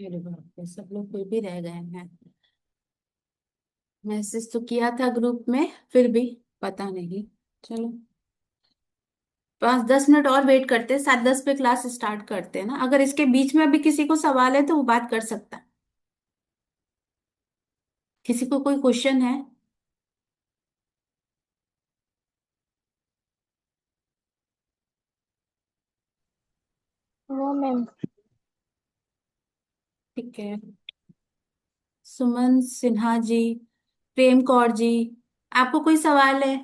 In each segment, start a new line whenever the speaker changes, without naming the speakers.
अरे बाप रे, सब लोग फिर भी रह गए हैं। मैसेज तो किया था ग्रुप में, फिर भी पता नहीं। चलो, 5-10 मिनट और वेट करते हैं, 7:10 पे क्लास स्टार्ट करते हैं ना। अगर इसके बीच में अभी किसी को सवाल है तो वो बात कर सकता है। किसी को कोई क्वेश्चन है?
No ma'am.
ठीक है। सुमन सिन्हा जी, प्रेम कौर जी, आपको कोई सवाल है?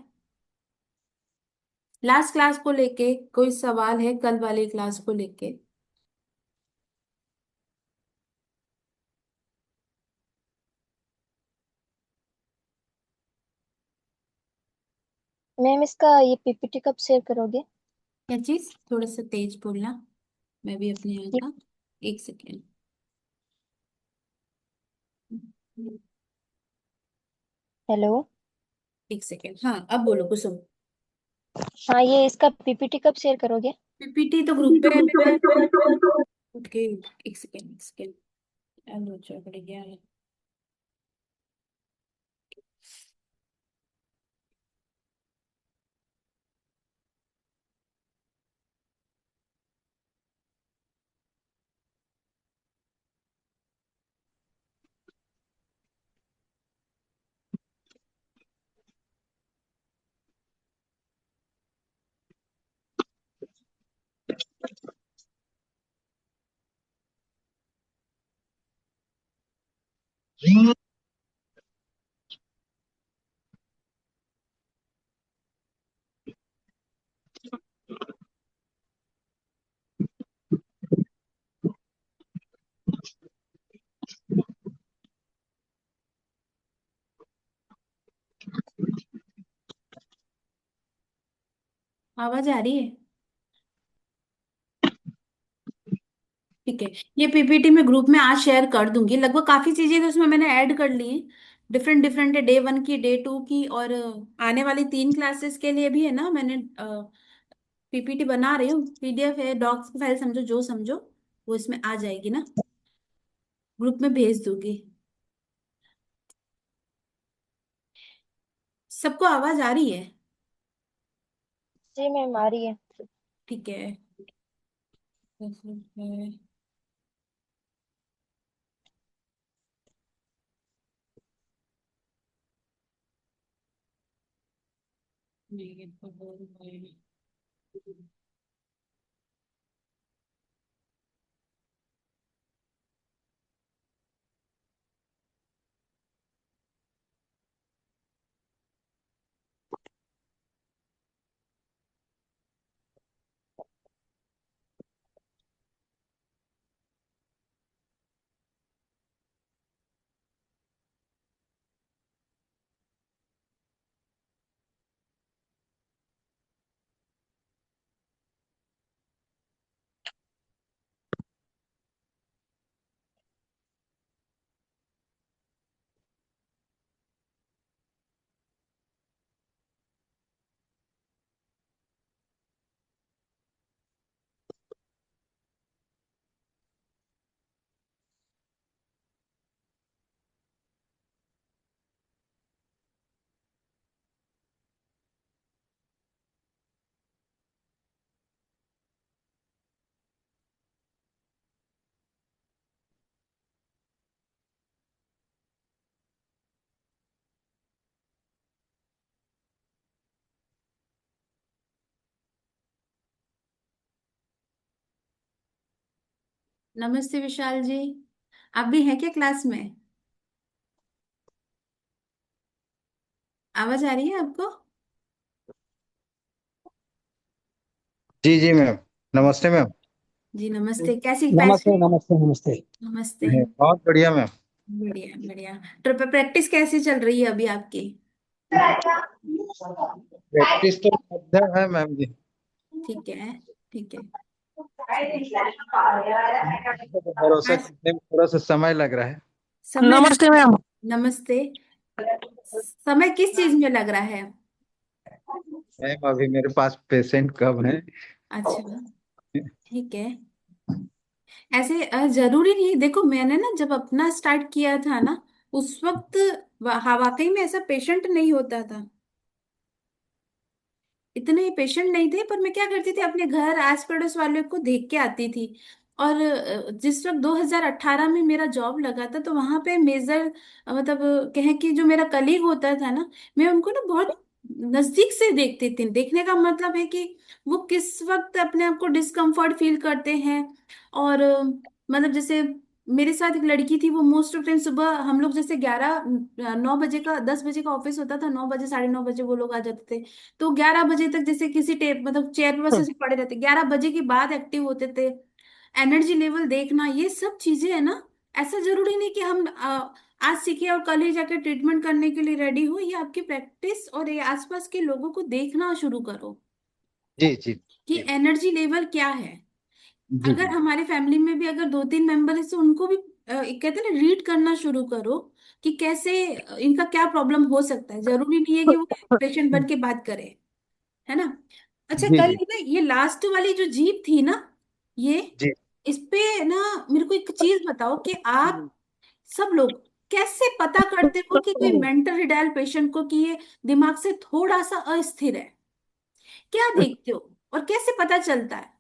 लास्ट क्लास को लेके कोई सवाल है, कल वाली क्लास को लेके?
मैम इसका ये पीपीटी कब शेयर करोगे?
क्या चीज? थोड़ा सा तेज बोलना, मैं भी अपने यहाँ
ये
का। एक सेकेंड।
हेलो।
एक सेकेंड, हाँ अब बोलो कुसुम।
हाँ, ये इसका पीपीटी कब शेयर करोगे?
पीपीटी तो ग्रुप पे अभी मैं उठ के, एक सेकेंड एक सेकेंड, हेलो चल गया है। आवाज आ रही है? ठीक है। ये पीपीटी मैं ग्रुप में आज शेयर कर दूंगी। लगभग काफी चीजें तो उसमें मैंने ऐड कर ली हैं। डिफरेंट डिफरेंट है, डे 1 की, डे 2 की, और आने वाली 3 क्लासेस के लिए भी है ना। मैंने पीपीटी बना रही हूँ, पीडीएफ है, डॉक्स की फाइल, समझो जो समझो, वो इसमें आ जाएगी ना। ग्रुप में भेज दूंगी। सबको आवाज आ रही है?
जी मैम, आ रही है।
ठीक है। नहीं, तो बोल रहे हैं। नमस्ते विशाल जी, आप भी हैं क्या क्लास में? आवाज आ रही है आपको?
जी जी मैम। नमस्ते मैम।
जी नमस्ते, कैसी
नमस्ते
कैसी?
नमस्ते नमस्ते।
नमस्ते।
बहुत बढ़िया मैम।
बढ़िया बढ़िया। ट्रिप प्रैक्टिस कैसी चल रही है अभी आपकी?
प्रैक्टिस तो मध्यम है मैम जी।
ठीक है। ठीक है।
तो भरोसा
आज
करने में थोड़ा सा समय लग रहा है।
समय लग।
नमस्ते मैम।
नमस्ते। समय किस चीज में लग रहा है?
मैम अभी मेरे पास पेशेंट कम है।
अच्छा। ठीक है। ऐसे जरूरी नहीं है। देखो मैंने ना जब अपना स्टार्ट किया था ना, उस वक्त वाकई में ऐसा पेशेंट नहीं होता था, इतने पेशेंट नहीं थे। पर मैं क्या करती थी, अपने घर आस पड़ोस वालों को देख के आती थी। और जिस वक्त 2018 में मेरा जॉब लगा था, तो वहां पे मेजर मतलब कहें कि जो मेरा कलीग होता था ना, मैं उनको ना बहुत नजदीक से देखती थी। देखने का मतलब है कि वो किस वक्त अपने आप को डिस्कम्फर्ट फील करते हैं। और मतलब जैसे मेरे साथ एक लड़की थी, वो मोस्ट ऑफ टाइम सुबह हम लोग जैसे 9 बजे का 10 बजे का ऑफिस होता था, 9 बजे 9:30 बजे वो लोग आ जाते थे। तो 11 बजे तक जैसे किसी टेप मतलब चेयर पर बस ऐसे पड़े रहते, 11 बजे के बाद एक्टिव होते थे। एनर्जी लेवल देखना, ये सब चीजें है ना। ऐसा जरूरी नहीं कि हम आज सीखे और कल ही जाके ट्रीटमेंट करने के लिए रेडी हो। ये आपकी प्रैक्टिस और ये आसपास के लोगों को देखना शुरू करो
जी जी
कि
जी
एनर्जी लेवल क्या है।
जी
अगर
जी
हमारे फैमिली में भी अगर 2-3 मेंबर है, तो उनको भी एक कहते हैं ना, रीड करना शुरू करो कि कैसे इनका क्या प्रॉब्लम हो सकता है। जरूरी नहीं है कि वो पेशेंट बन के बात करे, है ना। अच्छा,
जी
कल
जी
ना ये लास्ट वाली जो जीप थी ना, ये
जी
इस पे ना मेरे को एक चीज बताओ कि आप सब लोग कैसे पता करते हो कि कोई मेंटल रिडायल पेशेंट को कि ये दिमाग से थोड़ा सा अस्थिर है। क्या देखते हो और कैसे पता चलता है?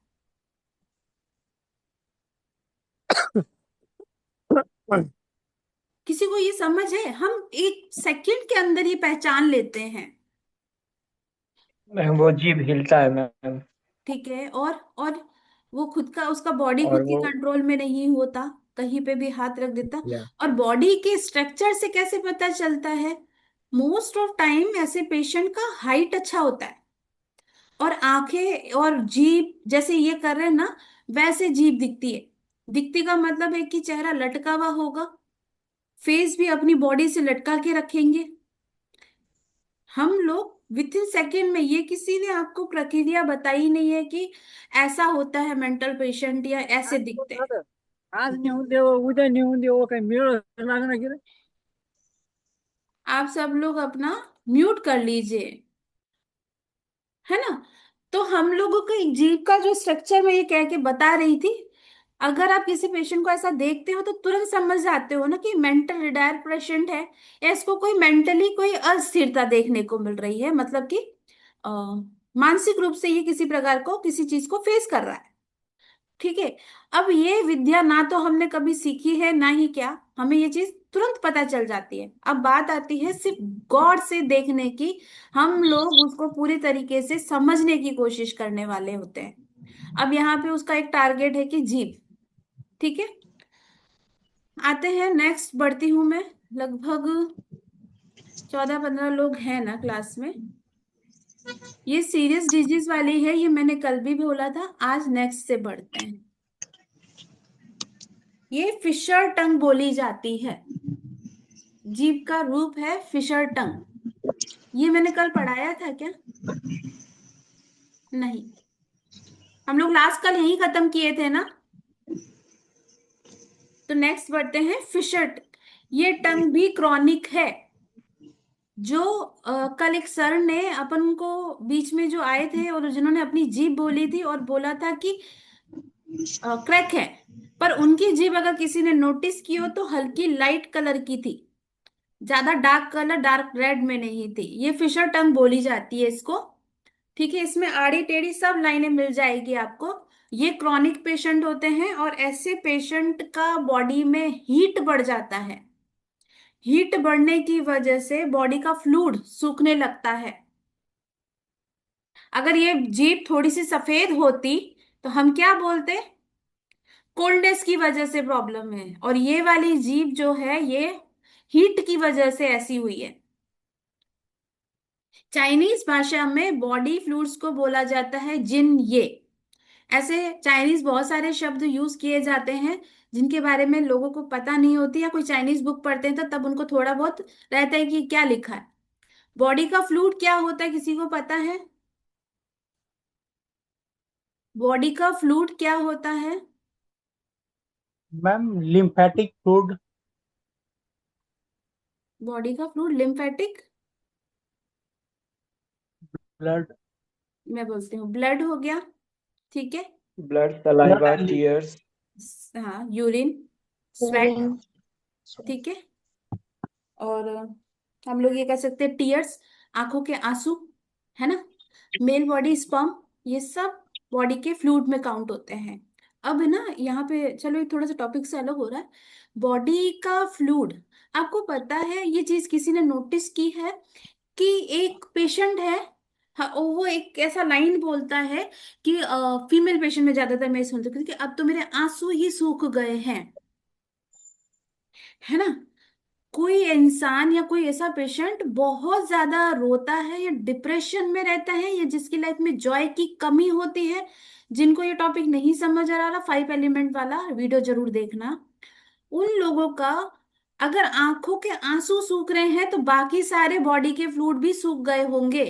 किसी को ये समझ है? हम 1 सेकंड के अंदर ये पहचान लेते हैं।
मैम वो जीभ हिलता है मैम।
ठीक है, और वो खुद का, उसका बॉडी
और
खुद के
वो
कंट्रोल में नहीं होता, कहीं पे भी हाथ रख देता।
या
और बॉडी के स्ट्रक्चर से कैसे पता चलता है? मोस्ट ऑफ टाइम ऐसे पेशेंट का हाइट अच्छा होता है, और आंखें और जीभ जैसे ये कर रहे हैं ना, वैसे जीभ दिखती है। दिखती का मतलब है कि चेहरा लटका हुआ होगा, फेस भी अपनी बॉडी से लटका के रखेंगे। हम लोग विथ इन सेकेंड में, ये किसी ने आपको प्रक्रिया बताई नहीं है कि ऐसा होता है मेंटल पेशेंट या ऐसे दिखते हैं।
आज नेऊन देव उद्या नेऊन देव काही मिळ लागणार की रे?
आप सब लोग अपना म्यूट कर लीजिए, है ना। तो हम लोगों के जीव का जो स्ट्रक्चर मैं ये कह के बता रही थी, अगर आप किसी पेशेंट को ऐसा देखते हो तो तुरंत समझ जाते हो ना कि मेंटल रिटायर पेशेंट है, या इसको कोई मेंटली कोई अस्थिरता देखने को मिल रही है, मतलब कि अ, मानसिक रूप से ये किसी प्रकार को किसी चीज को फेस कर रहा है। ठीक है। अब ये विद्या ना तो हमने कभी सीखी है ना ही क्या, हमें ये चीज तुरंत पता चल जाती है। अब बात आती है सिर्फ गौर से देखने की। हम लोग उसको पूरी तरीके से समझने की कोशिश करने वाले होते हैं। अब यहाँ पे उसका एक टारगेट है कि जीव। ठीक है, आते हैं नेक्स्ट, बढ़ती हूं मैं। लगभग 14-15 लोग हैं ना क्लास में। ये सीरियस डिजीज वाली है, ये मैंने कल भी बोला था। आज नेक्स्ट से बढ़ते हैं। ये फिशर टंग बोली जाती है। जीभ का रूप है फिशर टंग। ये मैंने कल पढ़ाया था क्या? नहीं, हम लोग लास्ट कल यही खत्म किए थे ना। तो नेक्स्ट बढ़ते हैं फिशर। ये टंग भी क्रॉनिक है। जो कल एक सर ने अपन को बीच में जो आए थे और जिन्होंने अपनी जीभ बोली थी और बोला था कि क्रैक है, पर उनकी जीभ अगर किसी ने नोटिस की हो तो हल्की लाइट कलर की थी, ज्यादा डार्क कलर, डार्क रेड में नहीं थी। ये फिशर टंग बोली जाती है इसको। ठीक है, इसमें आड़ी टेढ़ी सब लाइनें मिल जाएगी आपको। ये क्रॉनिक पेशेंट होते हैं, और ऐसे पेशेंट का बॉडी में हीट बढ़ जाता है। हीट बढ़ने की वजह से बॉडी का फ्लूइड सूखने लगता है। अगर ये जीभ थोड़ी सी सफेद होती तो हम क्या बोलते? कोल्डनेस की वजह से प्रॉब्लम है। और ये वाली जीभ जो है, ये हीट की वजह से ऐसी हुई है। चाइनीज भाषा में बॉडी फ्लूइड्स को बोला जाता है जिन ये। ऐसे चाइनीज बहुत सारे शब्द यूज किए जाते हैं जिनके बारे में लोगों को पता नहीं होती, या कोई चाइनीज बुक पढ़ते हैं तो तब उनको थोड़ा बहुत रहता है कि क्या लिखा है। बॉडी का फ्लूइड क्या होता है, किसी को पता है? बॉडी का फ्लूइड क्या होता है?
Ma'am lymphatic fluid.
बॉडी का फ्लूइड लिम्फेटिक,
ब्लड।
मैं बोलती हूँ ब्लड हो गया। ठीक है।
Blood saliva tears.
हाँ, यूरिन, स्वेट।
यूरिन।
ठीक है। और हम लोग ये कह सकते हैं टीयर्स, आंखों के आंसू, है ना। मेल बॉडी स्पर्म, ये सब बॉडी के फ्लूइड में काउंट होते हैं। अब है ना यहाँ पे, चलो ये थोड़ा सा टॉपिक से अलग हो रहा है। बॉडी का फ्लूइड, आपको पता है ये चीज किसी ने नोटिस की है कि एक पेशेंट है, हाँ, वो एक ऐसा लाइन बोलता है कि फीमेल पेशेंट में ज्यादातर मैं सुनती हूँ कि अब तो मेरे आंसू ही सूख गए हैं, है ना। कोई इंसान या कोई ऐसा पेशेंट बहुत ज्यादा रोता है या डिप्रेशन में रहता है या जिसकी लाइफ में जॉय की कमी होती है, जिनको ये टॉपिक नहीं समझ आ रहा, 5 एलिमेंट वाला वीडियो जरूर देखना। उन लोगों का अगर आंखों के आंसू सूख रहे हैं तो बाकी सारे बॉडी के फ्लूइड भी सूख गए होंगे।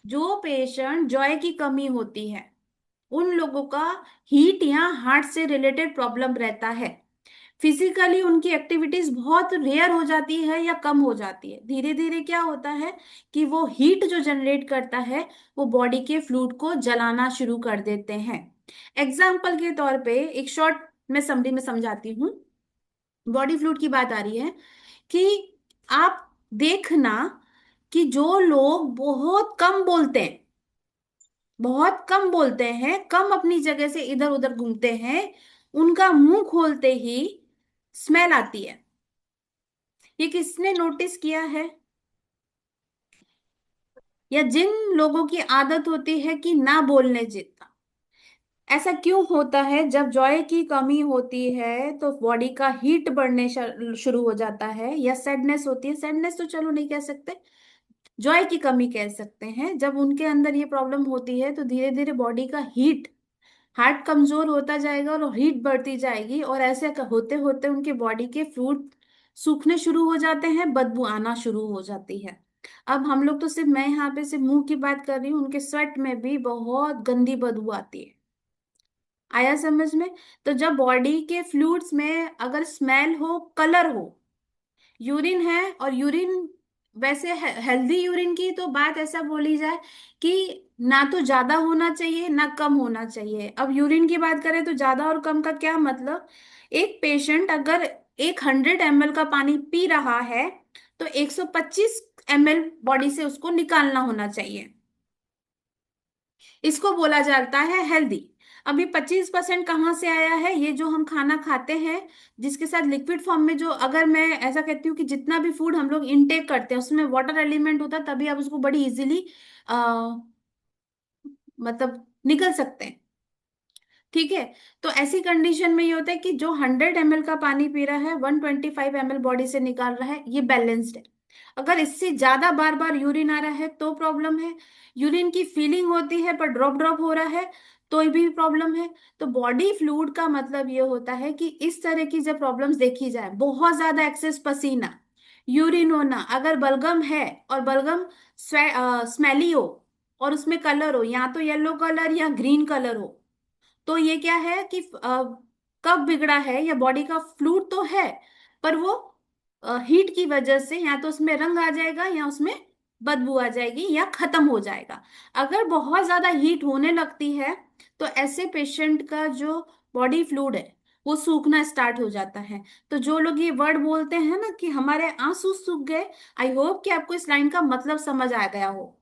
जो पेशेंट जॉय की कमी होती है उन लोगों का हीट या हार्ट से रिलेटेड प्रॉब्लम रहता है। फिजिकली उनकी एक्टिविटीज बहुत रेयर हो जाती है या कम हो जाती है। धीरे धीरे क्या होता है कि वो हीट जो जनरेट करता है वो बॉडी के फ्लूइड को जलाना शुरू कर देते हैं। एग्जाम्पल के तौर पे एक शॉर्ट में समरी में समझाती हूँ। बॉडी फ्लूइड की बात आ रही है कि आप देखना कि जो लोग बहुत कम बोलते हैं, बहुत कम बोलते हैं, कम अपनी जगह से इधर उधर घूमते हैं, उनका मुंह खोलते ही स्मेल आती है। ये किसने नोटिस किया है? या जिन लोगों की आदत होती है कि ना बोलने जितना। ऐसा क्यों होता है? जब जॉय की कमी होती है तो बॉडी का हीट बढ़ने शुरू हो जाता है, या सैडनेस होती है, सैडनेस तो चलो नहीं कह सकते, जॉय की कमी कह सकते हैं। जब उनके अंदर ये प्रॉब्लम होती है तो धीरे धीरे बॉडी का हीट, हार्ट कमजोर होता जाएगा और हीट बढ़ती जाएगी, और ऐसे होते होते उनके बॉडी के फ्लूइड सूखने शुरू हो जाते हैं, बदबू आना शुरू हो जाती है। अब हम लोग तो सिर्फ, मैं यहाँ पे सिर्फ मुंह की बात कर रही हूँ, उनके स्वेट में भी बहुत गंदी बदबू आती है। आया समझ में? तो जब बॉडी के फ्लूइड्स में अगर स्मेल हो, कलर हो, यूरिन है, और यूरिन वैसे हेल्दी यूरिन की तो बात ऐसा बोली जाए कि ना तो ज्यादा होना चाहिए ना कम होना चाहिए। अब यूरिन की बात करें तो ज्यादा और कम का क्या मतलब? एक पेशेंट अगर एक 100 ml का पानी पी रहा है तो 125 ml बॉडी से उसको निकालना होना चाहिए। इसको बोला जाता है हेल्दी। अभी 25% कहाँ से आया है? ये जो हम खाना खाते हैं जिसके साथ लिक्विड फॉर्म में, जो अगर मैं ऐसा कहती हूँ कि जितना भी फूड हम लोग इनटेक करते हैं उसमें वाटर एलिमेंट होता है, तभी आप उसको बड़ी इजीली मतलब निकल सकते हैं। ठीक है। तो ऐसी कंडीशन में ये होता है कि जो 100 ml का पानी पी रहा है, 125 ml बॉडी से निकाल रहा है, ये बैलेंस्ड है। अगर इससे ज्यादा बार बार यूरिन आ रहा है तो प्रॉब्लम है। यूरिन की फीलिंग होती है पर ड्रॉप ड्रॉप हो रहा है तो भी प्रॉब्लम है। तो बॉडी फ्लूइड का मतलब ये होता है कि इस तरह की जब प्रॉब्लम्स देखी जाए, बहुत ज्यादा एक्सेस पसीना, यूरिन होना, अगर बलगम है और बलगम स्मेली हो और उसमें कलर हो, या तो येलो कलर या ग्रीन कलर हो, तो ये क्या है कि कब बिगड़ा है, या बॉडी का फ्लूइड तो है पर वो हीट की वजह से या तो उसमें रंग आ जाएगा या उसमें बदबू आ जाएगी या खत्म हो जाएगा। अगर बहुत ज्यादा हीट होने लगती है तो ऐसे पेशेंट का जो बॉडी फ्लूइड है वो सूखना स्टार्ट हो जाता है। तो जो लोग ये वर्ड बोलते हैं ना कि हमारे आंसू सूख गए, आई होप कि आपको इस लाइन का मतलब समझ आ गया हो।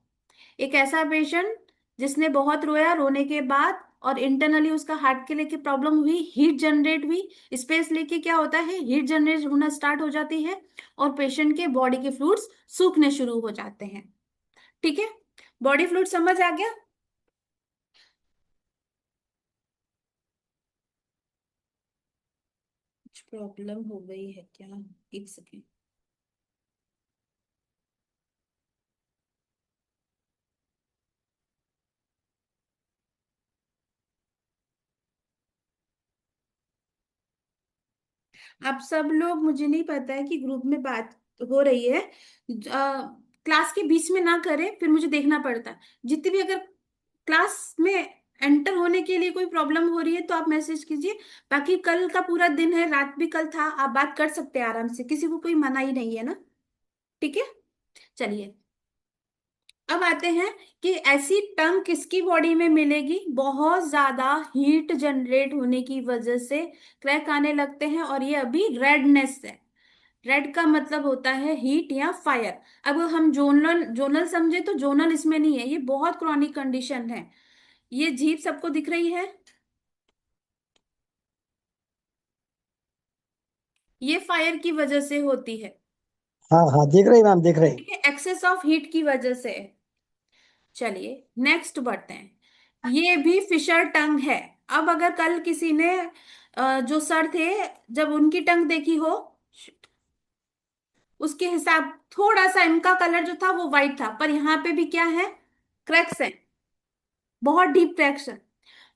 एक ऐसा पेशेंट जिसने बहुत रोया, रोने के बाद और इंटरनली उसका हार्ट के लेके प्रॉब्लम हुई, हीट जनरेट हुई, स्पेस लेके क्या होता है, हीट जनरेट होना स्टार्ट हो जाती है और पेशेंट के बॉडी के फ्लूइड्स सूखने शुरू हो जाते हैं। ठीक है। बॉडी फ्लूइड समझ आ गया? कुछ प्रॉब्लम हो गई है क्या? एक सेकेंड। आप सब लोग, मुझे नहीं पता है कि ग्रुप में बात हो रही है, क्लास के बीच में ना करें, फिर मुझे देखना पड़ता है। जितनी भी अगर क्लास में एंटर होने के लिए कोई प्रॉब्लम हो रही है तो आप मैसेज कीजिए। बाकी कल का पूरा दिन है, रात भी कल था, आप बात कर सकते हैं आराम से, किसी को कोई मना ही नहीं है ना। ठीक है। चलिए, अब आते हैं कि ऐसी टंग किसकी बॉडी में मिलेगी, बहुत ज्यादा हीट जनरेट होने की वजह से क्रैक आने लगते हैं, और ये अभी रेडनेस है। रेड का मतलब होता है हीट या फायर। अब हम जोनल जोनल समझे तो जोनल इसमें नहीं है, ये बहुत क्रॉनिक कंडीशन है। ये जीभ सबको दिख रही है, ये फायर की वजह से होती है।
हाँ हाँ, दिख रही मैम, दिख रही।
ठीक है, एक्सेस ऑफ हीट की वजह से है। चलिए नेक्स्ट बढ़ते हैं। ये भी फिशर टंग है। अब अगर कल किसी ने जो सर थे, जब उनकी टंग देखी हो, उसके हिसाब थोड़ा सा इनका कलर जो था वो वाइट था, पर यहाँ पे भी क्या है, क्रैक्स है, बहुत डीप क्रैक्स है।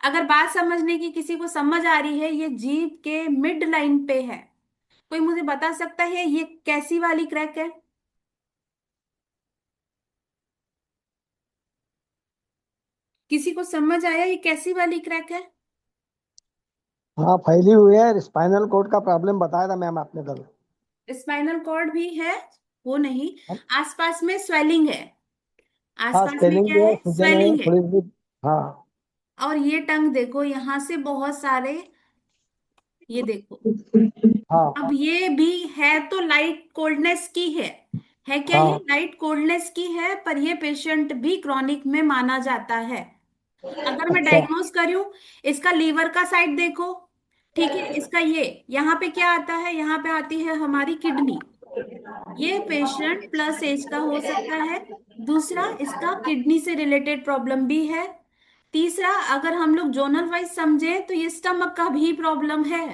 अगर बात समझने की किसी को समझ आ रही है, ये जीभ के मिड लाइन पे है। कोई मुझे बता सकता है ये कैसी वाली क्रैक है? किसी को समझ आया ये कैसी वाली क्रैक है?
हाँ, फैली हुई है, स्पाइनल कोड का प्रॉब्लम बताया था मैम आपने कल।
स्पाइनल कॉर्ड भी है, वो नहीं, आसपास में स्वेलिंग है।
हाँ,
आसपास में
स्पेलिंग
क्या
भी है,
है,
सूजन है
स्वेलिंग है।
थोड़ी सी। हाँ।
और ये टंग देखो, यहां से बहुत सारे, ये देखो। अब
हाँ
ये भी है तो लाइट कोल्डनेस की है क्या, ये
हाँ।
लाइट कोल्डनेस की है, पर ये पेशेंट भी क्रॉनिक में माना जाता है। अगर मैं
अच्छा।
डायग्नोज करूं, इसका लीवर का साइड देखो, ठीक है, इसका ये यहाँ पे क्या आता है, यहाँ पे आती है हमारी किडनी। ये पेशेंट प्लस एज का हो सकता है। दूसरा, इसका किडनी से रिलेटेड प्रॉब्लम भी है। तीसरा, अगर हम लोग जोनल वाइज समझे तो ये स्टमक का भी प्रॉब्लम है।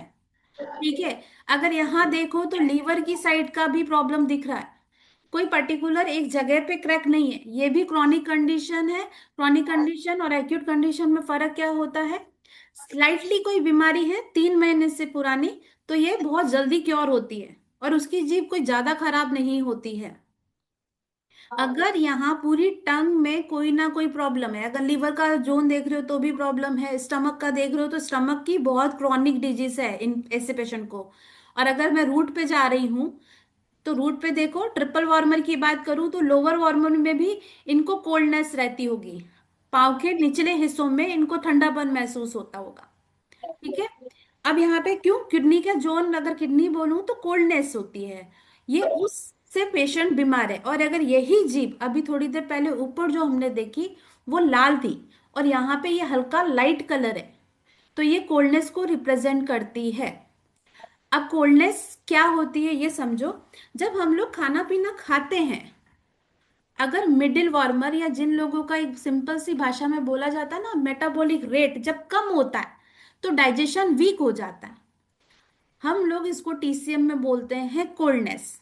ठीक है, अगर यहाँ देखो तो लीवर की साइड का भी प्रॉब्लम दिख रहा है। कोई पर्टिकुलर एक जगह पे क्रैक नहीं है, ये भी क्रॉनिक कंडीशन है। क्रॉनिक कंडीशन और एक्यूट कंडीशन में फर्क क्या होता है, स्लाइटली कोई बीमारी है 3 महीने से पुरानी, तो ये बहुत जल्दी क्योर होती है, और उसकी जीभ कोई ज्यादा खराब नहीं होती है। अगर यहाँ पूरी टंग में कोई ना कोई प्रॉब्लम है, अगर लीवर का जोन देख रहे हो तो भी प्रॉब्लम है, स्टमक का देख रहे हो तो स्टमक की बहुत क्रॉनिक डिजीज है इन ऐसे पेशेंट को। और अगर मैं रूट पे जा रही हूँ, तो रूट पे देखो, ट्रिपल वार्मर की बात करूं तो लोअर वार्मर में भी इनको कोल्डनेस रहती होगी, पाँव के निचले हिस्सों में इनको ठंडापन महसूस होता होगा। ठीक है, अब यहाँ पे क्यों किडनी का जोन, अगर किडनी बोलूं तो कोल्डनेस होती है, ये उससे पेशेंट बीमार है। और अगर यही जीभ अभी थोड़ी देर पहले ऊपर जो हमने देखी, वो लाल थी, और यहाँ पे ये हल्का लाइट कलर है, तो ये कोल्डनेस को रिप्रेजेंट करती है। अब कोल्डनेस क्या होती है ये समझो। जब हम लोग खाना पीना खाते हैं, अगर मिडिल वार्मर, या जिन लोगों का एक सिंपल सी भाषा में बोला जाता है ना, मेटाबॉलिक रेट जब कम होता है तो डाइजेशन वीक हो जाता है। हम लोग इसको टीसीएम में बोलते हैं कोल्डनेस,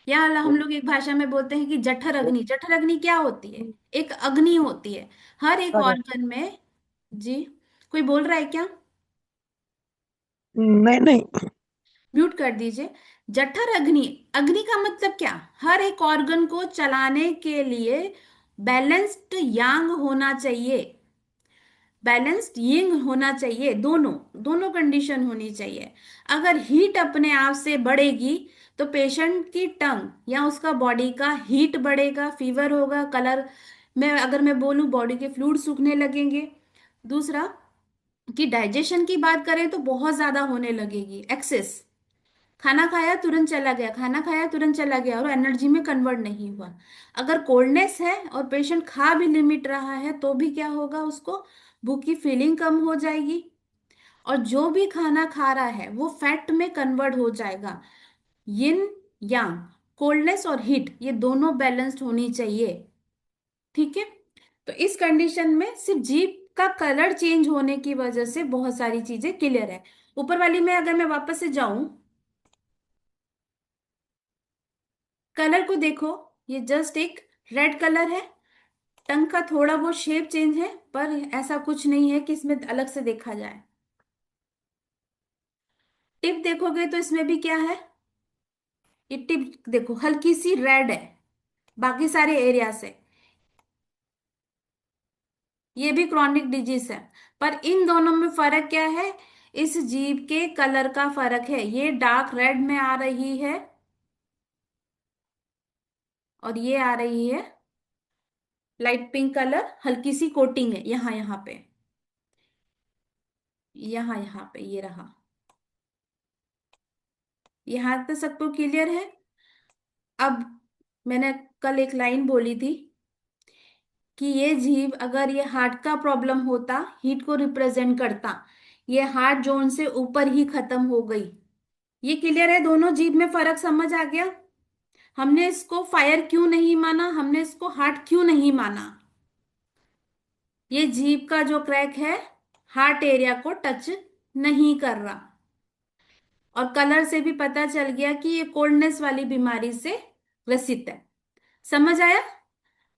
या हम लोग एक भाषा में बोलते हैं कि जठर अग्नि। जठर अग्नि क्या होती है, एक अग्नि होती है हर एक ऑर्गन में। जी, कोई बोल रहा है क्या?
नहीं नहीं।
म्यूट कर दीजिए। जठर अग्नि, अग्नि का मतलब क्या, हर एक ऑर्गन को चलाने के लिए बैलेंस्ड यांग होना चाहिए, बैलेंस्ड यिंग होना चाहिए, दोनों दोनों कंडीशन होनी चाहिए। अगर हीट अपने आप से बढ़ेगी तो पेशेंट की टंग या उसका बॉडी का हीट बढ़ेगा, फीवर होगा, कलर में अगर मैं बोलूं बॉडी के फ्लूइड सूखने लगेंगे। दूसरा, कि डाइजेशन की बात करें तो बहुत ज्यादा होने लगेगी, एक्सेस, खाना खाया तुरंत चला गया, खाना खाया तुरंत चला गया, और एनर्जी में कन्वर्ट नहीं हुआ। अगर कोल्डनेस है और पेशेंट खा भी लिमिट रहा है तो भी क्या होगा, उसको भूख की फीलिंग कम हो जाएगी, और जो भी खाना खा रहा है वो फैट में कन्वर्ट हो जाएगा। यिन यांग, कोल्डनेस और हीट, ये दोनों बैलेंस्ड होनी चाहिए। ठीक है, तो इस कंडीशन में सिर्फ जीभ का कलर चेंज होने की वजह से बहुत सारी चीजें क्लियर है। ऊपर वाली में अगर मैं वापस से जाऊं, कलर को देखो, ये जस्ट एक रेड कलर है। टंग का थोड़ा वो शेप चेंज है, पर ऐसा कुछ नहीं है कि इसमें अलग से देखा जाए। टिप देखोगे तो इसमें भी क्या है, ये टिप देखो हल्की सी रेड है बाकी सारे एरिया से। ये भी क्रॉनिक डिजीज है, पर इन दोनों में फर्क क्या है, इस जीभ के कलर का फर्क है, ये डार्क रेड में आ रही है और ये आ रही है लाइट पिंक कलर, हल्की सी कोटिंग है यहाँ यहाँ पे, यहाँ पे ये रहा। यहाँ तक सबको क्लियर है? अब मैंने कल एक लाइन बोली थी कि ये जीभ अगर ये हार्ट का प्रॉब्लम होता, हीट को रिप्रेजेंट करता, ये हार्ट जोन से ऊपर ही खत्म हो गई। ये क्लियर है? दोनों जीभ में फर्क समझ आ गया? हमने इसको फायर क्यों नहीं माना, हमने इसको हार्ट क्यों नहीं माना? ये जीभ का जो क्रैक है हार्ट एरिया को टच नहीं कर रहा। और कलर से भी पता चल गया कि ये कोल्डनेस वाली बीमारी से ग्रसित है। समझ आया?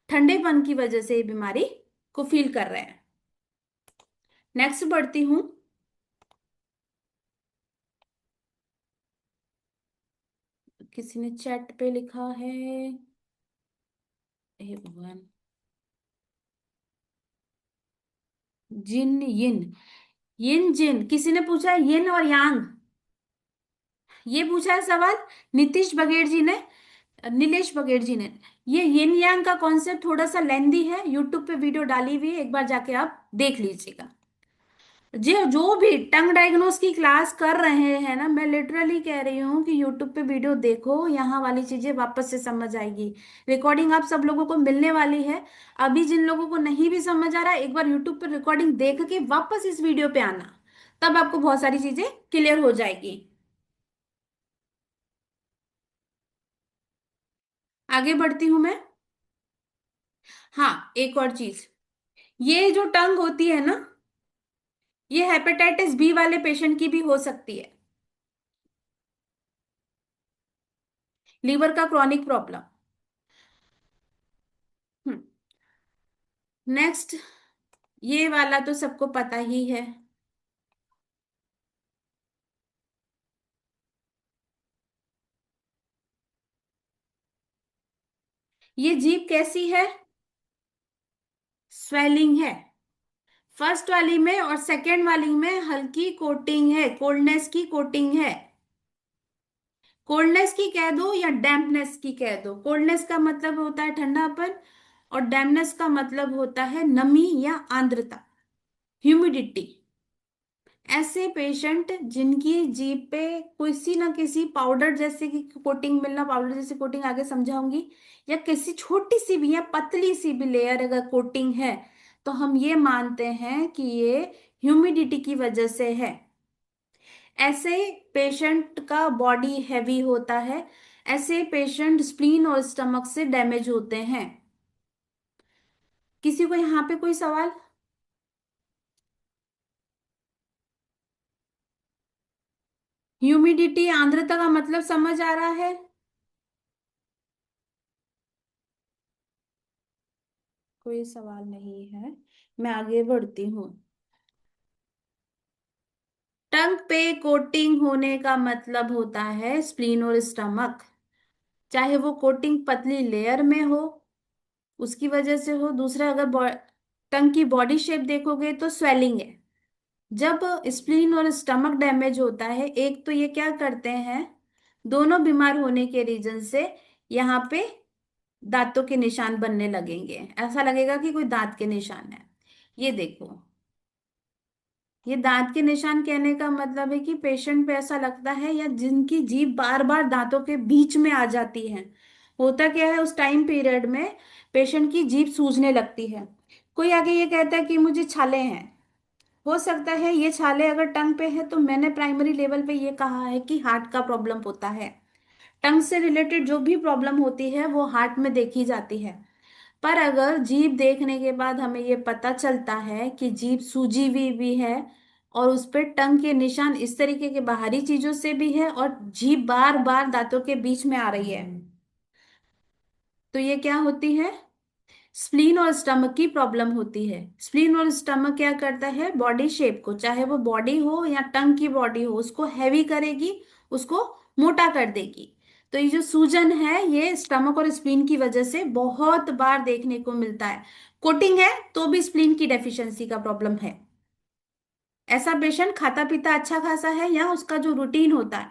ठंडेपन की वजह से ये बीमारी को फील कर रहे हैं। नेक्स्ट बढ़ती हूं। किसी ने चैट पे लिखा है, हे भगवान, जिन यिन, यिन जिन, किसी ने पूछा है यिन और यांग, ये पूछा है सवाल नीतीश बघेल जी ने, नीलेश बघेल जी ने। ये यिन यांग का कॉन्सेप्ट थोड़ा सा लेंदी है, यूट्यूब पे वीडियो डाली हुई है, एक बार जाके आप देख लीजिएगा। जो जो भी टंग डायग्नोस की क्लास कर रहे हैं ना, मैं लिटरली कह रही हूँ कि यूट्यूब पे वीडियो देखो, यहाँ वाली चीजें वापस से समझ आएगी। रिकॉर्डिंग आप सब लोगों को मिलने वाली है। अभी जिन लोगों को नहीं भी समझ आ रहा है, एक बार यूट्यूब पे रिकॉर्डिंग देख के वापस इस वीडियो पे आना, तब आपको बहुत सारी चीजें क्लियर हो जाएगी। आगे बढ़ती हूं मैं। हाँ, एक और चीज, ये जो टंग होती है ना, ये हेपेटाइटिस बी वाले पेशेंट की भी हो सकती है। लीवर का क्रॉनिक प्रॉब्लम। नेक्स्ट, ये वाला तो सबको पता ही है। ये जीभ कैसी है? स्वेलिंग है। फर्स्ट वाली में और सेकेंड वाली में हल्की कोटिंग है, कोल्डनेस की कोटिंग है। कोल्डनेस की कह दो या डैम्पनेस की कह दो। कोल्डनेस का मतलब होता है ठंडापन, और डैम्पनेस का मतलब होता है नमी या आर्द्रता, ह्यूमिडिटी। ऐसे पेशेंट जिनकी जीभ पे किसी ना किसी पाउडर जैसे की कोटिंग मिलना, पाउडर जैसी कोटिंग आगे समझाऊंगी, या किसी छोटी सी भी या पतली सी भी लेयर अगर कोटिंग है, तो हम ये मानते हैं कि ये ह्यूमिडिटी की वजह से है। ऐसे पेशेंट का बॉडी हैवी होता है, ऐसे पेशेंट स्प्लीन और स्टमक से डैमेज होते हैं। किसी को यहाँ पे कोई सवाल? ह्यूमिडिटी, आर्द्रता का मतलब समझ आ रहा है? कोई सवाल नहीं है, मैं आगे बढ़ती हूँ। टंग पे कोटिंग होने का मतलब होता है स्प्लीन और स्टमक। चाहे वो कोटिंग पतली लेयर में हो, उसकी वजह से हो। दूसरा, अगर टंग की बॉडी शेप देखोगे तो स्वेलिंग है। जब स्प्लीन और स्टमक डैमेज होता है, एक तो ये क्या करते हैं, दोनों बीमार होने के रीजन से यहाँ पे दांतों के निशान बनने लगेंगे, ऐसा लगेगा कि कोई दांत के निशान है। ये देखो, ये दांत के निशान कहने का मतलब है कि पेशेंट पे ऐसा लगता है, या जिनकी जीभ बार बार दांतों के बीच में आ जाती है। होता क्या है, उस टाइम पीरियड में पेशेंट की जीभ सूजने लगती है। कोई आगे ये कहता है कि मुझे छाले हैं। हो सकता है ये छाले अगर टंग पे है, तो मैंने प्राइमरी लेवल पे ये कहा है कि हार्ट का प्रॉब्लम होता है। टंग से रिलेटेड जो भी प्रॉब्लम होती है वो हार्ट में देखी जाती है। पर अगर जीभ देखने के बाद हमें ये पता चलता है कि जीभ सूजी हुई भी है, और उस पे टंग के निशान इस तरीके के बाहरी चीजों से भी है, और जीभ बार बार दांतों के बीच में आ रही है, तो ये क्या होती है, स्प्लीन और स्टमक की प्रॉब्लम होती है। स्प्लीन और स्टमक क्या करता है, बॉडी शेप को, चाहे वो बॉडी हो या टंग की बॉडी हो, उसको हैवी करेगी, उसको मोटा कर देगी। तो ये जो सूजन है, ये स्टमक और स्प्लीन की वजह से बहुत बार देखने को मिलता है। कोटिंग है तो भी स्प्लीन की डेफिशिएंसी का प्रॉब्लम है। ऐसा पेशेंट खाता पीता अच्छा खासा है, या उसका जो रूटीन होता है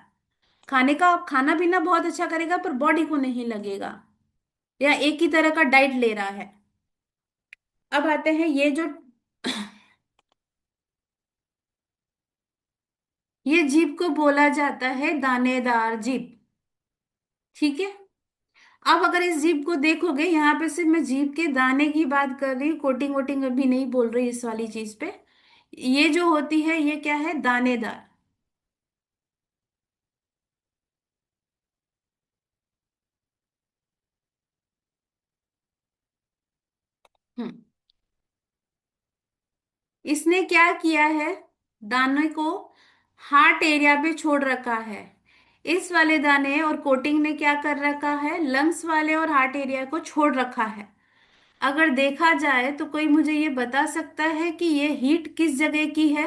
खाने का, खाना पीना बहुत अच्छा करेगा पर बॉडी को नहीं लगेगा, या एक ही तरह का डाइट ले रहा है, अब आते हैं ये जो ये जीभ को बोला जाता है दानेदार जीभ। ठीक है। अब अगर इस जीभ को देखोगे, यहाँ पे सिर्फ मैं जीभ के दाने की बात कर रही हूँ, कोटिंग वोटिंग अभी नहीं बोल रही इस वाली चीज पे। ये जो होती है ये क्या है, दानेदार। हम्म। इसने क्या किया है, दाने को हार्ट एरिया पे छोड़ रखा है। इस वाले दाने और कोटिंग ने क्या कर रखा है, लंग्स वाले और हार्ट एरिया को छोड़ रखा है। अगर देखा जाए तो कोई मुझे ये बता सकता है कि ये हीट किस जगह की है।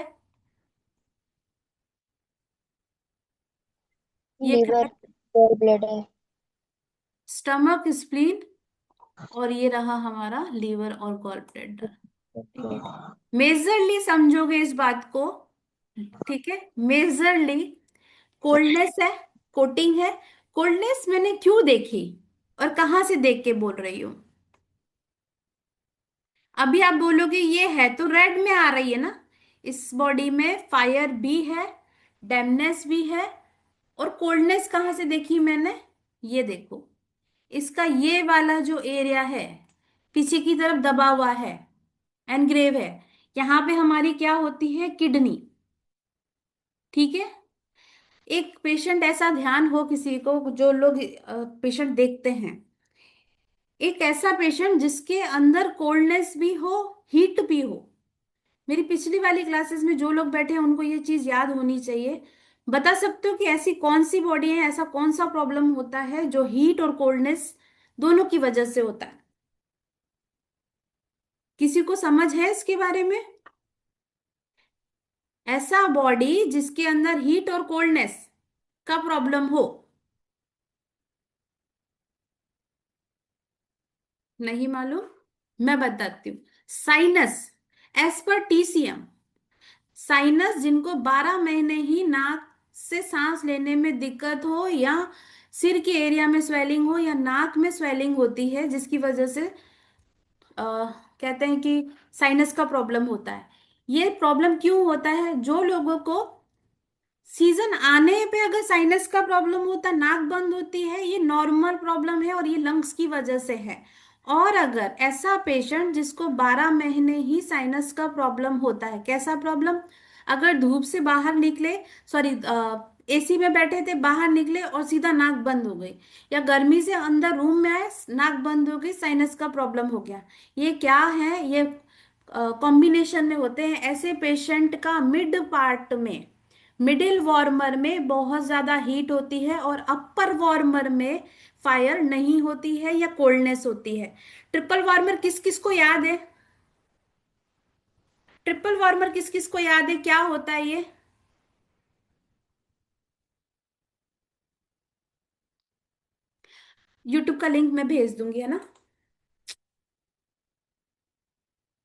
ये क्या है,
liver, gall bladder.
Stomach, spleen, और ये रहा हमारा लीवर और गॉल ब्लैडर। ठीक है। मेजरली समझोगे इस बात को। ठीक है, मेजरली कोल्डनेस है, कोटिंग है। कोल्डनेस मैंने क्यों देखी और कहाँ से देख के बोल रही हूँ। अभी आप बोलोगे ये है तो रेड में आ रही है ना, इस बॉडी में फायर भी है, डैमनेस भी है। और कोल्डनेस कहाँ से देखी मैंने, ये देखो, इसका ये वाला जो एरिया है पीछे की तरफ दबा हुआ है, एनग्रेव है। यहाँ पे हमारी क्या होती है, किडनी। ठीक है। एक पेशेंट, ऐसा ध्यान हो किसी को, जो लोग पेशेंट देखते हैं, एक ऐसा पेशेंट जिसके अंदर कोल्डनेस भी हो, हीट भी हो। मेरी पिछली वाली क्लासेस में जो लोग बैठे हैं उनको ये चीज याद होनी चाहिए। बता सकते हो कि ऐसी कौन सी बॉडी है, ऐसा कौन सा प्रॉब्लम होता है जो हीट और कोल्डनेस दोनों की वजह से होता है। किसी को समझ है इसके बारे में, ऐसा बॉडी जिसके अंदर हीट और कोल्डनेस का प्रॉब्लम हो। नहीं मालूम, मैं बताती हूँ। साइनस, एज पर टीसीएम, साइनस जिनको 12 महीने ही नाक से सांस लेने में दिक्कत हो, या सिर के एरिया में स्वेलिंग हो, या नाक में स्वेलिंग होती है जिसकी वजह से कहते हैं कि साइनस का प्रॉब्लम होता है। ये प्रॉब्लम क्यों होता है, जो लोगों को सीजन आने पे अगर साइनस का प्रॉब्लम होता, नाक बंद होती है, ये नॉर्मल प्रॉब्लम है और ये लंग्स की वजह से है। और अगर ऐसा पेशेंट जिसको 12 महीने ही साइनस का प्रॉब्लम होता है, कैसा प्रॉब्लम, अगर धूप से बाहर निकले, सॉरी, एसी में बैठे थे, बाहर निकले और सीधा नाक बंद हो गई, या गर्मी से अंदर रूम में आए, नाक बंद हो गई, साइनस का प्रॉब्लम हो गया। ये क्या है, ये कॉम्बिनेशन में होते हैं। ऐसे पेशेंट का मिड पार्ट में, मिडिल वार्मर में बहुत ज्यादा हीट होती है और अपर वार्मर में फायर नहीं होती है या कोल्डनेस होती है। ट्रिपल वार्मर किस किस को याद है, ट्रिपल वार्मर किस किस को याद है, क्या होता है ये। यूट्यूब का लिंक मैं भेज दूंगी, है ना।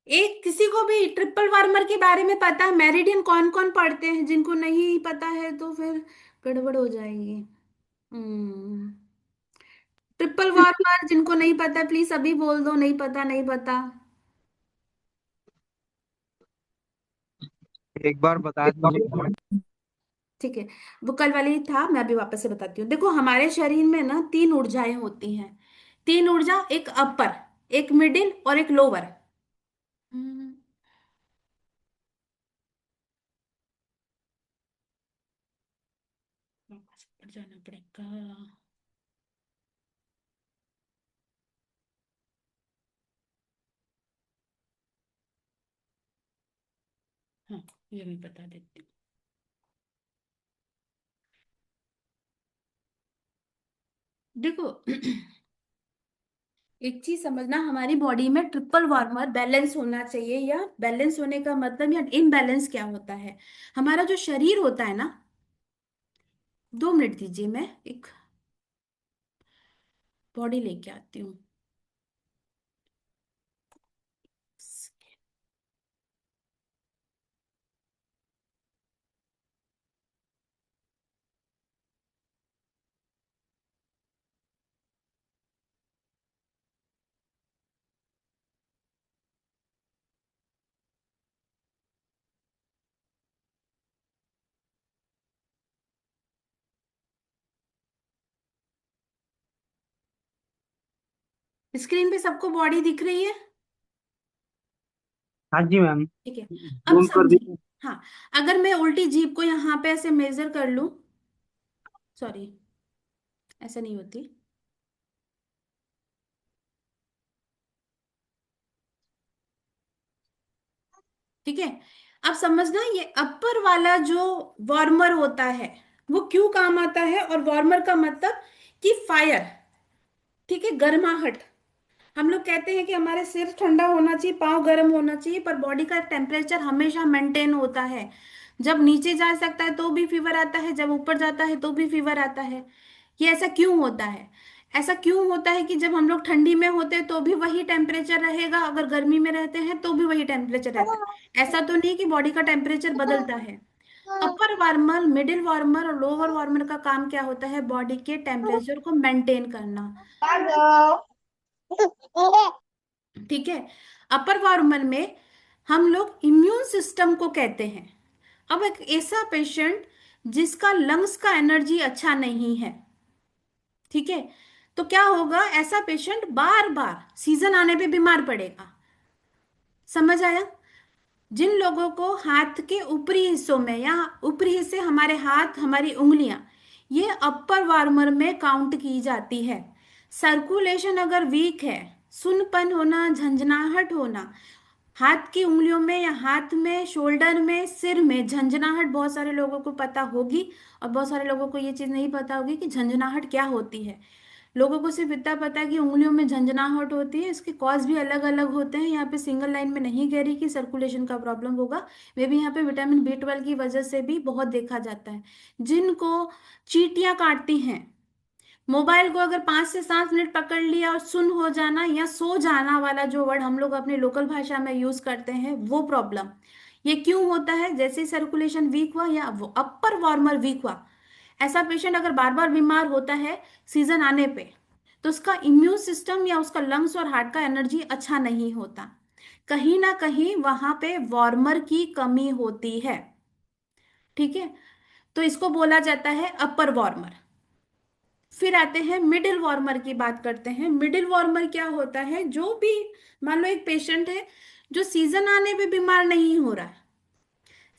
एक किसी को भी ट्रिपल वार्मर के बारे में पता है, मेरिडियन कौन कौन पढ़ते हैं, जिनको नहीं पता है तो फिर गड़बड़ हो जाएगी। हम्म। ट्रिपल वार्मर जिनको नहीं पता प्लीज अभी बोल दो, नहीं पता, नहीं पता।
एक बार बता दीजिए।
ठीक है, वो कल वाली ही था, मैं अभी वापस से बताती हूँ। देखो हमारे शरीर में ना तीन ऊर्जाएं होती हैं। तीन ऊर्जा, एक अपर, एक मिडिल और एक लोअर। हम्म, वापस ऊपर जाना पड़ेगा। हाँ, ये मैं बता देती हूँ। देखो एक चीज समझना, हमारी बॉडी में ट्रिपल वार्मर बैलेंस होना चाहिए, या बैलेंस होने का मतलब या इनबैलेंस क्या होता है। हमारा जो शरीर होता है ना, 2 मिनट दीजिए, मैं एक बॉडी लेके आती हूँ। स्क्रीन पे सबको बॉडी दिख रही है?
हाँ जी मैम।
ठीक है। अब
जूम कर
समझिए।
दीजिए।
हाँ, अगर मैं उल्टी जीभ को यहाँ पे ऐसे मेजर कर लूं, सॉरी, ऐसा नहीं होती। ठीक है। अब समझना, ये अपर वाला जो वार्मर होता है वो क्यों काम आता है, और वार्मर का मतलब कि फायर। ठीक है, गर्माहट। हम लोग कहते हैं कि हमारे सिर ठंडा होना चाहिए, पाँव गर्म होना चाहिए, पर बॉडी का टेम्परेचर हमेशा मेंटेन होता है। जब नीचे जा सकता है तो भी फीवर आता है, जब ऊपर जाता है तो भी फीवर आता है। ये ऐसा क्यों होता है? ऐसा क्यों होता है कि जब हम लोग ठंडी में होते हैं तो भी वही टेम्परेचर रहेगा, अगर गर्मी में रहते हैं तो भी वही टेम्परेचर रहता है? ऐसा तो नहीं कि बॉडी का टेम्परेचर बदलता है। अपर वार्मर, मिडिल वार्मर और लोअर वार्मर का काम क्या होता है? बॉडी के टेम्परेचर को मेंटेन करना। ठीक है। अपर वार्मर में हम लोग इम्यून सिस्टम को कहते हैं। अब एक ऐसा पेशेंट जिसका लंग्स का एनर्जी अच्छा नहीं है, ठीक है, तो क्या होगा? ऐसा पेशेंट बार बार सीजन आने पे बीमार पड़ेगा। समझ आया? जिन लोगों को हाथ के ऊपरी हिस्सों में, या ऊपरी हिस्से हमारे हाथ, हमारी उंगलियां, ये अपर वार्मर में काउंट की जाती है। सर्कुलेशन अगर वीक है, सुनपन होना, झंझनाहट होना, हाथ की उंगलियों में या हाथ में, शोल्डर में, सिर में झंझनाहट बहुत सारे लोगों को पता होगी, और बहुत सारे लोगों को ये चीज नहीं पता होगी कि झंझनाहट क्या होती है। लोगों को सिर्फ इतना पता है कि उंगलियों में झंझनाहट होती है। इसके कॉज भी अलग अलग होते हैं, यहाँ पे सिंगल लाइन में नहीं कह रही कि सर्कुलेशन का प्रॉब्लम होगा। वे भी यहाँ पे विटामिन B12 की वजह से भी बहुत देखा जाता है। जिनको चींटियां काटती हैं, मोबाइल को अगर 5 से 7 मिनट पकड़ लिया और सुन हो जाना या सो जाना वाला जो वर्ड हम लोग अपने लोकल भाषा में यूज करते हैं, वो प्रॉब्लम, ये क्यों होता है? जैसे सर्कुलेशन वीक हुआ या वो अपर वार्मर वीक हुआ, ऐसा पेशेंट अगर बार बार बीमार होता है सीजन आने पे, तो उसका इम्यून सिस्टम या उसका लंग्स और हार्ट का एनर्जी अच्छा नहीं होता। कहीं ना कहीं वहां पे वार्मर की कमी होती है। ठीक है, तो इसको बोला जाता है अपर वार्मर। फिर आते हैं मिडिल वार्मर की बात करते हैं। मिडिल वार्मर क्या होता है? जो भी, मान लो एक पेशेंट है जो सीजन आने पे बीमार नहीं हो रहा है,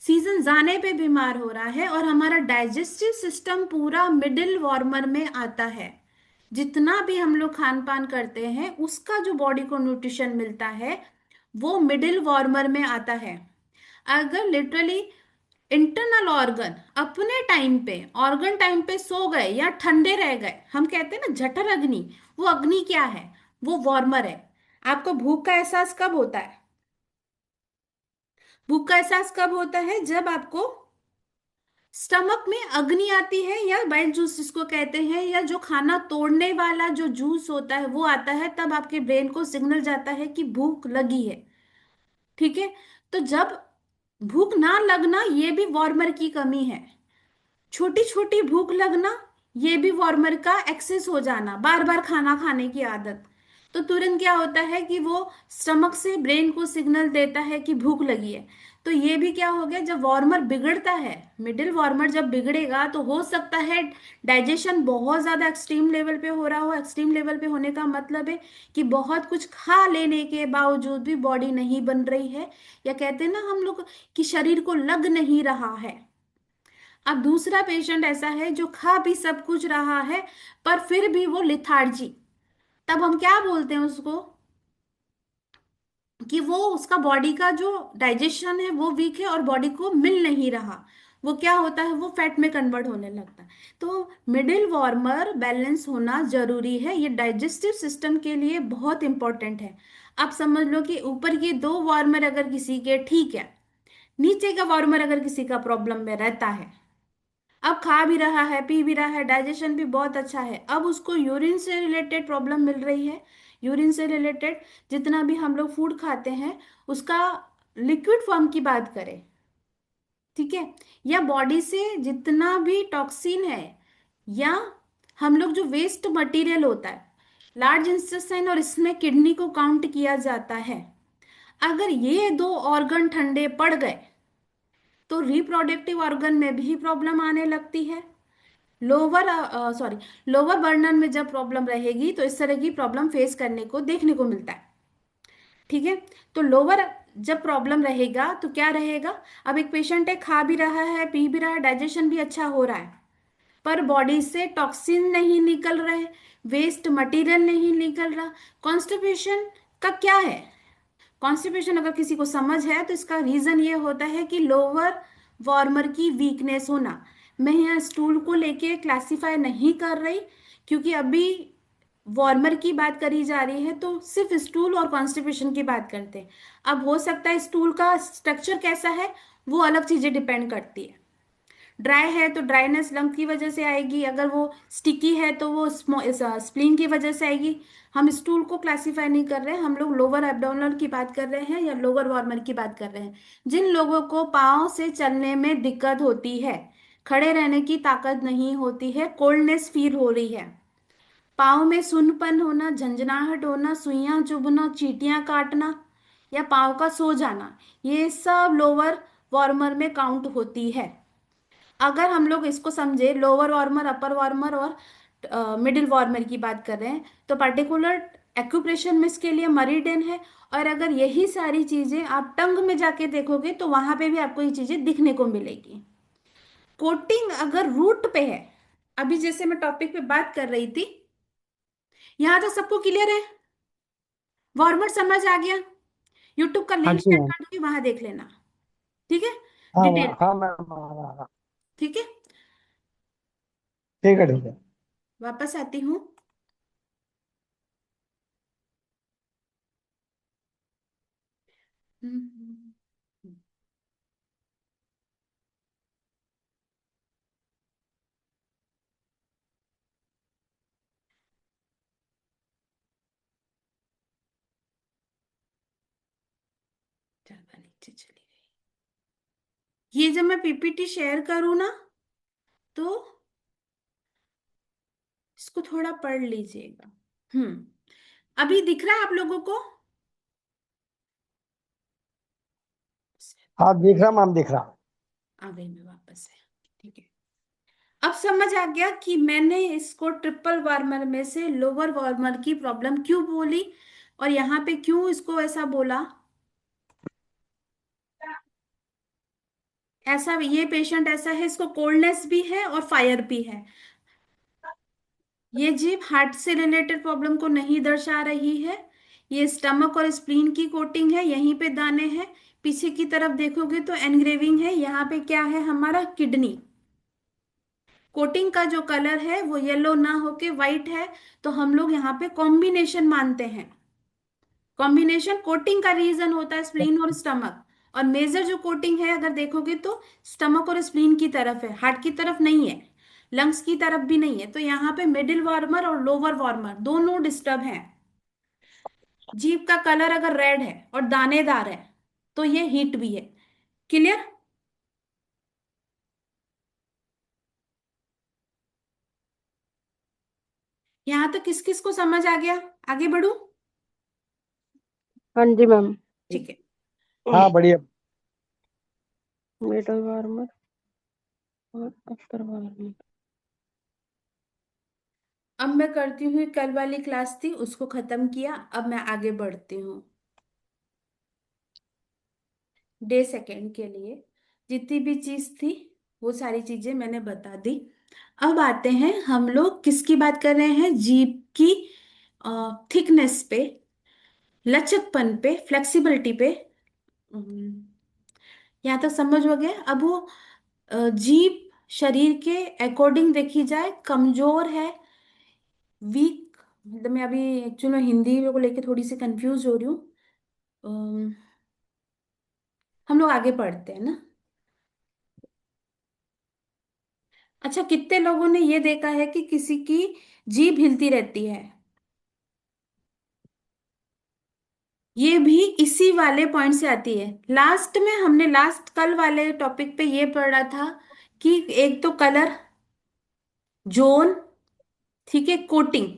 सीजन जाने पे बीमार हो रहा है, और हमारा डाइजेस्टिव सिस्टम पूरा मिडिल वार्मर में आता है। जितना भी हम लोग खान पान करते हैं उसका जो बॉडी को न्यूट्रिशन मिलता है वो मिडिल वार्मर में आता है। अगर लिटरली इंटरनल ऑर्गन अपने टाइम पे, ऑर्गन टाइम पे सो गए या ठंडे रह गए, हम कहते हैं ना जठर अग्नि, वो अग्नि क्या है? वो वार्मर है। आपको भूख का एहसास कब होता है? भूख का एहसास कब होता है? जब आपको स्टमक में अग्नि आती है, या बाइल जूस जिसको कहते हैं, या जो खाना तोड़ने वाला जो जूस होता है वो आता है, तब आपके ब्रेन को सिग्नल जाता है कि भूख लगी है। ठीक है, तो जब भूख ना लगना, ये भी वार्मर की कमी है। छोटी छोटी भूख लगना, ये भी वार्मर का एक्सेस हो जाना, बार बार खाना खाने की आदत, तो तुरंत क्या होता है कि वो स्टमक से ब्रेन को सिग्नल देता है कि भूख लगी है। तो ये भी क्या हो गया? जब वार्मर बिगड़ता है, मिडिल वार्मर जब बिगड़ेगा, तो हो सकता है डाइजेशन बहुत ज्यादा एक्सट्रीम लेवल पे हो रहा हो। एक्सट्रीम लेवल पे होने का मतलब है कि बहुत कुछ खा लेने के बावजूद भी बॉडी नहीं बन रही है, या कहते हैं ना हम लोग कि शरीर को लग नहीं रहा है। अब दूसरा पेशेंट ऐसा है जो खा भी सब कुछ रहा है, पर फिर भी वो लिथार्जी, तब हम क्या बोलते हैं उसको? कि वो, उसका बॉडी का जो डाइजेशन है वो वीक है और बॉडी को मिल नहीं रहा। वो क्या होता है? वो फैट में कन्वर्ट होने लगता है। तो मिडिल वार्मर बैलेंस होना जरूरी है, ये डाइजेस्टिव सिस्टम के लिए बहुत इंपॉर्टेंट है। आप समझ लो कि ऊपर के दो वार्मर अगर किसी के ठीक है, नीचे का वार्मर अगर किसी का प्रॉब्लम में रहता है, अब खा भी रहा है, पी भी रहा है, डाइजेशन भी बहुत अच्छा है, अब उसको यूरिन से रिलेटेड प्रॉब्लम मिल रही है। यूरिन से रिलेटेड जितना भी हम लोग फूड खाते हैं उसका लिक्विड फॉर्म की बात करें, ठीक है, या बॉडी से जितना भी टॉक्सिन है, या हम लोग जो वेस्ट मटेरियल होता है, लार्ज इंटेस्टाइन और इसमें किडनी को काउंट किया जाता है, अगर ये दो ऑर्गन ठंडे पड़ गए तो रिप्रोडक्टिव ऑर्गन में भी प्रॉब्लम आने लगती है। लोअर सॉरी लोअर बर्नर में जब प्रॉब्लम रहेगी तो इस तरह की प्रॉब्लम फेस करने को देखने को मिलता है। ठीक है। तो लोअर जब प्रॉब्लम रहेगा तो क्या रहेगा? अब एक पेशेंट है, खा भी रहा है, पी भी रहा है, डाइजेशन भी अच्छा हो रहा है, पर बॉडी से टॉक्सिन नहीं निकल रहे, वेस्ट मटेरियल नहीं निकल रहा। कॉन्स्टिपेशन का क्या है? कॉन्स्टिपेशन अगर किसी को समझ है तो इसका रीजन ये होता है कि लोअर वार्मर की वीकनेस होना। मैं यहाँ स्टूल को लेके क्लासिफाई नहीं कर रही, क्योंकि अभी वार्मर की बात करी जा रही है तो सिर्फ स्टूल और कॉन्स्टिपेशन की बात करते हैं। अब हो सकता है स्टूल का स्ट्रक्चर कैसा है वो अलग चीजें डिपेंड करती है। ड्राई है तो ड्राइनेस लंग की वजह से आएगी, अगर वो स्टिकी है तो वो स्प्लीन की वजह से आएगी। हम स्टूल को क्लासिफाई नहीं कर रहे हैं, हम लोग लोअर एब्डोमिनल की बात कर रहे हैं या लोअर वार्मर की बात कर रहे हैं। जिन लोगों को पाँव से चलने में दिक्कत होती है, खड़े रहने की ताकत नहीं होती है, कोल्डनेस फील हो रही है, पाँव में सुन्नपन होना, झंझनाहट होना, सुइयां चुभना, चींटियां काटना या पाँव का सो जाना, ये सब लोअर वार्मर में काउंट होती है। अगर हम लोग इसको समझे, लोअर वार्मर, अपर वार्मर और मिडिल वार्मर की बात कर रहे हैं, तो पर्टिकुलर एक्यूप्रेशर में इसके लिए मरीडेन है। और अगर यही सारी चीजें आप टंग में जाके देखोगे तो वहां पे भी आपको ये चीजें दिखने को मिलेगी। कोटिंग अगर रूट पे है, अभी जैसे मैं टॉपिक पे बात कर रही थी, यहां तक सबको क्लियर है? वार्मर समझ आ गया? यूट्यूब का
हाँ
लिंक
जी
शेयर
मैम।
कर दूंगी, वहां देख लेना। ठीक है।
हाँ
डिटेल में।
हाँ मैम, हाँ।
ठीक है।
ठीक है ठीक है।
वापस आती हूँ। हम्म। ज्यादा नीचे चली गई। ये जब मैं पीपीटी शेयर करूँ ना, तो इसको थोड़ा पढ़ लीजिएगा। अभी दिख रहा है आप लोगों को?
हाँ दिख रहा मैम, दिख रहा।
आ गई मैं वापस से। ठीक है। अब समझ आ गया कि मैंने इसको ट्रिपल वार्मर में से लोअर वार्मर की प्रॉब्लम क्यों बोली, और यहाँ पे क्यों इसको ऐसा बोला। ऐसा, ये पेशेंट ऐसा है, इसको कोल्डनेस भी है और फायर भी है। ये जीभ हार्ट से रिलेटेड प्रॉब्लम को नहीं दर्शा रही है। ये स्टमक और स्प्लीन की कोटिंग है, यहीं पे दाने हैं। पीछे की तरफ देखोगे तो एनग्रेविंग है, यहाँ पे क्या है हमारा किडनी। कोटिंग का जो कलर है वो येलो ना होके व्हाइट है, तो हम लोग यहाँ पे कॉम्बिनेशन मानते हैं। कॉम्बिनेशन कोटिंग का रीजन होता है स्प्लीन और स्टमक, और मेजर जो कोटिंग है अगर देखोगे तो स्टमक और स्प्लीन की तरफ है, हार्ट की तरफ नहीं है, लंग्स की तरफ भी नहीं है। तो यहाँ पे मिडिल वार्मर और लोअर वार्मर दोनों डिस्टर्ब हैं। जीभ का कलर अगर रेड है और दानेदार है तो ये हीट भी है। क्लियर? यहाँ तक किस किस को समझ आ गया? आगे बढ़ू?
हाँ जी मैम।
ठीक है।
हाँ बढ़िया।
मिडल वार्मर और अपर वार्मर।
अब मैं करती हूँ, कल वाली क्लास थी उसको खत्म किया, अब मैं आगे बढ़ती हूँ। डे सेकेंड के लिए जितनी भी चीज थी वो सारी चीजें मैंने बता दी। अब आते हैं हम लोग किसकी बात कर रहे हैं? जीभ की थिकनेस पे, लचकपन पे, फ्लेक्सिबिलिटी पे। यहाँ तक समझ हो गया? अब वो जीभ शरीर के अकॉर्डिंग देखी जाए कमजोर है, वीक, मतलब मैं अभी एक्चुअली हिंदी को लेके थोड़ी सी कंफ्यूज हो रही हूँ। अम, हम लोग आगे पढ़ते हैं ना। अच्छा, कितने लोगों ने ये देखा है कि किसी की जीभ हिलती रहती है? ये भी इसी वाले पॉइंट से आती है। लास्ट में हमने लास्ट कल वाले टॉपिक पे ये पढ़ा था कि एक तो कलर, जोन, ठीक है, coating,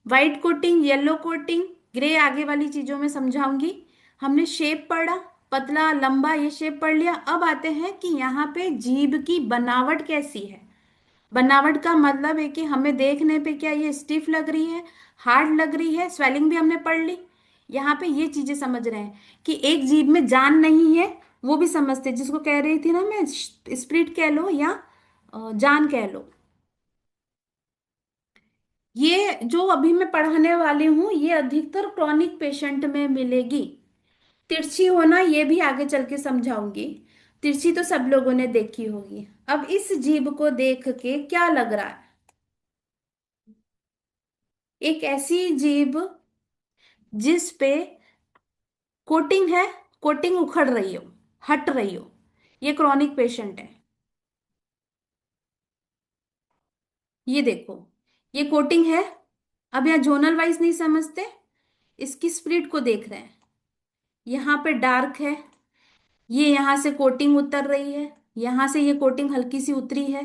white coating, yellow coating, grey आगे वाली चीजों में समझाऊंगी। हमने शेप पढ़ा, पतला लंबा, ये शेप पढ़ लिया। अब आते हैं कि यहाँ पे जीभ की बनावट कैसी है। बनावट का मतलब है कि हमें देखने पे क्या ये स्टिफ लग रही है, हार्ड लग रही है, स्वेलिंग भी हमने पढ़ ली। यहाँ पे ये चीजें समझ रहे हैं कि एक जीभ में जान नहीं है, वो भी समझते हैं, जिसको कह रही थी ना मैं, स्प्रिट कह लो या जान कह लो। ये जो अभी मैं पढ़ाने वाली हूँ ये अधिकतर क्रॉनिक पेशेंट में मिलेगी। तिरछी होना ये भी आगे चल के समझाऊंगी। तिरछी तो सब लोगों ने देखी होगी। अब इस जीभ को देख के क्या लग रहा है? एक ऐसी जीभ जिस पे कोटिंग है, कोटिंग उखड़ रही हो, हट रही हो, ये क्रॉनिक पेशेंट है। ये देखो, ये कोटिंग है। अब यहाँ जोनल वाइज नहीं समझते, इसकी स्प्लिट को देख रहे हैं। यहाँ पे डार्क है, ये यहां से कोटिंग उतर रही है, यहां से ये कोटिंग हल्की सी उतरी है।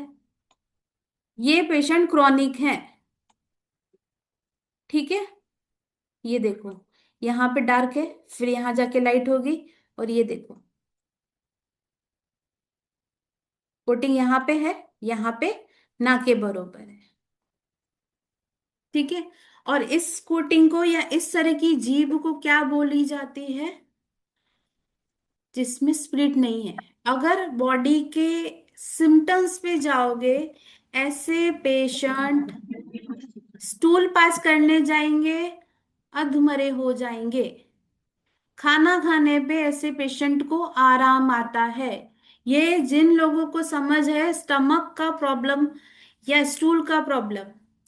ये पेशेंट क्रॉनिक है, ठीक है। ये देखो, यहाँ पे डार्क है, फिर यहाँ जाके लाइट होगी, और ये देखो कोटिंग यहाँ पे है, यहाँ पे ना के बरोबर है, ठीक है। और इस कोटिंग को या इस तरह की जीभ को क्या बोली जाती है? जिसमें स्प्लिट नहीं है। अगर बॉडी के सिम्टम्स पे जाओगे, ऐसे पेशेंट स्टूल पास करने जाएंगे, अधमरे हो जाएंगे। खाना खाने पे ऐसे पेशेंट को आराम आता है। ये जिन लोगों को समझ है स्टमक का प्रॉब्लम या स्टूल का प्रॉब्लम,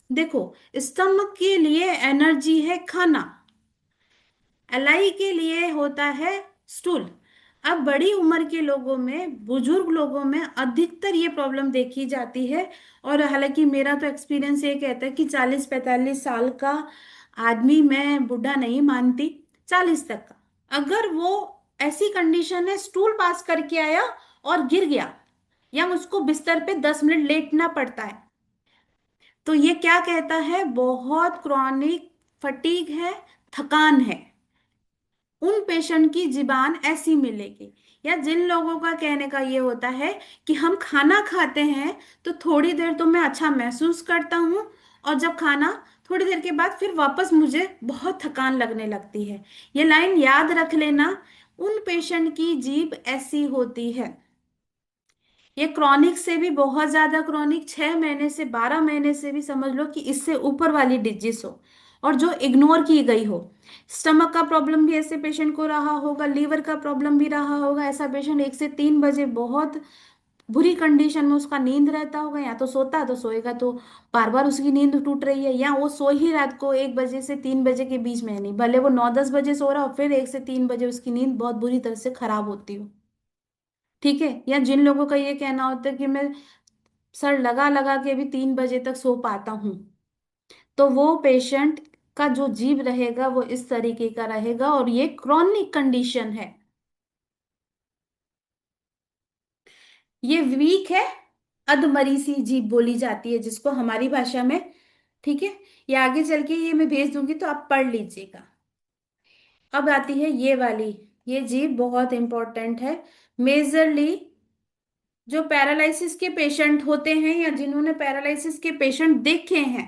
देखो, स्टमक के लिए एनर्जी है खाना, एलआई के लिए होता है स्टूल। अब बड़ी उम्र के लोगों में, बुजुर्ग लोगों में अधिकतर ये प्रॉब्लम देखी जाती है। और हालांकि मेरा तो एक्सपीरियंस ये कहता है कि 40-45 साल का आदमी, मैं बूढ़ा नहीं मानती, 40 तक का, अगर वो ऐसी कंडीशन है, स्टूल पास करके आया और गिर गया, या उसको बिस्तर पे 10 मिनट लेटना पड़ता है, तो ये क्या कहता है? बहुत क्रॉनिक फटीग है, थकान है। उन पेशेंट की जीबान ऐसी मिलेगी। या जिन लोगों का कहने का ये होता है कि हम खाना खाते हैं तो थोड़ी देर तो मैं अच्छा महसूस करता हूँ, और जब खाना थोड़ी देर के बाद फिर वापस मुझे बहुत थकान लगने लगती है। ये लाइन याद रख लेना, उन पेशेंट की जीभ ऐसी होती है। ये क्रॉनिक से भी बहुत ज्यादा क्रॉनिक, 6 महीने से 12 महीने से भी समझ लो कि इससे ऊपर वाली डिजीज हो, और जो इग्नोर की गई हो। स्टमक का प्रॉब्लम भी ऐसे पेशेंट को रहा होगा, लीवर का प्रॉब्लम भी रहा होगा। ऐसा पेशेंट 1 से 3 बजे बहुत बुरी कंडीशन में उसका नींद रहता होगा, या तो सोता तो सोएगा तो बार बार उसकी नींद टूट रही है, या वो सो ही रात को 1 बजे से 3 बजे के बीच में नहीं, भले वो 9-10 बजे सो रहा हो, फिर 1 से 3 बजे उसकी नींद बहुत बुरी तरह से खराब होती हो, ठीक है। या जिन लोगों का ये कहना होता है कि मैं सर लगा लगा के भी 3 बजे तक सो पाता हूँ, तो वो पेशेंट का जो जीव रहेगा वो इस तरीके का रहेगा, और ये क्रॉनिक कंडीशन है। ये वीक है, अधमरी सी जीभ बोली जाती है जिसको हमारी भाषा में, ठीक है। ये आगे चल के ये मैं भेज दूंगी तो आप पढ़ लीजिएगा। अब आती है ये वाली, ये जीभ बहुत इंपॉर्टेंट है। मेजरली जो पैरालिसिस के पेशेंट होते हैं, या जिन्होंने पैरालिसिस के पेशेंट देखे हैं,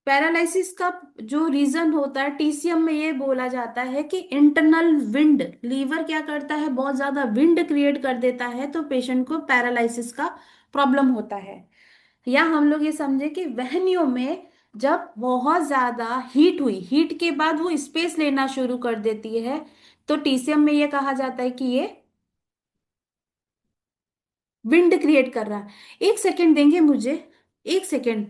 पैरालिसिस का जो रीजन होता है टीसीएम में ये बोला जाता है कि इंटरनल विंड, लीवर क्या करता है, बहुत ज्यादा विंड क्रिएट कर देता है, तो पेशेंट को पैरालिसिस का प्रॉब्लम होता है। या हम लोग ये समझे कि वहनियों में जब बहुत ज्यादा हीट हुई, हीट के बाद वो स्पेस लेना शुरू कर देती है, तो टीसीएम में ये कहा जाता है कि ये विंड क्रिएट कर रहा है। 1 सेकेंड देंगे मुझे, 1 second.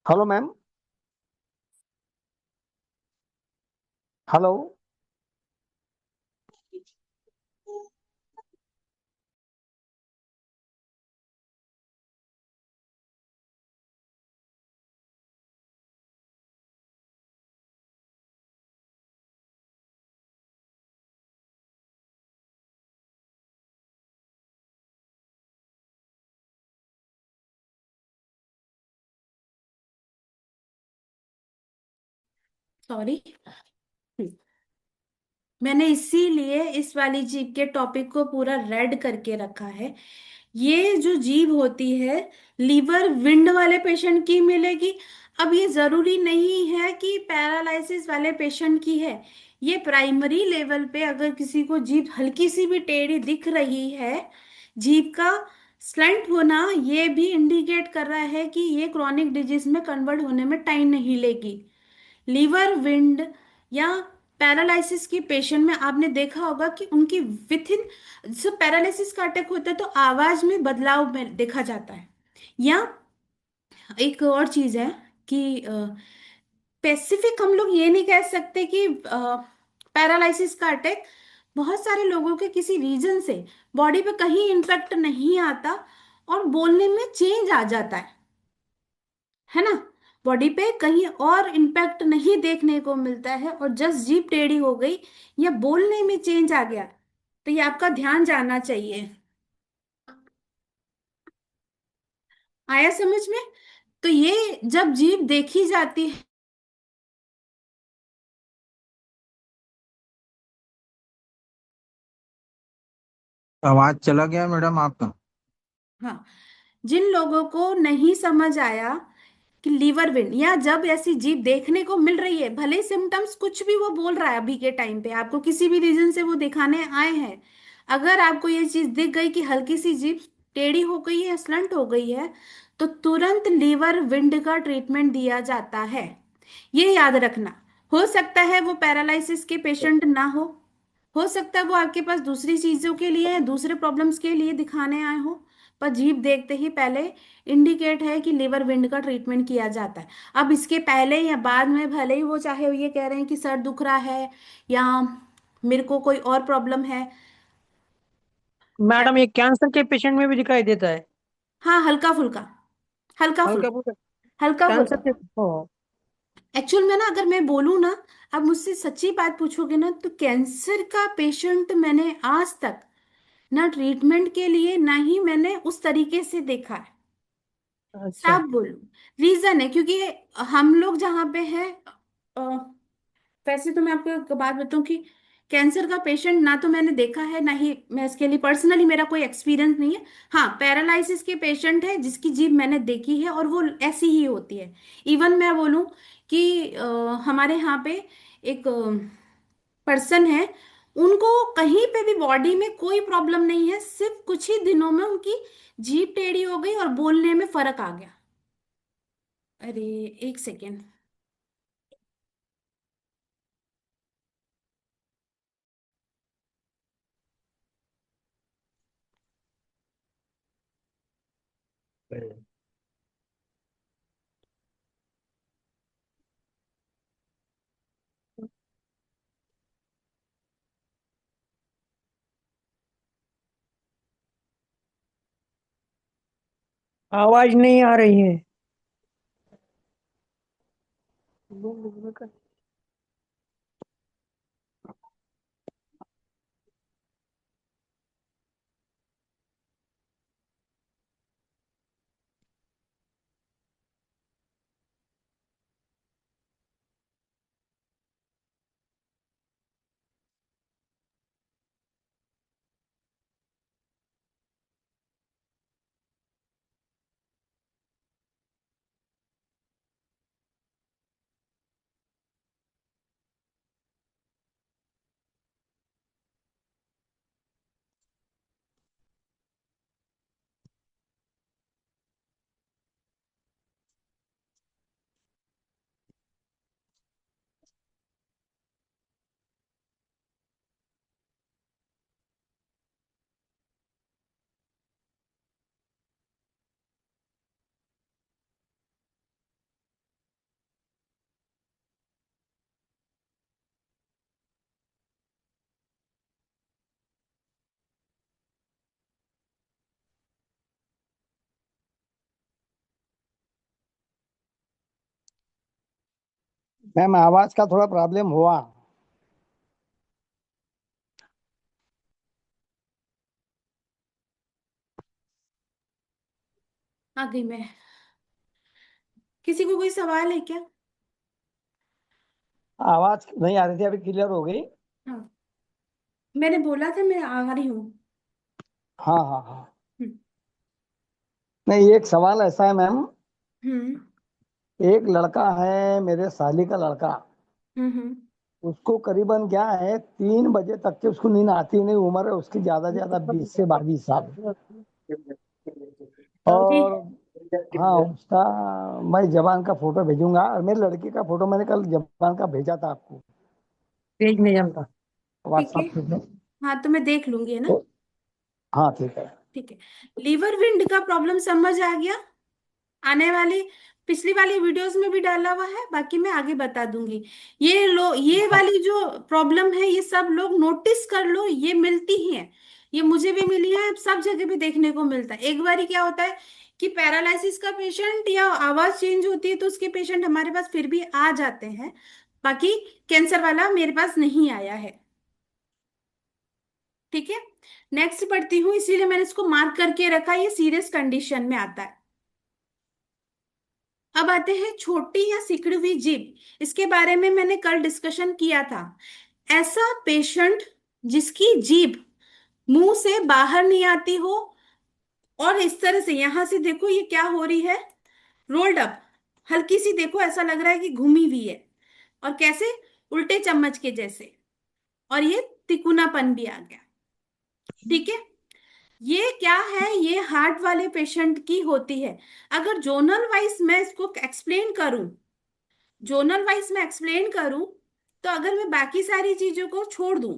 Hello ma'am. Hello.
Sorry. मैंने इसीलिए इस वाली जीभ के टॉपिक को पूरा रेड करके रखा है। ये जो जीभ होती है, लीवर विंड वाले पेशेंट की मिलेगी। अब ये जरूरी नहीं है कि पैरालिसिस वाले पेशेंट की है। ये प्राइमरी लेवल पे अगर किसी को जीभ हल्की सी भी टेढ़ी दिख रही है, जीभ का स्लंट होना ये भी इंडिकेट कर रहा है कि ये क्रॉनिक डिजीज में कन्वर्ट होने में टाइम नहीं लेगी। लीवर विंड या पैरालिसिस की पेशेंट में आपने देखा होगा कि उनकी विथ इन, जब पैरालिसिस का अटैक होता है तो आवाज में बदलाव में देखा जाता है। या एक और चीज है कि स्पेसिफिक हम लोग ये नहीं कह सकते कि पैरालिसिस का अटैक बहुत सारे लोगों के किसी रीजन से बॉडी पे कहीं इम्पैक्ट नहीं आता और बोलने में चेंज आ जाता है ना। बॉडी पे कहीं और इम्पैक्ट नहीं देखने को मिलता है और जस्ट जीभ टेढ़ी हो गई या बोलने में चेंज आ गया, तो ये आपका ध्यान जाना चाहिए। आया समझ में? तो ये जब जीभ देखी जाती है।
आवाज चला गया मैडम आपका।
हाँ, जिन लोगों को नहीं समझ आया कि लीवर विन, या जब ऐसी जीभ देखने को मिल रही है, भले सिम्टम्स कुछ भी वो बोल रहा है अभी के टाइम पे, आपको किसी भी रीजन से वो दिखाने आए हैं, अगर आपको ये चीज दिख गई कि हल्की सी जीभ टेढ़ी हो गई है, स्लंट हो गई है, तो तुरंत लीवर विंड का ट्रीटमेंट दिया जाता है। ये याद रखना। हो सकता है वो पैरालिसिस के पेशेंट ना हो सकता है वो आपके पास दूसरी चीजों के लिए, दूसरे प्रॉब्लम्स के लिए दिखाने आए हो, पर जीभ देखते ही पहले इंडिकेट है कि लिवर विंड का ट्रीटमेंट किया जाता है। अब इसके पहले या बाद में भले ही वो चाहे ये कह रहे हैं कि सर दुख रहा है या मेरे को कोई और प्रॉब्लम है।
मैडम ये कैंसर के पेशेंट में भी दिखाई देता है?
हाँ, हल्का फुल्का, हल्का
हल्का
फुल्का,
फुल्का
हल्का
कैंसर
फुल्का।
के? ओ।
एक्चुअल में ना, अगर मैं बोलूँ ना, आप मुझसे सच्ची बात पूछोगे ना, तो कैंसर का पेशेंट मैंने आज तक ना ट्रीटमेंट के लिए ना ही मैंने उस तरीके से देखा है।
अच्छा।
साफ बोलूं, रीजन है क्योंकि हम लोग जहाँ पे हैं, अ, वैसे तो मैं आपको एक बात बताऊं कि कैंसर का पेशेंट ना तो मैंने देखा है, ना ही मैं इसके लिए पर्सनली मेरा कोई एक्सपीरियंस नहीं है। हाँ, पैरालिसिस के पेशेंट है जिसकी जीभ मैंने देखी है और वो ऐसी ही होती है। इवन मैं बोलूं कि हमारे यहाँ पे एक पर्सन है, उनको कहीं पे भी बॉडी में कोई प्रॉब्लम नहीं है, सिर्फ कुछ ही दिनों में उनकी जीभ टेढ़ी हो गई और बोलने में फर्क आ गया। अरे, एक सेकेंड।
आवाज नहीं आ रही है।
मैम आवाज का थोड़ा प्रॉब्लम हुआ।
आ गई मैं। किसी को कोई सवाल है क्या?
आवाज नहीं आ रही थी, अभी क्लियर हो गई।
हाँ, मैंने बोला था मैं आ रही हूँ।
हाँ हाँ हाँ।
हम्म।
नहीं, एक सवाल ऐसा है मैम।
हम्म।
एक लड़का है, मेरे साली का लड़का।
हम्म।
उसको करीबन क्या है, 3 बजे तक के उसको नींद आती नहीं। उम्र है उसकी ज्यादा से ज्यादा 20 से 22 साल।
जी।
और हाँ, उसका मैं जबान का फोटो भेजूंगा। और मेरी लड़की का फोटो मैंने कल जबान का भेजा था आपको
तेज नहीं जमता।
ठीक है।
व्हाट्सएप पे।
हाँ, तो मैं देख लूंगी, है ना।
तो हाँ ठीक है।
ठीक है। लीवर विंड का प्रॉब्लम समझ आ गया। आने वाली पिछली वाली वीडियोस में भी डाला हुआ है, बाकी मैं आगे बता दूंगी। ये
हाँ
वाली जो प्रॉब्लम है, ये सब लोग नोटिस कर लो, ये मिलती ही है। ये मुझे भी मिली है, सब जगह भी देखने को मिलता है। एक बार क्या होता है कि पैरालिसिस का पेशेंट या आवाज चेंज होती है तो उसके पेशेंट हमारे पास फिर भी आ जाते हैं। बाकी कैंसर वाला मेरे पास नहीं आया है। ठीक है। नेक्स्ट पढ़ती हूँ, इसीलिए मैंने इसको मार्क करके रखा, ये सीरियस कंडीशन में आता है। अब आते हैं छोटी या सिकुड़ी हुई जीभ। इसके बारे में मैंने कल डिस्कशन किया था। ऐसा पेशेंट जिसकी जीभ मुंह से बाहर नहीं आती हो, और इस तरह से यहां से देखो ये क्या हो रही है, रोल्ड अप, हल्की सी देखो ऐसा लग रहा है कि घूमी हुई है। और कैसे, उल्टे चम्मच के जैसे। और ये तिकुनापन भी आ गया। ठीक है। ये क्या है, ये हार्ट वाले पेशेंट की होती है। अगर जोनल वाइज मैं इसको एक्सप्लेन करूं, जोनल वाइज मैं एक्सप्लेन करूं, तो अगर मैं बाकी सारी चीजों को छोड़ दूं,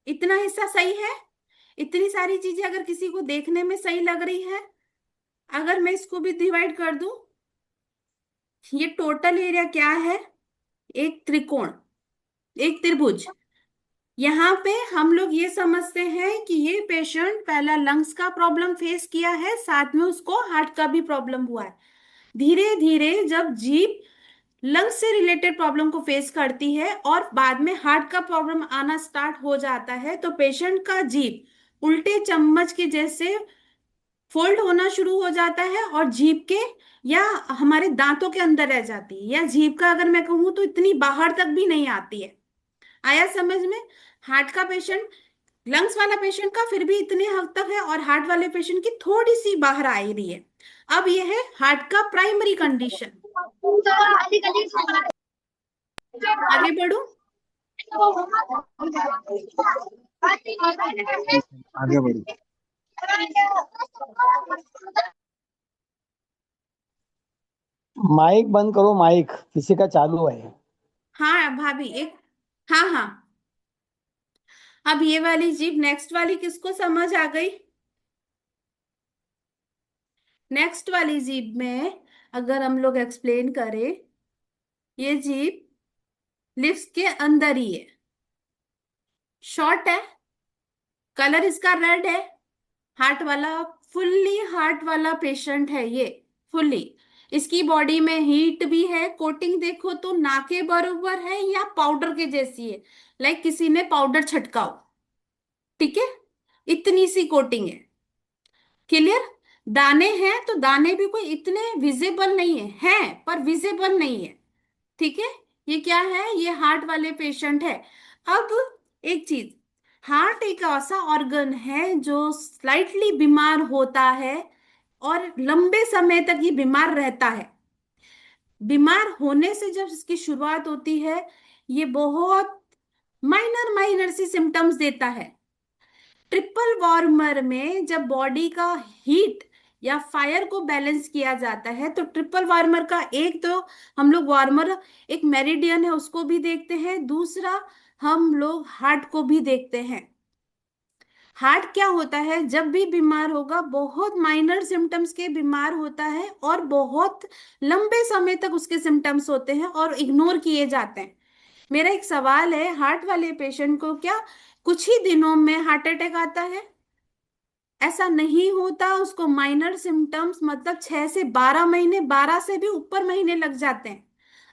इतना हिस्सा सही है, इतनी सारी चीजें अगर किसी को देखने में सही लग रही है, अगर मैं इसको भी डिवाइड कर दूं, ये टोटल एरिया क्या है, एक त्रिकोण, एक त्रिभुज। यहाँ पे हम लोग ये समझते हैं कि ये पेशेंट पहला लंग्स का प्रॉब्लम फेस किया है, साथ में उसको हार्ट का भी प्रॉब्लम हुआ है। धीरे धीरे जब जीभ लंग्स से रिलेटेड प्रॉब्लम को फेस करती है और बाद में हार्ट का प्रॉब्लम आना स्टार्ट हो जाता है, तो पेशेंट का जीभ उल्टे चम्मच के जैसे फोल्ड होना शुरू हो जाता है, और जीभ के या हमारे दांतों के अंदर रह जाती है, या जीभ का अगर मैं कहूँ तो इतनी बाहर तक भी नहीं आती है। आया समझ में। हार्ट का पेशेंट, लंग्स वाला पेशेंट का फिर भी इतने हद तक है, और हार्ट वाले पेशेंट की थोड़ी सी बाहर आ रही है। अब यह है हार्ट का प्राइमरी कंडीशन। आगे बढ़ू।
आगे बढ़ो।
माइक बंद करो, माइक किसी का चालू है।
हाँ भाभी, एक, हाँ हाँ। अब ये वाली जीप, नेक्स्ट वाली किसको समझ आ गई। नेक्स्ट वाली जीप में अगर हम लोग एक्सप्लेन करें, ये जीप लिप्स के अंदर ही है, शॉर्ट है, कलर इसका रेड है, हार्ट वाला, फुल्ली हार्ट वाला पेशेंट है ये, फुल्ली। इसकी बॉडी में हीट भी है, कोटिंग देखो तो ना के बराबर है या पाउडर के जैसी है, लाइक किसी ने पाउडर छटकाओ। ठीक है, इतनी सी कोटिंग है। क्लियर। दाने हैं तो दाने भी कोई इतने विजिबल नहीं है, हैं पर विजिबल नहीं है। ठीक है। ये क्या है, ये हार्ट वाले पेशेंट है। अब एक चीज, हार्ट एक ऐसा ऑर्गन है जो स्लाइटली बीमार होता है और लंबे समय तक ये बीमार रहता है। बीमार होने से जब इसकी शुरुआत होती है, ये बहुत माइनर माइनर सी सिम्टम्स देता है। ट्रिपल वार्मर में जब बॉडी का हीट या फायर को बैलेंस किया जाता है, तो ट्रिपल वार्मर का एक तो हम लोग वार्मर, एक मेरिडियन है उसको भी देखते हैं, दूसरा हम लोग हार्ट को भी देखते हैं। हार्ट क्या होता है, जब भी बीमार होगा बहुत माइनर सिम्टम्स के बीमार होता है, और बहुत लंबे समय तक उसके सिम्टम्स होते हैं और इग्नोर किए जाते हैं। मेरा एक सवाल है, हार्ट वाले पेशेंट को क्या कुछ ही दिनों में हार्ट अटैक आता है? ऐसा नहीं होता, उसको माइनर सिम्टम्स मतलब 6 से 12 महीने, 12 से भी ऊपर महीने लग जाते हैं,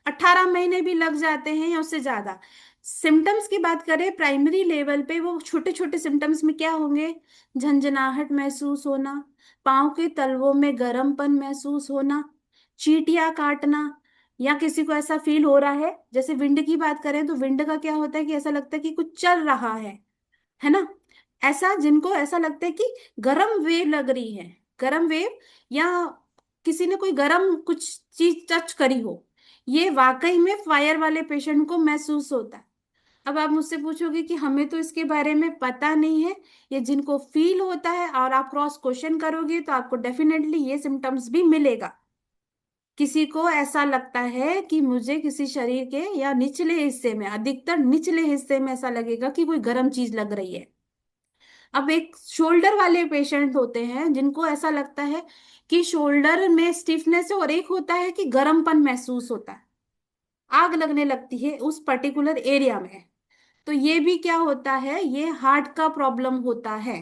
18 महीने भी लग जाते हैं या उससे ज्यादा। सिम्टम्स की बात करें प्राइमरी लेवल पे, वो छोटे छोटे सिम्टम्स में क्या होंगे, झंझनाहट महसूस होना, पाँव के तलवों में गर्मपन महसूस होना, चींटियां काटना, या किसी को ऐसा फील हो रहा है, जैसे विंड की बात करें तो विंड का क्या होता है कि ऐसा लगता है कि कुछ चल रहा है ना। ऐसा जिनको ऐसा लगता है कि गरम वेव लग रही है, गरम वेव, या किसी ने कोई गरम कुछ चीज टच करी हो, ये वाकई में फायर वाले पेशेंट को महसूस होता है। अब आप मुझसे पूछोगे कि हमें तो इसके बारे में पता नहीं है, ये जिनको फील होता है और आप क्रॉस क्वेश्चन करोगे तो आपको डेफिनेटली ये सिम्टम्स भी मिलेगा। किसी को ऐसा लगता है कि मुझे किसी शरीर के या निचले हिस्से में, अधिकतर निचले हिस्से में ऐसा लगेगा कि कोई गर्म चीज लग रही है। अब एक शोल्डर वाले पेशेंट होते हैं जिनको ऐसा लगता है कि शोल्डर में स्टिफनेस है, और एक होता है कि गर्मपन महसूस होता है, आग लगने लगती है उस पर्टिकुलर एरिया में। तो ये भी क्या होता है, ये हार्ट का प्रॉब्लम होता है।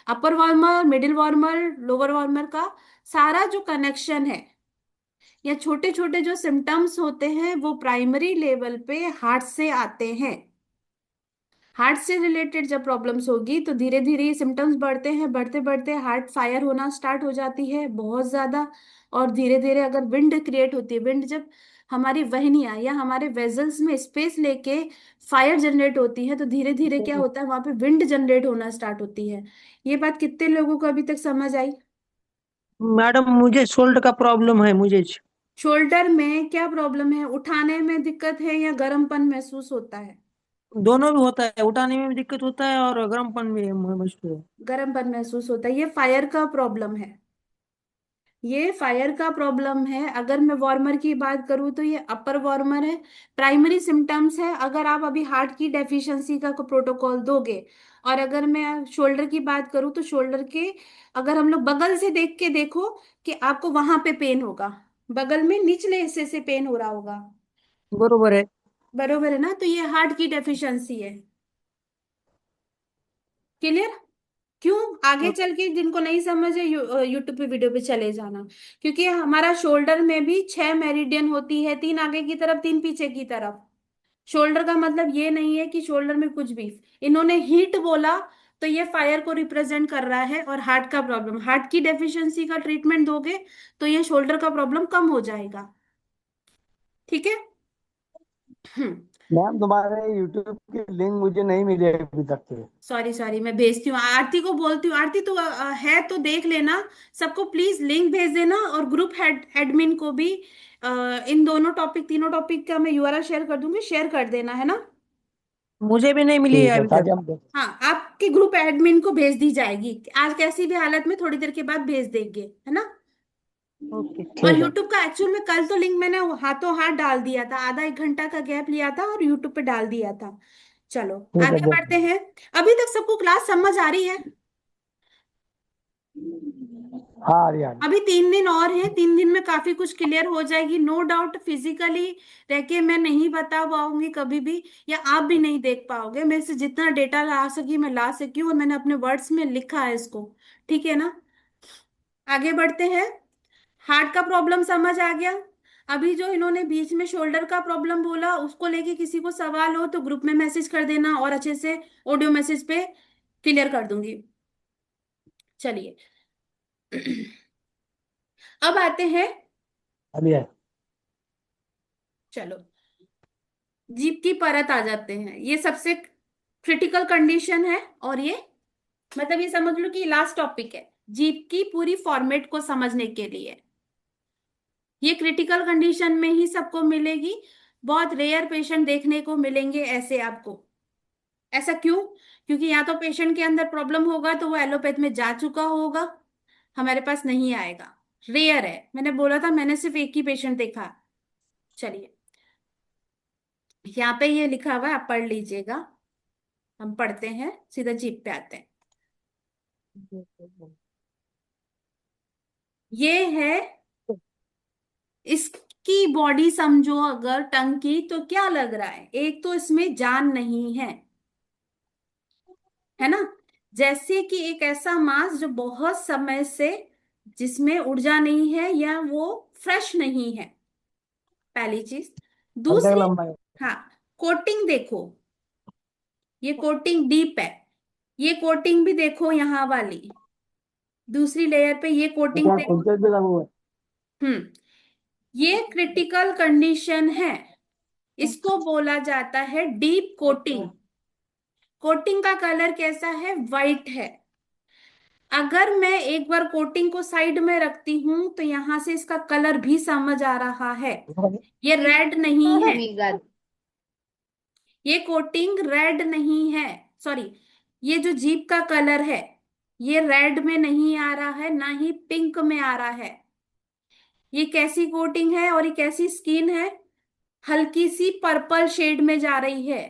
Upper warmer, middle warmer, lower warmer का सारा जो कनेक्शन है, या छोटे छोटे जो सिम्टम्स होते हैं वो प्राइमरी लेवल पे हार्ट से आते हैं। हार्ट से रिलेटेड जब प्रॉब्लम्स होगी तो धीरे धीरे ये सिम्टम्स बढ़ते हैं, बढ़ते बढ़ते हार्ट फायर होना स्टार्ट हो जाती है बहुत ज्यादा। और धीरे धीरे अगर विंड क्रिएट होती है, विंड जब हमारी वहनियां या हमारे वेजल्स में स्पेस लेके फायर जनरेट होती है, तो धीरे धीरे क्या होता है, वहां पे विंड जनरेट होना स्टार्ट होती है। ये बात कितने लोगों को अभी तक समझ आई?
मैडम मुझे शोल्डर का प्रॉब्लम है मुझे।
शोल्डर में क्या प्रॉब्लम है, उठाने में दिक्कत है या गर्मपन महसूस होता है?
दोनों भी होता है, उठाने में भी दिक्कत होता है और गर्मपन भी मुझको है।
गर्मपन महसूस होता है, ये फायर का प्रॉब्लम है। ये फायर का प्रॉब्लम है। अगर मैं वार्मर की बात करूँ तो ये अपर वार्मर है। प्राइमरी सिम्टम्स है, अगर आप अभी हार्ट की डेफिशिएंसी का प्रोटोकॉल दोगे। और अगर मैं शोल्डर की बात करूँ तो शोल्डर के, अगर हम लोग बगल से देख के देखो कि आपको वहां पे पेन होगा, बगल में निचले हिस्से से पेन हो रहा होगा।
बरोबर है।
बरोबर है ना, तो ये हार्ट की डेफिशिएंसी है। क्लियर? क्यों? आगे चल के जिनको नहीं समझ है यूट्यूब पे वीडियो पे चले जाना। क्योंकि हमारा शोल्डर में भी 6 मेरिडियन होती है, 3 आगे की तरफ, 3 पीछे की तरफ। शोल्डर का मतलब ये नहीं है कि शोल्डर में कुछ भी, इन्होंने हीट बोला तो ये फायर को रिप्रेजेंट कर रहा है। और हार्ट का प्रॉब्लम, हार्ट की डेफिशिएंसी का ट्रीटमेंट दोगे तो ये शोल्डर का प्रॉब्लम कम हो जाएगा। ठीक है। हम्म।
मैम तुम्हारे यूट्यूब की लिंक मुझे नहीं मिली अभी तक के।
सॉरी सॉरी, मैं भेजती हूँ, आरती को बोलती हूँ। आरती तो है तो देख लेना। सबको प्लीज लिंक भेज देना, और ग्रुप हेड एडमिन को भी इन दोनों टॉपिक, तीनों टॉपिक का मैं यूआरएल शेयर कर दूंगी, शेयर कर देना, है ना।
मुझे भी नहीं मिली है
ठीक है
अभी
ताकि
तक।
हम देख।
हाँ, आपके ग्रुप एडमिन को भेज दी जाएगी आज, कैसी भी हालत में थोड़ी देर के बाद भेज देंगे, है ना।
ओके।
और
ठीक है।
यूट्यूब का एक्चुअल में कल तो लिंक मैंने हाथों हाथ डाल दिया था, आधा एक घंटा का गैप लिया था और यूट्यूब पे डाल दिया था। चलो
ठीक है
आगे
देख।
बढ़ते हैं। अभी तक सबको क्लास समझ आ रही है?
हाँ आ रही आ रही।
अभी 3 दिन और हैं, 3 दिन में काफी कुछ क्लियर हो जाएगी, नो डाउट। फिजिकली रह के मैं नहीं बता पाऊंगी कभी भी, या आप भी नहीं देख पाओगे। मेरे से जितना डेटा ला सकी मैं ला सकी हूँ, और मैंने अपने वर्ड्स में लिखा है इसको। ठीक है ना। आगे बढ़ते हैं। हार्ट का प्रॉब्लम समझ आ गया। अभी जो इन्होंने बीच में शोल्डर का प्रॉब्लम बोला, उसको लेके किसी को सवाल हो तो ग्रुप में मैसेज कर देना, और अच्छे से ऑडियो मैसेज पे क्लियर कर दूंगी। चलिए। अब आते हैं।
अभी है।
चलो, जीप की परत आ जाते हैं। ये सबसे क्रिटिकल कंडीशन है, और ये मतलब ये समझ लो कि लास्ट टॉपिक है जीप की पूरी फॉर्मेट को समझने के लिए। ये क्रिटिकल कंडीशन में ही सबको मिलेगी, बहुत रेयर पेशेंट देखने को मिलेंगे ऐसे आपको। ऐसा क्यों? क्योंकि या तो पेशेंट के अंदर प्रॉब्लम होगा तो वो एलोपैथ में जा चुका होगा, हमारे पास नहीं आएगा। रेयर है, मैंने बोला था, मैंने सिर्फ एक ही पेशेंट देखा। चलिए, यहाँ पे ये लिखा हुआ है, आप पढ़ लीजिएगा। हम पढ़ते हैं, सीधा जीप पे आते हैं। ये है इसकी बॉडी, समझो अगर टंग की, तो क्या लग रहा है, एक तो इसमें जान नहीं है ना। जैसे कि एक ऐसा मांस जो बहुत समय से, जिसमें ऊर्जा नहीं है या वो फ्रेश नहीं है, पहली चीज।
अर्धेक
दूसरी,
लंबा है।
हाँ, कोटिंग देखो, ये कोटिंग डीप है। ये कोटिंग भी देखो यहाँ वाली, दूसरी लेयर पे ये कोटिंग
क्या
देखो।
कुंचे भी लगू है।
हम्म। ये क्रिटिकल कंडीशन है, इसको बोला जाता है डीप कोटिंग। कोटिंग का कलर कैसा है? वाइट है। अगर मैं एक बार कोटिंग को साइड में रखती हूं तो यहां से इसका कलर भी समझ आ रहा है, ये रेड नहीं है। ये कोटिंग रेड नहीं है, सॉरी, ये जो जीप का कलर है ये रेड में नहीं आ रहा है, ना ही पिंक में आ रहा है। ये कैसी कोटिंग है और ये कैसी स्किन है? हल्की सी पर्पल शेड में जा रही है।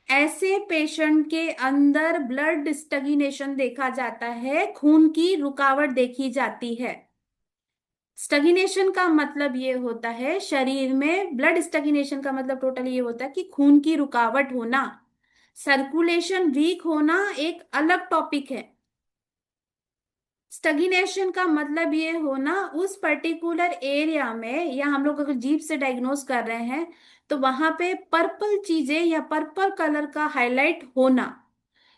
ऐसे पेशेंट के अंदर ब्लड स्टैग्नेशन देखा जाता है, खून की रुकावट देखी जाती है। स्टैग्नेशन का मतलब ये होता है शरीर में, ब्लड स्टैग्नेशन का मतलब टोटल ये होता है कि खून की रुकावट होना, सर्कुलेशन वीक होना एक अलग टॉपिक है। स्टैग्नेशन का मतलब ये होना उस पर्टिकुलर एरिया में, या हम लोग अगर जीभ से डायग्नोस कर रहे हैं तो वहां पे पर्पल चीजें या पर्पल कलर का हाईलाइट होना,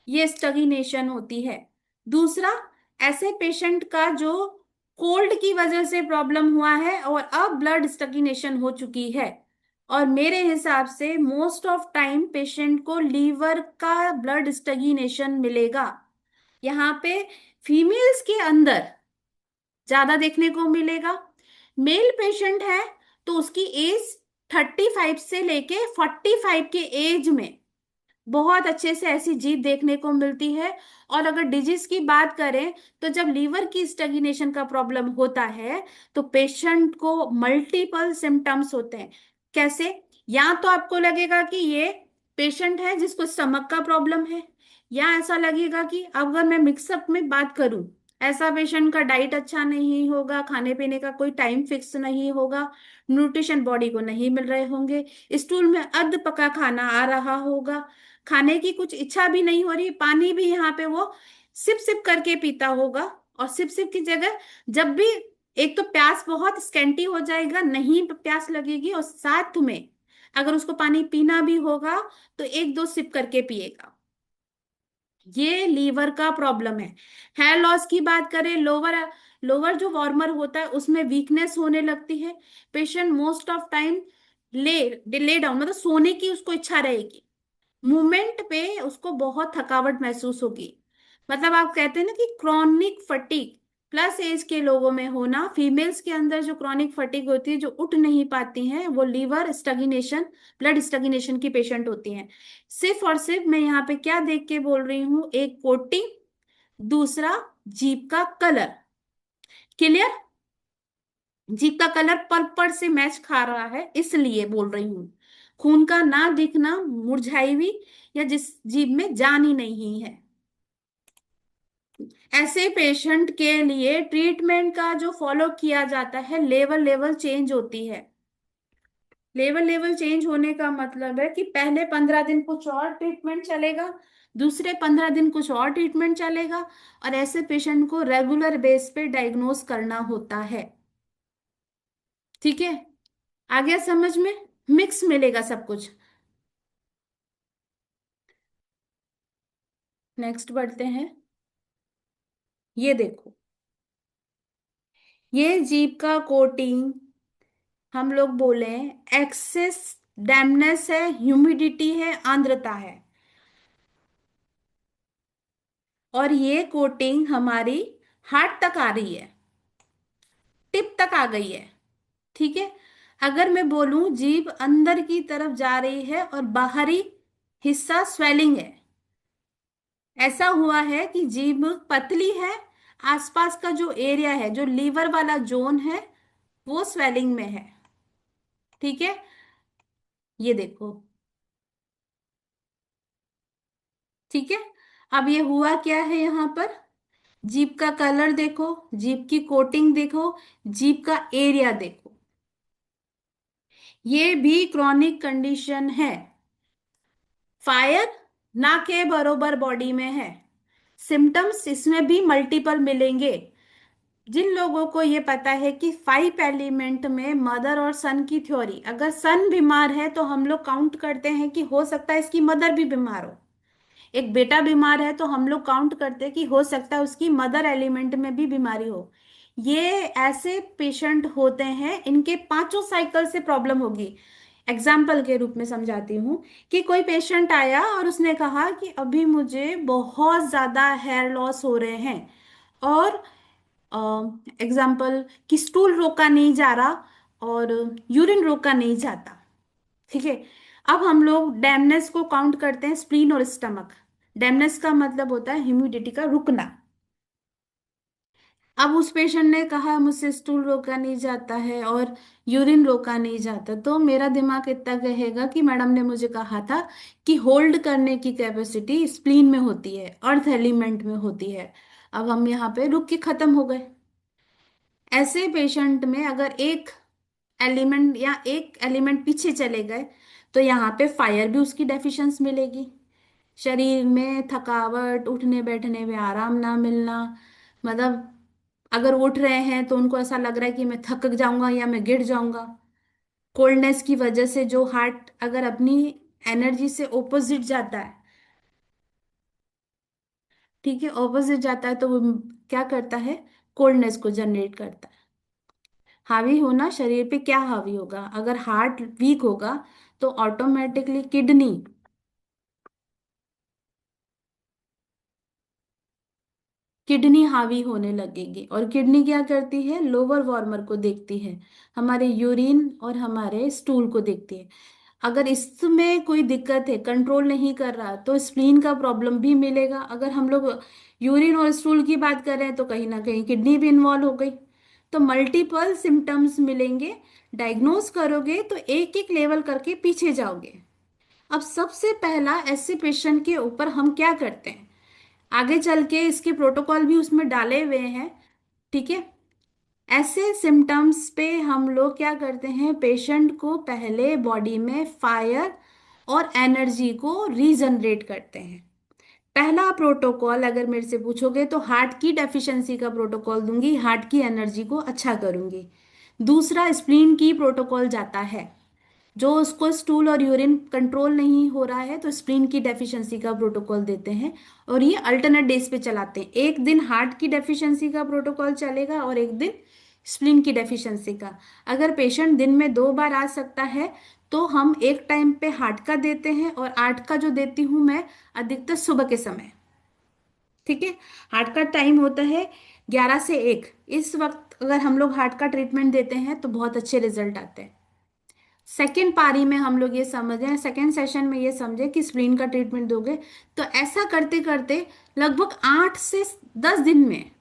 ये स्टैग्नेशन होती है। दूसरा, ऐसे पेशेंट का जो कोल्ड की वजह से प्रॉब्लम हुआ है और अब ब्लड स्टैग्नेशन हो चुकी है, और मेरे हिसाब से मोस्ट ऑफ टाइम पेशेंट को लीवर का ब्लड स्टैग्नेशन मिलेगा। यहाँ पे फीमेल्स के अंदर ज्यादा देखने को मिलेगा। मेल पेशेंट है तो उसकी एज 35 से लेके 45 के एज में बहुत अच्छे से ऐसी जीत देखने को मिलती है। और अगर डिजीज की बात करें तो जब लीवर की स्टैग्नेशन का प्रॉब्लम होता है तो पेशेंट को मल्टीपल सिम्टम्स होते हैं। कैसे? या तो आपको लगेगा कि ये पेशेंट है जिसको स्टमक का प्रॉब्लम है, या ऐसा लगेगा कि अगर मैं मिक्सअप में बात करूं, ऐसा पेशेंट का डाइट अच्छा नहीं होगा, खाने पीने का कोई टाइम फिक्स नहीं होगा, न्यूट्रिशन बॉडी को नहीं मिल रहे होंगे, स्टूल में अध पका खाना आ रहा होगा, खाने की कुछ इच्छा भी नहीं हो रही, पानी भी यहाँ पे वो सिप सिप करके पीता होगा, और सिप सिप की जगह जब भी, एक तो प्यास बहुत स्कैंटी हो जाएगा, नहीं प्यास लगेगी, और साथ में अगर उसको पानी पीना भी होगा तो एक दो सिप करके पिएगा। ये लीवर का प्रॉब्लम है। हेयर लॉस की बात करें, लोअर लोअर जो वार्मर होता है उसमें वीकनेस होने लगती है। Patient most of time lay down, मतलब सोने की उसको इच्छा रहेगी, मूवमेंट पे उसको बहुत थकावट महसूस होगी। मतलब आप कहते हैं ना कि क्रॉनिक फटीग प्लस एज के लोगों में होना, फीमेल्स के अंदर जो क्रॉनिक फटीग होती है, जो उठ नहीं पाती हैं, वो लीवर स्टैग्नेशन, ब्लड स्टैग्नेशन की पेशेंट होती हैं। सिर्फ और सिर्फ मैं यहाँ पे क्या देख के बोल रही हूँ? एक कोटिंग, दूसरा जीभ का कलर। क्लियर? जीभ का कलर पर्पल से मैच खा रहा है इसलिए बोल रही हूँ। खून का ना दिखना, मुरझाई हुई, या जिस जीभ में जान ही नहीं है, ऐसे पेशेंट के लिए ट्रीटमेंट का जो फॉलो किया जाता है, लेवल लेवल चेंज होती है। लेवल लेवल चेंज होने का मतलब है कि पहले 15 दिन कुछ और ट्रीटमेंट चलेगा, दूसरे 15 दिन कुछ और ट्रीटमेंट चलेगा, और ऐसे पेशेंट को रेगुलर बेस पे डायग्नोस करना होता है। ठीक है? आ गया समझ में? मिक्स मिलेगा सब कुछ। नेक्स्ट बढ़ते हैं। ये देखो, ये जीभ का कोटिंग हम लोग बोले एक्सेस डैम्पनेस है, ह्यूमिडिटी है, आर्द्रता है, और ये कोटिंग हमारी हार्ट तक आ रही है, टिप तक आ गई है। ठीक है? अगर मैं बोलूं जीभ अंदर की तरफ जा रही है और बाहरी हिस्सा स्वेलिंग है, ऐसा हुआ है कि जीभ पतली है, आसपास का जो एरिया है, जो लीवर वाला जोन है, वो स्वेलिंग में है। ठीक है? ये देखो। ठीक है? अब ये हुआ क्या है यहाँ पर? जीभ का कलर देखो, जीभ की कोटिंग देखो, जीभ का एरिया देखो, ये भी क्रॉनिक कंडीशन है। फायर ना के बरोबर बॉडी में है, सिम्टम्स इसमें भी मल्टीपल मिलेंगे। जिन लोगों को ये पता है कि 5 एलिमेंट में मदर और सन की थ्योरी, अगर सन बीमार है तो हम लोग काउंट करते हैं कि हो सकता है इसकी मदर भी बीमार हो। एक बेटा बीमार है तो हम लोग काउंट करते हैं कि हो सकता है उसकी मदर एलिमेंट में भी बीमारी हो। ये ऐसे पेशेंट होते हैं, इनके पांचों साइकिल से प्रॉब्लम होगी। एग्जाम्पल के रूप में समझाती हूँ कि कोई पेशेंट आया और उसने कहा कि अभी मुझे बहुत ज्यादा हेयर लॉस हो रहे हैं, और एग्जाम्पल कि स्टूल रोका नहीं जा रहा और यूरिन रोका नहीं जाता। ठीक है। अब हम लोग डैमनेस को काउंट करते हैं स्प्लीन और स्टमक। डैमनेस का मतलब होता है ह्यूमिडिटी का रुकना। अब उस पेशेंट ने कहा मुझसे स्टूल रोका नहीं जाता है और यूरिन रोका नहीं जाता, तो मेरा दिमाग इतना कहेगा कि मैडम ने मुझे कहा था कि होल्ड करने की कैपेसिटी स्प्लीन में होती है, अर्थ एलिमेंट में होती है। अब हम यहाँ पे रुक के खत्म हो गए। ऐसे पेशेंट में अगर एक एलिमेंट या एक एलिमेंट पीछे चले गए तो यहाँ पे फायर भी उसकी डेफिशिएंसी मिलेगी। शरीर में थकावट, उठने बैठने में आराम ना मिलना, मतलब अगर उठ रहे हैं तो उनको ऐसा लग रहा है कि मैं थक जाऊंगा या मैं गिर जाऊंगा। कोल्डनेस की वजह से जो हार्ट अगर अपनी एनर्जी से ओपोजिट जाता है, ठीक है, ऑपोजिट जाता है, तो वो क्या करता है, कोल्डनेस को जनरेट करता है। हावी होना शरीर पे क्या हावी होगा, अगर हार्ट वीक होगा तो ऑटोमेटिकली किडनी, किडनी हावी होने लगेगी। और किडनी क्या करती है, लोअर वार्मर को देखती है, हमारे यूरिन और हमारे स्टूल को देखती है। अगर इसमें कोई दिक्कत है, कंट्रोल नहीं कर रहा, तो स्प्लीन का प्रॉब्लम भी मिलेगा। अगर हम लोग यूरिन और स्टूल की बात कर रहे हैं तो कहीं ना कहीं किडनी भी इन्वॉल्व हो गई। तो मल्टीपल सिम्टम्स मिलेंगे। डायग्नोज करोगे तो एक एक लेवल करके पीछे जाओगे। अब सबसे पहला ऐसे पेशेंट के ऊपर हम क्या करते हैं, आगे चल के इसके प्रोटोकॉल भी उसमें डाले हुए हैं। ठीक है। ऐसे सिम्टम्स पे हम लोग क्या करते हैं, पेशेंट को पहले बॉडी में फायर और एनर्जी को रीजनरेट करते हैं। पहला प्रोटोकॉल अगर मेरे से पूछोगे तो हार्ट की डेफिशिएंसी का प्रोटोकॉल दूंगी, हार्ट की एनर्जी को अच्छा करूंगी। दूसरा स्प्लीन की प्रोटोकॉल जाता है, जो उसको स्टूल और यूरिन कंट्रोल नहीं हो रहा है तो स्प्लीन की डेफिशिएंसी का प्रोटोकॉल देते हैं। और ये अल्टरनेट डेज पे चलाते हैं, एक दिन हार्ट की डेफिशिएंसी का प्रोटोकॉल चलेगा और एक दिन स्प्लीन की डेफिशिएंसी का। अगर पेशेंट दिन में 2 बार आ सकता है तो हम एक टाइम पे हार्ट का देते हैं, और आर्ट का जो देती हूँ मैं अधिकतर सुबह के समय। ठीक है। हार्ट का टाइम होता है 11 से 1। इस वक्त अगर हम लोग हार्ट का ट्रीटमेंट देते हैं तो बहुत अच्छे रिजल्ट आते हैं। सेकेंड पारी में हम लोग ये समझें, सेकेंड सेशन में ये समझे कि स्प्लीन का ट्रीटमेंट दोगे, तो ऐसा करते करते लगभग 8 से 10 दिन में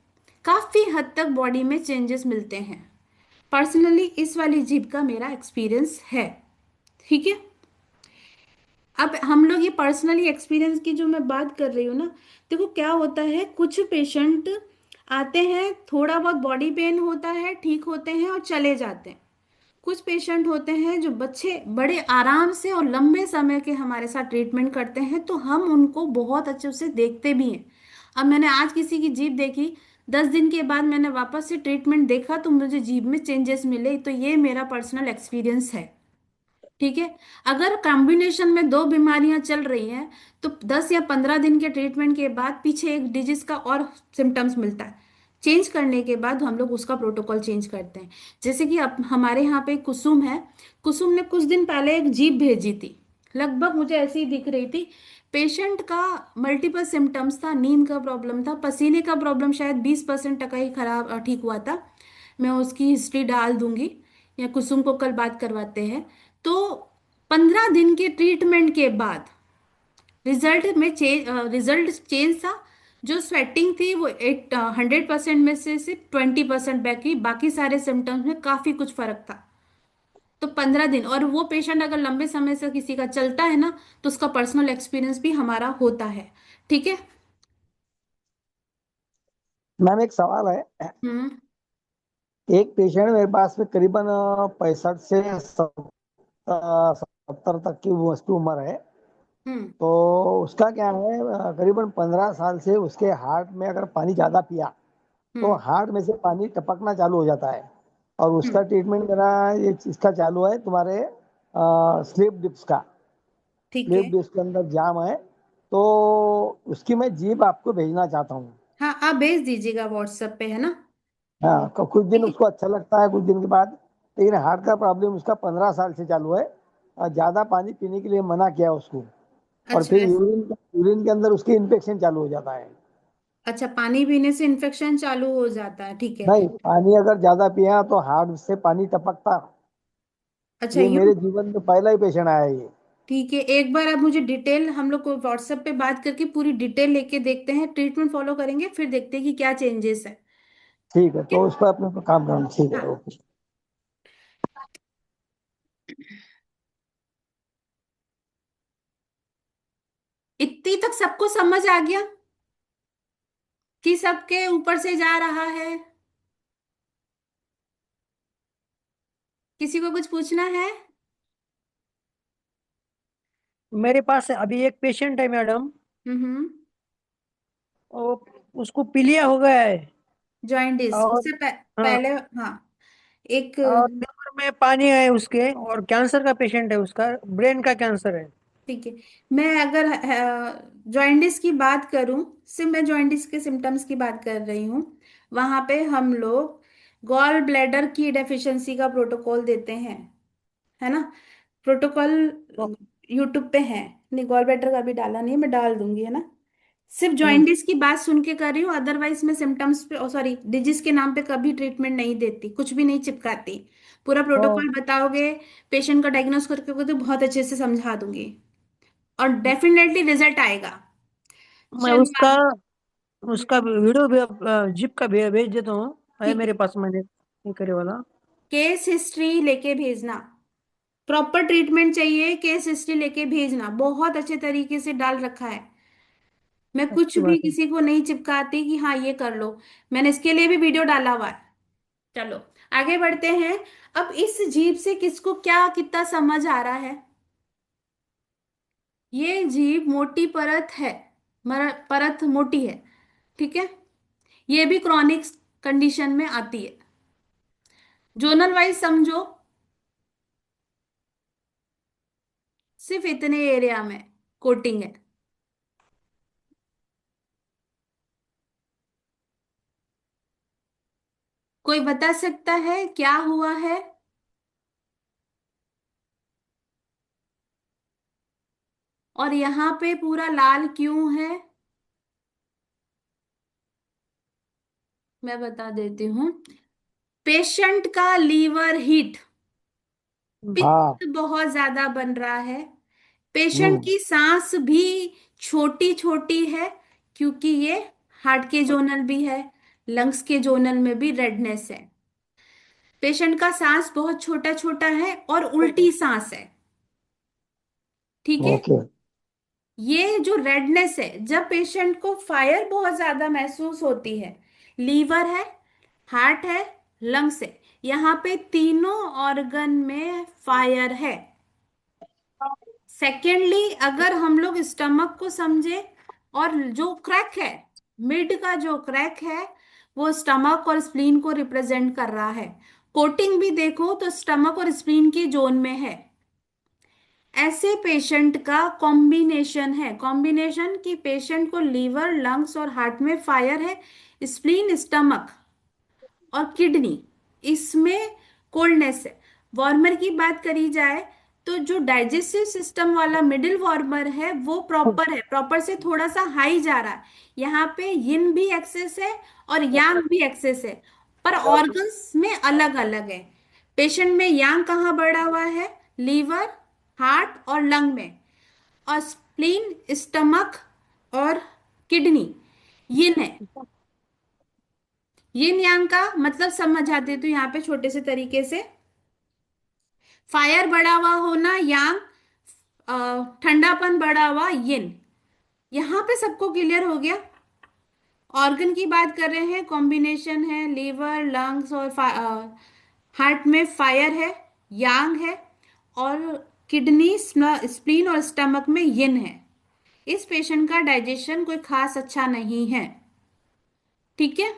काफी हद तक बॉडी में चेंजेस मिलते हैं। पर्सनली इस वाली जीप का मेरा एक्सपीरियंस है। ठीक है। अब हम लोग ये पर्सनली एक्सपीरियंस की जो मैं बात कर रही हूँ ना, देखो क्या होता है, कुछ पेशेंट आते हैं, थोड़ा बहुत बॉडी पेन होता है, ठीक होते हैं और चले जाते हैं। कुछ पेशेंट होते हैं जो बच्चे बड़े आराम से और लंबे समय के हमारे साथ ट्रीटमेंट करते हैं, तो हम उनको बहुत अच्छे से देखते भी हैं। अब मैंने आज किसी की जीभ देखी, 10 दिन के बाद मैंने वापस से ट्रीटमेंट देखा तो मुझे जीभ में चेंजेस मिले, तो ये मेरा पर्सनल एक्सपीरियंस है। ठीक है। अगर कॉम्बिनेशन में दो बीमारियां चल रही हैं तो 10 या 15 दिन के ट्रीटमेंट के बाद पीछे एक डिजीज का और सिम्टम्स मिलता है, चेंज करने के बाद हम लोग उसका प्रोटोकॉल चेंज करते हैं। जैसे कि अब हमारे यहाँ पे कुसुम है, कुसुम ने कुछ दिन पहले एक जीप भेजी थी, लगभग मुझे ऐसी ही दिख रही थी। पेशेंट का मल्टीपल सिम्टम्स था, नींद का प्रॉब्लम था, पसीने का प्रॉब्लम शायद 20% टका ही खराब ठीक हुआ था। मैं उसकी हिस्ट्री डाल दूंगी, या कुसुम को कल बात करवाते हैं। तो 15 दिन के ट्रीटमेंट के बाद रिजल्ट चेंज था। जो स्वेटिंग थी वो 100% में से सिर्फ 20% बाकी बाकी सारे सिम्टम्स में काफी कुछ फर्क था। तो 15 दिन, और वो पेशेंट अगर लंबे समय से किसी का चलता है ना, तो उसका पर्सनल एक्सपीरियंस भी हमारा होता है। ठीक है।
मैम एक सवाल है।
हम्म।
एक पेशेंट मेरे पास में करीबन 65 से 70 तक की वो उसकी उम्र है।
हम्म।
तो उसका क्या है, करीबन 15 साल से उसके हार्ट में अगर पानी ज्यादा पिया तो
हम्म।
हार्ट में से पानी टपकना चालू हो जाता है। और उसका
हम्म।
ट्रीटमेंट मेरा ये इसका चालू है तुम्हारे स्लीप डिप्स का।
ठीक
स्लीप
है।
डिप्स के अंदर जाम है, तो उसकी मैं जीप आपको भेजना चाहता हूँ।
हाँ, आप भेज दीजिएगा व्हाट्सएप पे, है ना।
हाँ, कुछ दिन
ठीक है।
उसको अच्छा लगता है, कुछ दिन के बाद। लेकिन हार्ट का प्रॉब्लम उसका 15 साल से चालू है, और ज्यादा पानी पीने के लिए मना किया उसको। और
अच्छा
फिर यूरिन के अंदर उसके इन्फेक्शन चालू हो जाता है।
अच्छा, पानी पीने से इन्फेक्शन चालू हो जाता है, ठीक है।
नहीं, पानी अगर ज्यादा पिया तो हार्ट से पानी टपकता।
अच्छा
ये
यूँ।
मेरे जीवन में पहला ही पेशेंट आया है ये।
ठीक है, एक बार आप मुझे डिटेल, हम लोग को व्हाट्सएप पे बात करके पूरी डिटेल लेके देखते हैं, ट्रीटमेंट फॉलो करेंगे, फिर देखते हैं कि क्या चेंजेस है।
ठीक है,
ठीक
तो
है।
उस पर अपने को काम करना। ठीक है,
हाँ।
ओके।
इतनी तक सबको समझ आ गया कि सबके ऊपर से जा रहा है? किसी को कुछ पूछना है?
मेरे पास अभी एक पेशेंट है मैडम।
हम्म।
वो उसको पीलिया हो गया है।
जॉइंटिस
और
उससे
हाँ,
पहले। हाँ। एक।
और लिवर में पानी है उसके, और कैंसर का पेशेंट है उसका, ब्रेन का कैंसर है।
ठीक है। मैं अगर जॉइंटिस की बात करूं, सिर्फ मैं जॉइंटिस के सिम्टम्स की बात कर रही हूँ। वहां पे हम लोग गॉल ब्लैडर की डेफिशिएंसी का प्रोटोकॉल देते हैं, है ना? प्रोटोकॉल
तो,
यूट्यूब पे है। नहीं, गॉल ब्लैडर का भी डाला नहीं है, मैं डाल दूंगी, है ना? सिर्फ
हम्म,
जॉइंटिस की बात सुन के कर रही हूँ, अदरवाइज मैं सिम्टम्स पे, सॉरी, डिजीज के नाम पे कभी ट्रीटमेंट नहीं देती, कुछ भी नहीं चिपकाती। पूरा
तो
प्रोटोकॉल बताओगे, पेशेंट का डायग्नोस करके तो बहुत अच्छे से समझा दूंगी, और डेफिनेटली रिजल्ट आएगा।
मैं
चलिए
उसका
आगे।
उसका वीडियो भी जिप का भेज देता हूँ, है
ठीक है।
मेरे पास, मैंने ये करे वाला।
केस हिस्ट्री लेके भेजना। प्रॉपर ट्रीटमेंट चाहिए, केस हिस्ट्री लेके भेजना, बहुत अच्छे तरीके से डाल रखा है। मैं कुछ
अच्छी
भी
बात है।
किसी को नहीं चिपकाती कि हाँ ये कर लो। मैंने इसके लिए भी वीडियो डाला हुआ है। चलो आगे बढ़ते हैं। अब इस जीभ से किसको क्या कितना समझ आ रहा है? ये जीभ मोटी परत है, परत मोटी है, ठीक है। ये भी क्रॉनिक कंडीशन में आती है। जोनल वाइज समझो, सिर्फ इतने एरिया में कोटिंग है। कोई बता सकता है क्या हुआ है? और यहाँ पे पूरा लाल क्यों है? मैं बता देती हूँ। पेशेंट का लीवर हीट,
हाँ।
पित्त बहुत ज्यादा बन रहा है। पेशेंट
हम्म।
की सांस भी छोटी छोटी है, क्योंकि ये हार्ट के जोनल भी है, लंग्स के जोनल में भी रेडनेस है। पेशेंट का सांस बहुत छोटा छोटा है और उल्टी सांस है, ठीक है।
ओके।
ये जो रेडनेस है, जब पेशेंट को फायर बहुत ज्यादा महसूस होती है, लीवर है, हार्ट है, लंग्स है, यहाँ पे तीनों ऑर्गन में फायर है। सेकेंडली, अगर हम लोग स्टमक को समझे, और जो क्रैक है, मिड का जो क्रैक है, वो स्टमक और स्प्लीन को रिप्रेजेंट कर रहा है। कोटिंग भी देखो तो स्टमक और स्प्लीन की जोन में है। ऐसे पेशेंट का कॉम्बिनेशन है, कॉम्बिनेशन की पेशेंट को लीवर, लंग्स और हार्ट में फायर है, स्प्लीन, स्टमक और किडनी, इसमें कोल्डनेस है। वार्मर की बात करी जाए तो जो डाइजेस्टिव सिस्टम वाला मिडिल वार्मर है वो प्रॉपर है, प्रॉपर से थोड़ा सा हाई जा रहा है। यहाँ पे यिन भी एक्सेस है और यांग भी एक्सेस है, पर ऑर्गन्स में अलग अलग है। पेशेंट में यांग कहाँ बढ़ा हुआ है? लीवर, हार्ट और लंग में। और स्प्लीन, स्टमक और किडनी यिन है। यिन यांग का मतलब समझाते तो यहाँ पे छोटे से तरीके से, फायर बढ़ा हुआ होना यांग, ठंडापन बढ़ा हुआ यिन। यहाँ पे सबको क्लियर हो गया। ऑर्गन की बात कर रहे हैं, कॉम्बिनेशन है, लीवर, लंग्स और हार्ट में फायर है, यांग है, और किडनी, स्प्लीन और स्टमक में यिन है। इस पेशेंट का डाइजेशन कोई खास अच्छा नहीं है, ठीक है।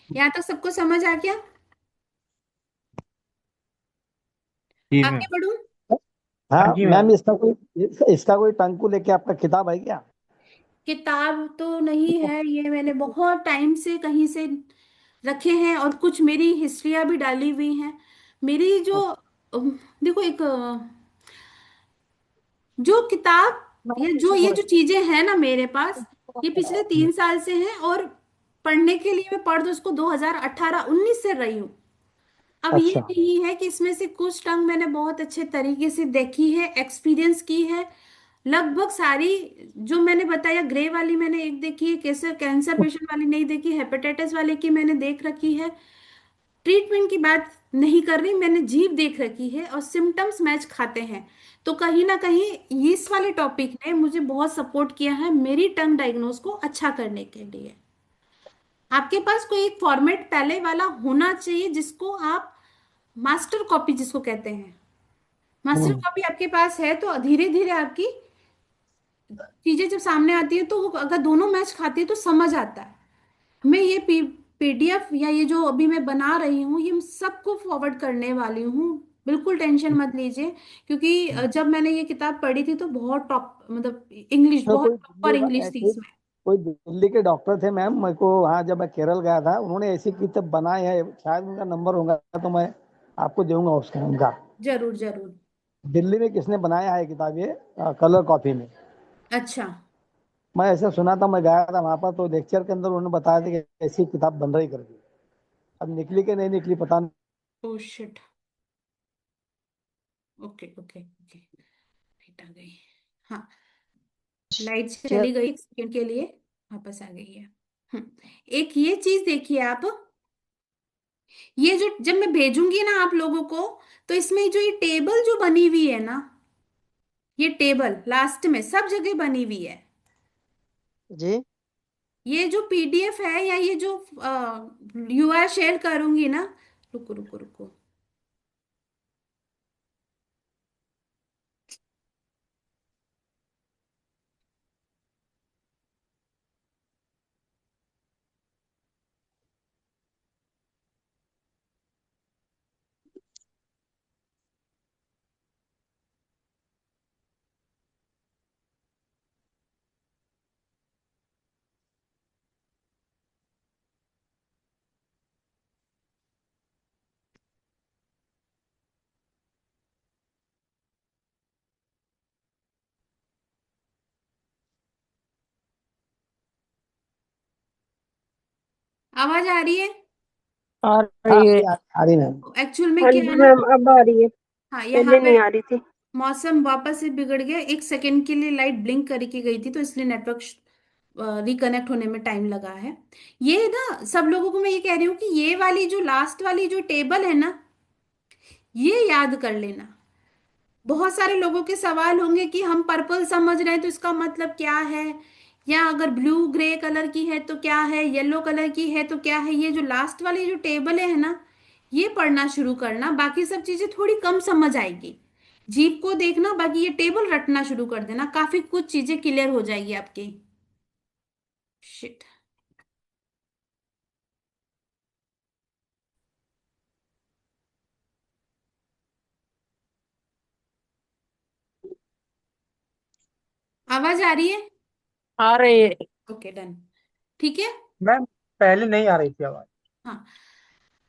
यहाँ तक सबको समझ आ गया?
जी
आगे
मैम।
बढ़ूं?
हाँ
हाँ जी
मैम,
मैम।
इसका कोई टंकू लेके आपका किताब है क्या?
किताब तो नहीं है, ये मैंने बहुत टाइम से कहीं से रखे हैं और कुछ मेरी हिस्ट्रियां भी डाली हुई हैं। मेरी जो देखो एक जो किताब या जो ये जो चीजें हैं ना मेरे पास, ये पिछले 3 साल से हैं। और पढ़ने के लिए मैं पढ़ तो उसको 2018-19 से रही हूँ। अब ये
अच्छा।
नहीं है कि इसमें से कुछ टंग मैंने बहुत अच्छे तरीके से देखी है, एक्सपीरियंस की है। लगभग सारी जो मैंने बताया, ग्रे वाली मैंने एक देखी है, कैंसर कैंसर पेशेंट वाली नहीं देखी, हेपेटाइटिस वाले की मैंने देख रखी है। ट्रीटमेंट की बात नहीं कर रही, मैंने जीव देख रखी है और सिम्टम्स मैच खाते हैं। तो कहीं ना कहीं इस वाले टॉपिक ने मुझे बहुत सपोर्ट किया है मेरी टंग डायग्नोस को अच्छा करने के लिए। आपके पास कोई एक फॉर्मेट पहले वाला होना चाहिए जिसको आप मास्टर कॉपी जिसको कहते हैं। मास्टर
हम्म।
कॉपी आपके पास है तो धीरे धीरे आपकी चीजें जब सामने आती है तो वो अगर दोनों मैच खाती है तो समझ आता है। मैं ये पीडीएफ या ये जो अभी मैं बना रही हूँ ये सबको फॉरवर्ड करने वाली हूँ। बिल्कुल टेंशन मत लीजिए, क्योंकि जब मैंने ये किताब पढ़ी थी तो बहुत टॉप मतलब इंग्लिश
तो
बहुत प्रॉपर इंग्लिश थी
कोई
इसमें।
कोई दिल्ली के डॉक्टर थे मैम, मेरे को वहाँ जब मैं केरल गया था, उन्होंने ऐसी किताब बनाई है, शायद उनका नंबर होगा तो मैं आपको दूंगा उसका उनका।
जरूर जरूर।
दिल्ली में किसने बनाया है किताब ये, कलर कॉपी में।
अच्छा।
मैं ऐसे सुना था, मैं गया था वहां पर, तो लेक्चर के अंदर उन्होंने बताया था कि ऐसी किताब बन रही करके। अब निकली कि नहीं निकली पता नहीं।
Oh shit. Okay okay okay. Light आ गई। हाँ, लाइट
चल।
चली गई एक सेकंड के लिए, वापस आ गई है। एक ये चीज देखिए आप, ये जो जब मैं भेजूंगी ना आप लोगों को, तो इसमें जो ये टेबल जो बनी हुई है ना, ये टेबल लास्ट में सब जगह बनी हुई है।
जी।
ये जो पीडीएफ है या ये जो यूआर शेयर करूंगी ना, रुको रुको रुको। आवाज आ रही है?
आ
हाँ
रही है।
आ रही मैम।
एक्चुअल में
हाँ
क्या है
जी
ना,
मैम, अब आ रही है।
हाँ यहाँ
पहले
पे
नहीं आ रही थी।
मौसम वापस से बिगड़ गया, एक सेकंड के लिए लाइट ब्लिंक करके गई थी तो इसलिए नेटवर्क रिकनेक्ट होने में टाइम लगा है। ये ना सब लोगों को मैं ये कह रही हूँ कि ये वाली जो लास्ट वाली जो टेबल है ना, ये याद कर लेना। बहुत सारे लोगों के सवाल होंगे कि हम पर्पल समझ रहे हैं तो इसका मतलब क्या है, या अगर ब्लू ग्रे कलर की है तो क्या है, येलो कलर की है तो क्या है। ये जो लास्ट वाली जो टेबल है ना, ये पढ़ना शुरू करना, बाकी सब चीजें थोड़ी कम समझ आएगी। जीप को देखना, बाकी ये टेबल रटना शुरू कर देना, काफी कुछ चीजें क्लियर हो जाएगी आपकी। शिट। आवाज आ रही है?
आ रही है।
Okay done. ठीक है।
मैम पहले नहीं आ रही थी आवाज।
हाँ,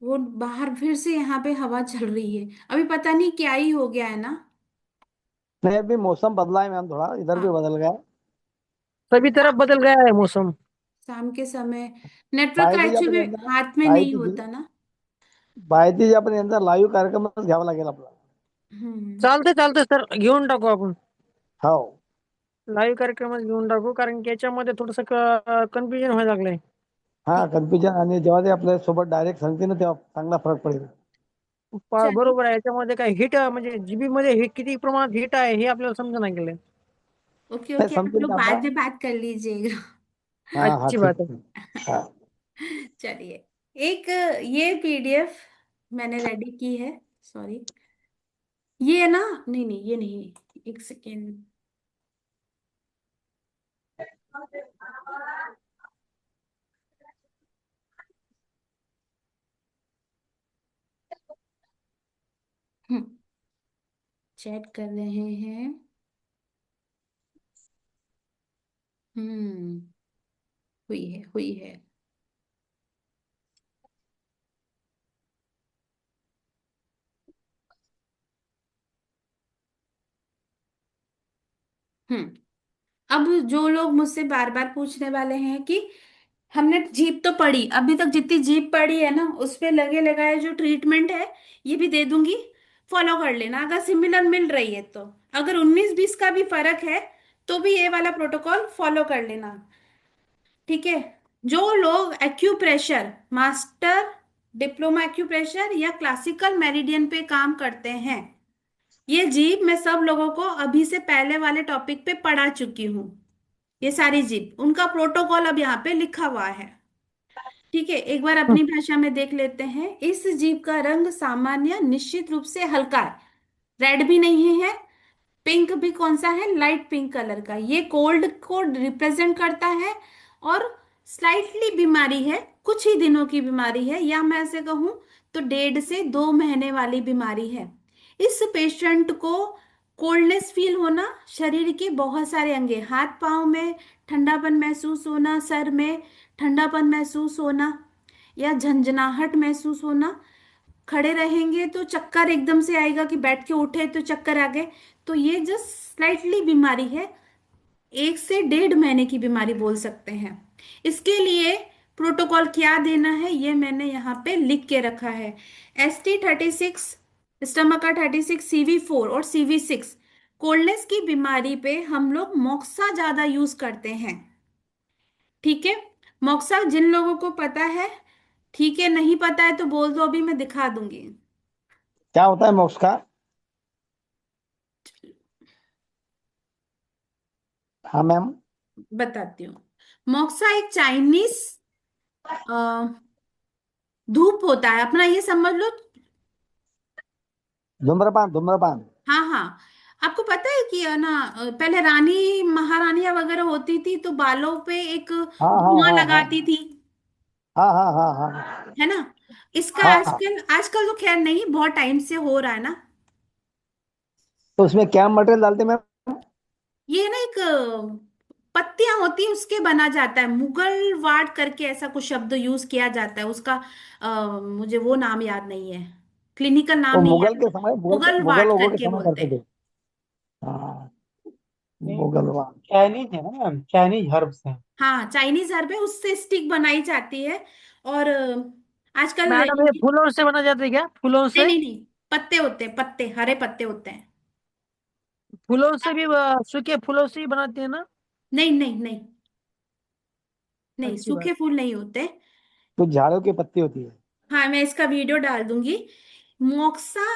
वो बाहर फिर से यहाँ पे हवा चल रही है, अभी पता नहीं क्या ही हो गया है ना।
नहीं, अभी मौसम बदला है मैम, थोड़ा इधर भी
हाँ,
बदल गया है।
सभी तरफ बदल गया है मौसम।
शाम के समय नेटवर्क
बाय
का
जी
एक्चुअली
अपने
में
अंदर
हाथ में
बाय
नहीं
जी
होता ना।
बाय जी अपने अंदर लाईव्ह कार्यक्रमच घ्यावा लागेल आपल्याला.
हम्म।
चालते चालते सर, घेऊन टाकू आपण.
हो.
लाईव्ह कार्यक्रमात घेऊन टाकू, कारण की याच्यामध्ये थोडस कन्फ्युजन व्हायला लागलंय.
हा,
ठीक।
कन्फ्युजन, आणि जेव्हा ते आपल्या सोबत डायरेक्ट सांगते ना तेव्हा चांगला फरक पडेल.
चलिए।
बरोबर आहे. याच्यामध्ये काय हिट म्हणजे जीबी मध्ये हिट किती प्रमाणात हिट आहे हे आपल्याला समजा नाही गेलंय.
ओके
नाही,
ओके, आप
समजेल
लोग
का आता.
बाद में बात कर लीजिएगा।
हाँ हाँ
अच्छी
ठीक
बात है.
है. हाँ.
चलिए, एक ये पीडीएफ मैंने रेडी की है। सॉरी, ये है ना, नहीं नहीं ये नहीं, एक सेकेंड। चैट कर रहे हैं। हम्म। हुई है हुई है। हम्म। अब जो लोग मुझसे बार बार पूछने वाले हैं कि हमने जीप तो पढ़ी, अभी तक जितनी जीप पढ़ी है ना उस पे लगे लगाए जो ट्रीटमेंट है ये भी दे दूंगी, फॉलो कर लेना अगर सिमिलर मिल रही है तो। अगर 19-20 का भी फर्क है तो भी ये वाला प्रोटोकॉल फॉलो कर लेना, ठीक है। जो लोग एक्यूप्रेशर मास्टर, डिप्लोमा एक्यूप्रेशर या क्लासिकल मेरिडियन पे काम करते हैं, ये जीप मैं सब लोगों को अभी से पहले वाले टॉपिक पे पढ़ा चुकी हूँ। ये सारी जीप उनका प्रोटोकॉल अब यहाँ पे लिखा हुआ है, ठीक है। एक बार अपनी भाषा में देख लेते हैं। इस जीप का रंग सामान्य निश्चित रूप से हल्का है, रेड भी नहीं है, पिंक भी कौन सा है, लाइट पिंक कलर का। ये कोल्ड को रिप्रेजेंट करता है और स्लाइटली बीमारी है, कुछ ही दिनों की बीमारी है, या मैं ऐसे कहूं तो 1.5 से 2 महीने वाली बीमारी है। इस पेशेंट को कोल्डनेस फील होना, शरीर के बहुत सारे अंगे, हाथ पांव में ठंडापन महसूस होना, सर में ठंडापन महसूस होना या झंझनाहट महसूस होना, खड़े रहेंगे तो चक्कर एकदम से आएगा कि बैठ के उठे तो चक्कर आ गए, तो ये जस्ट स्लाइटली बीमारी है, 1 से 1.5 महीने की बीमारी बोल सकते हैं। इसके लिए प्रोटोकॉल क्या देना है ये मैंने यहाँ पे लिख के रखा है। ST36, स्टमक का 36, CV4 और CV6, कोल्डनेस की बीमारी पे हम लोग मोक्सा ज्यादा यूज करते हैं, ठीक है। मोक्सा जिन लोगों को पता है ठीक है, नहीं पता है तो बोल दो, अभी मैं दिखा दूंगी।
क्या होता है मोक्स का? हाँ मैम।
बताती हूँ। मोक्सा एक चाइनीस धूप होता है अपना, ये समझ लो।
धूम्रपान, धूम्रपान।
हाँ हाँ। आपको पता है कि है ना, पहले रानी महारानियां वगैरह होती थी तो बालों पे एक
हाँ हाँ
धुआं
हाँ हाँ
लगाती थी,
हाँ हाँ हाँ हाँ
है ना। इसका
हाँ हाँ।
आजकल आजकल तो खैर नहीं, बहुत टाइम से हो रहा है ना।
तो उसमें क्या मटेरियल डालते हैं मैम?
ये ना एक पत्तियां होती है उसके बना जाता है, मुगल वाट करके ऐसा कुछ शब्द यूज किया जाता है उसका। मुझे वो नाम याद नहीं है, क्लिनिकल नाम
वो
नहीं
मुगल
याद।
के समय,
मुगल
मुगल
वाट
लोगों के
करके
समय
बोलते
करते
हैं।
थे। हाँ,
नहीं,
मुगलवान।
चाइनीज है ना मैम, चाइनीज हर्ब्स हैं।
हाँ चाइनीज हर्ब है, उससे स्टिक बनाई जाती है। और आजकल
मैडम ये फूलों से बना जाता है क्या, फूलों
नहीं
से?
नहीं नहीं, पत्ते होते हैं, पत्ते, हरे पत्ते होते हैं।
फूलों से भी सूखे फूलों से ही बनाते हैं ना?
नहीं नहीं नहीं नहीं,
अच्छी बात।
सूखे फूल नहीं होते।
कुछ झाड़ों की पत्ती होती है।
हाँ मैं इसका वीडियो डाल दूंगी। मोक्सा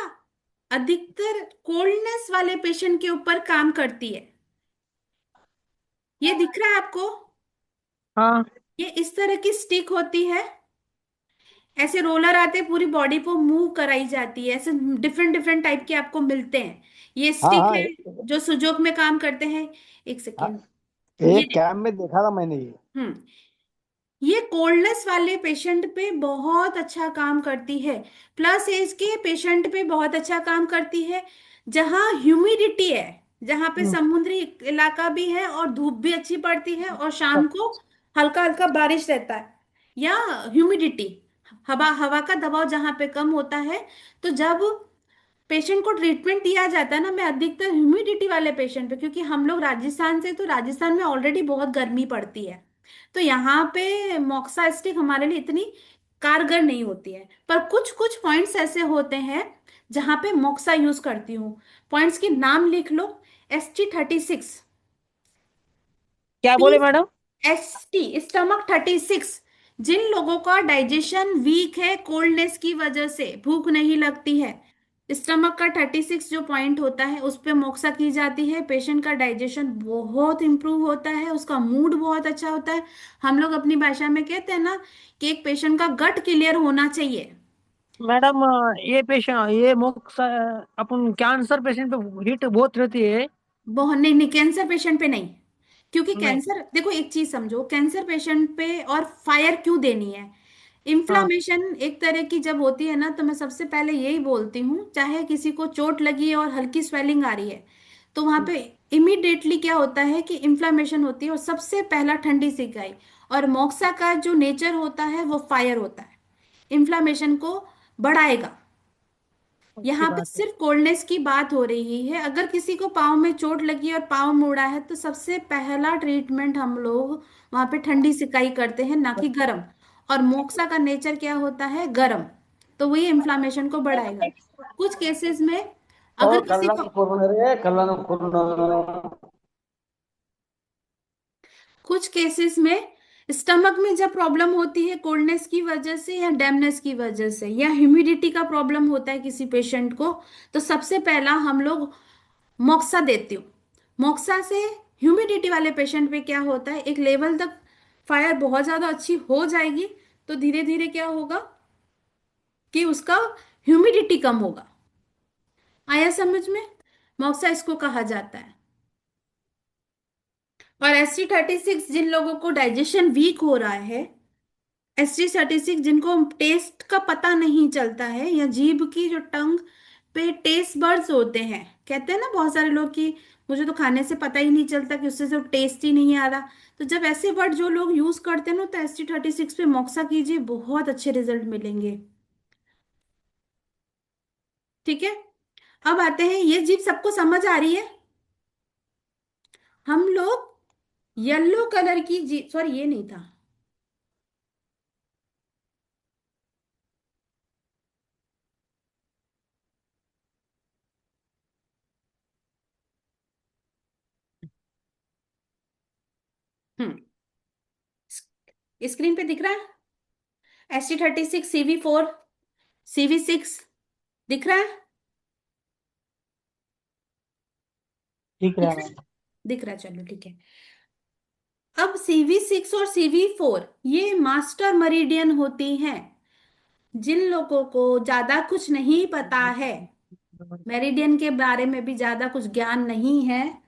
अधिकतर कोल्डनेस वाले पेशेंट के ऊपर काम करती है। ये दिख रहा है आपको?
हाँ।
ये इस तरह की स्टिक होती है, ऐसे रोलर आते हैं, पूरी बॉडी को मूव कराई जाती है, ऐसे डिफरेंट डिफरेंट टाइप के आपको मिलते हैं। ये
हाँ
स्टिक
हाँ
है जो सुजोक में काम करते हैं। एक
हाँ।
सेकेंड। ये
एक कैम्प में देखा था मैंने ये।
हम्म, ये कोल्डनेस वाले पेशेंट पे बहुत अच्छा काम करती है, प्लस एज के पेशेंट पे बहुत अच्छा काम करती है, जहाँ ह्यूमिडिटी है, जहाँ पे
हम्म।
समुद्री इलाका भी है और धूप भी अच्छी पड़ती है और शाम को हल्का हल्का बारिश रहता है, या ह्यूमिडिटी, हवा हवा का दबाव जहाँ पे कम होता है। तो जब पेशेंट को ट्रीटमेंट दिया जाता है ना, मैं अधिकतर ह्यूमिडिटी वाले पेशेंट पे, क्योंकि हम लोग राजस्थान से, तो राजस्थान में ऑलरेडी बहुत गर्मी पड़ती है, तो यहाँ पे मोक्सा स्टिक हमारे लिए इतनी कारगर नहीं होती है। पर कुछ कुछ पॉइंट्स ऐसे होते हैं जहां पे मोक्सा यूज करती हूँ। पॉइंट्स के नाम लिख लो। ST36,
क्या बोले मैडम?
ST स्टमक 36, जिन लोगों का डाइजेशन वीक है, कोल्डनेस की वजह से भूख नहीं लगती है, स्टमक का 36 जो पॉइंट होता है उस पे मोक्सा की जाती है, पेशेंट का डाइजेशन बहुत इंप्रूव होता है, उसका मूड बहुत अच्छा होता है। हम लोग अपनी भाषा में कहते हैं ना कि एक पेशेंट का गट क्लियर होना चाहिए।
मैडम ये पेशेंट, ये मोक्स अपन कैंसर पेशेंट पे हीट बहुत रहती है।
बहुत नहीं नहीं, कैंसर पेशेंट पे नहीं, क्योंकि
नहीं।
कैंसर, देखो एक चीज समझो, कैंसर पेशेंट पे और फायर क्यों देनी है।
हाँ।
इन्फ्लामेशन एक तरह की जब होती है ना, तो मैं सबसे पहले यही बोलती हूँ, चाहे किसी को चोट लगी है और हल्की स्वेलिंग आ रही है तो वहां पे इमिडिएटली क्या होता है कि इन्फ्लामेशन होती है, और सबसे पहला ठंडी सिकाई। और मोक्सा का जो नेचर होता है वो फायर होता है, इन्फ्लामेशन को बढ़ाएगा।
अच्छी
यहाँ पे
बात है।
सिर्फ कोल्डनेस की बात हो रही है। अगर किसी को पाँव में चोट लगी और पाँव मुड़ा है तो सबसे पहला ट्रीटमेंट हम लोग वहां पे ठंडी सिकाई करते हैं, ना कि गर्म। और मोक्सा का नेचर क्या होता है, गर्म। तो वही इन्फ्लामेशन को बढ़ाएगा। कुछ केसेस में
ओ
अगर किसी को
कल्ला रे कल्ला
कुछ केसेस में स्टमक में जब प्रॉब्लम होती है कोल्डनेस की वजह से या डैमनेस की वजह से या ह्यूमिडिटी का प्रॉब्लम होता है किसी पेशेंट को, तो सबसे पहला हम लोग मोक्सा देती हूँ। मोक्सा से ह्यूमिडिटी वाले पेशेंट पे क्या होता है, एक लेवल तक फायर बहुत ज्यादा अच्छी हो जाएगी तो धीरे धीरे क्या होगा कि उसका ह्यूमिडिटी कम होगा। आया समझ में? मोक्सा इसको कहा जाता है। और ST36 जिन लोगों को डाइजेशन वीक हो रहा है, ST36 जिनको टेस्ट का पता नहीं चलता है या जीभ की जो टंग पे टेस्ट बर्ड्स होते हैं, कहते हैं ना बहुत सारे लोग कि मुझे तो खाने से पता ही नहीं चलता कि उससे जो टेस्ट ही नहीं आ रहा। तो जब ऐसे वर्ड जो लोग यूज करते हैं ना, तो ST36 पे मोक्सा कीजिए, बहुत अच्छे रिजल्ट मिलेंगे। ठीक है। अब आते हैं, ये जीभ सबको समझ आ रही है? हम लोग येलो कलर की जीभ, सॉरी ये नहीं था। हम्म स्क्रीन पे दिख रहा है ST36, CV4, CV6 दिख रहा है?
ठीक
दिख
रहा
रहा है?
है।
दिख रहा है, चलो ठीक है। अब CV6 और CV4 ये मास्टर मरीडियन होती हैं। जिन लोगों को ज्यादा कुछ नहीं पता है, मेरिडियन के बारे में भी ज्यादा कुछ ज्ञान नहीं है,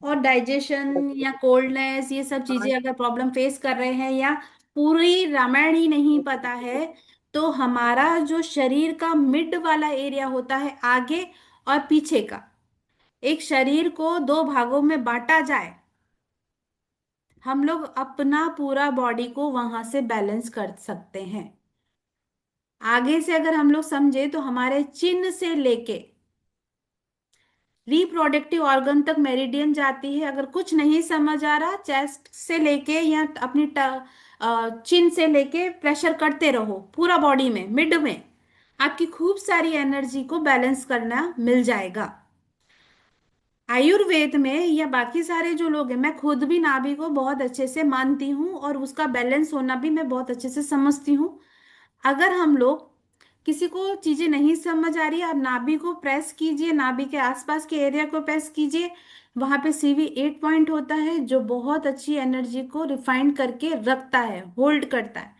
और डाइजेशन या कोल्डनेस ये सब चीजें अगर प्रॉब्लम फेस कर रहे हैं, या पूरी रामायण ही नहीं पता है, तो हमारा जो शरीर का मिड वाला एरिया होता है, आगे और पीछे का, एक शरीर को दो भागों में बांटा जाए, हम लोग अपना पूरा बॉडी को वहां से बैलेंस कर सकते हैं। आगे से अगर हम लोग समझे तो हमारे चिन्ह से लेके रिप्रोडक्टिव ऑर्गन तक मेरिडियन जाती है। अगर कुछ नहीं समझ आ रहा, चेस्ट से लेके या अपनी चिन से लेके प्रेशर करते रहो पूरा बॉडी में, मिड में आपकी खूब सारी एनर्जी को बैलेंस करना मिल जाएगा। आयुर्वेद में या बाकी सारे जो लोग हैं, मैं खुद भी नाभि को बहुत अच्छे से मानती हूँ और उसका बैलेंस होना भी मैं बहुत अच्छे से समझती हूँ। अगर हम लोग किसी को चीजें नहीं समझ आ रही, आप नाभि को प्रेस कीजिए, नाभि के आसपास के एरिया को प्रेस कीजिए, वहां पे CV8 पॉइंट होता है जो बहुत अच्छी एनर्जी को रिफाइंड करके रखता है, होल्ड करता है।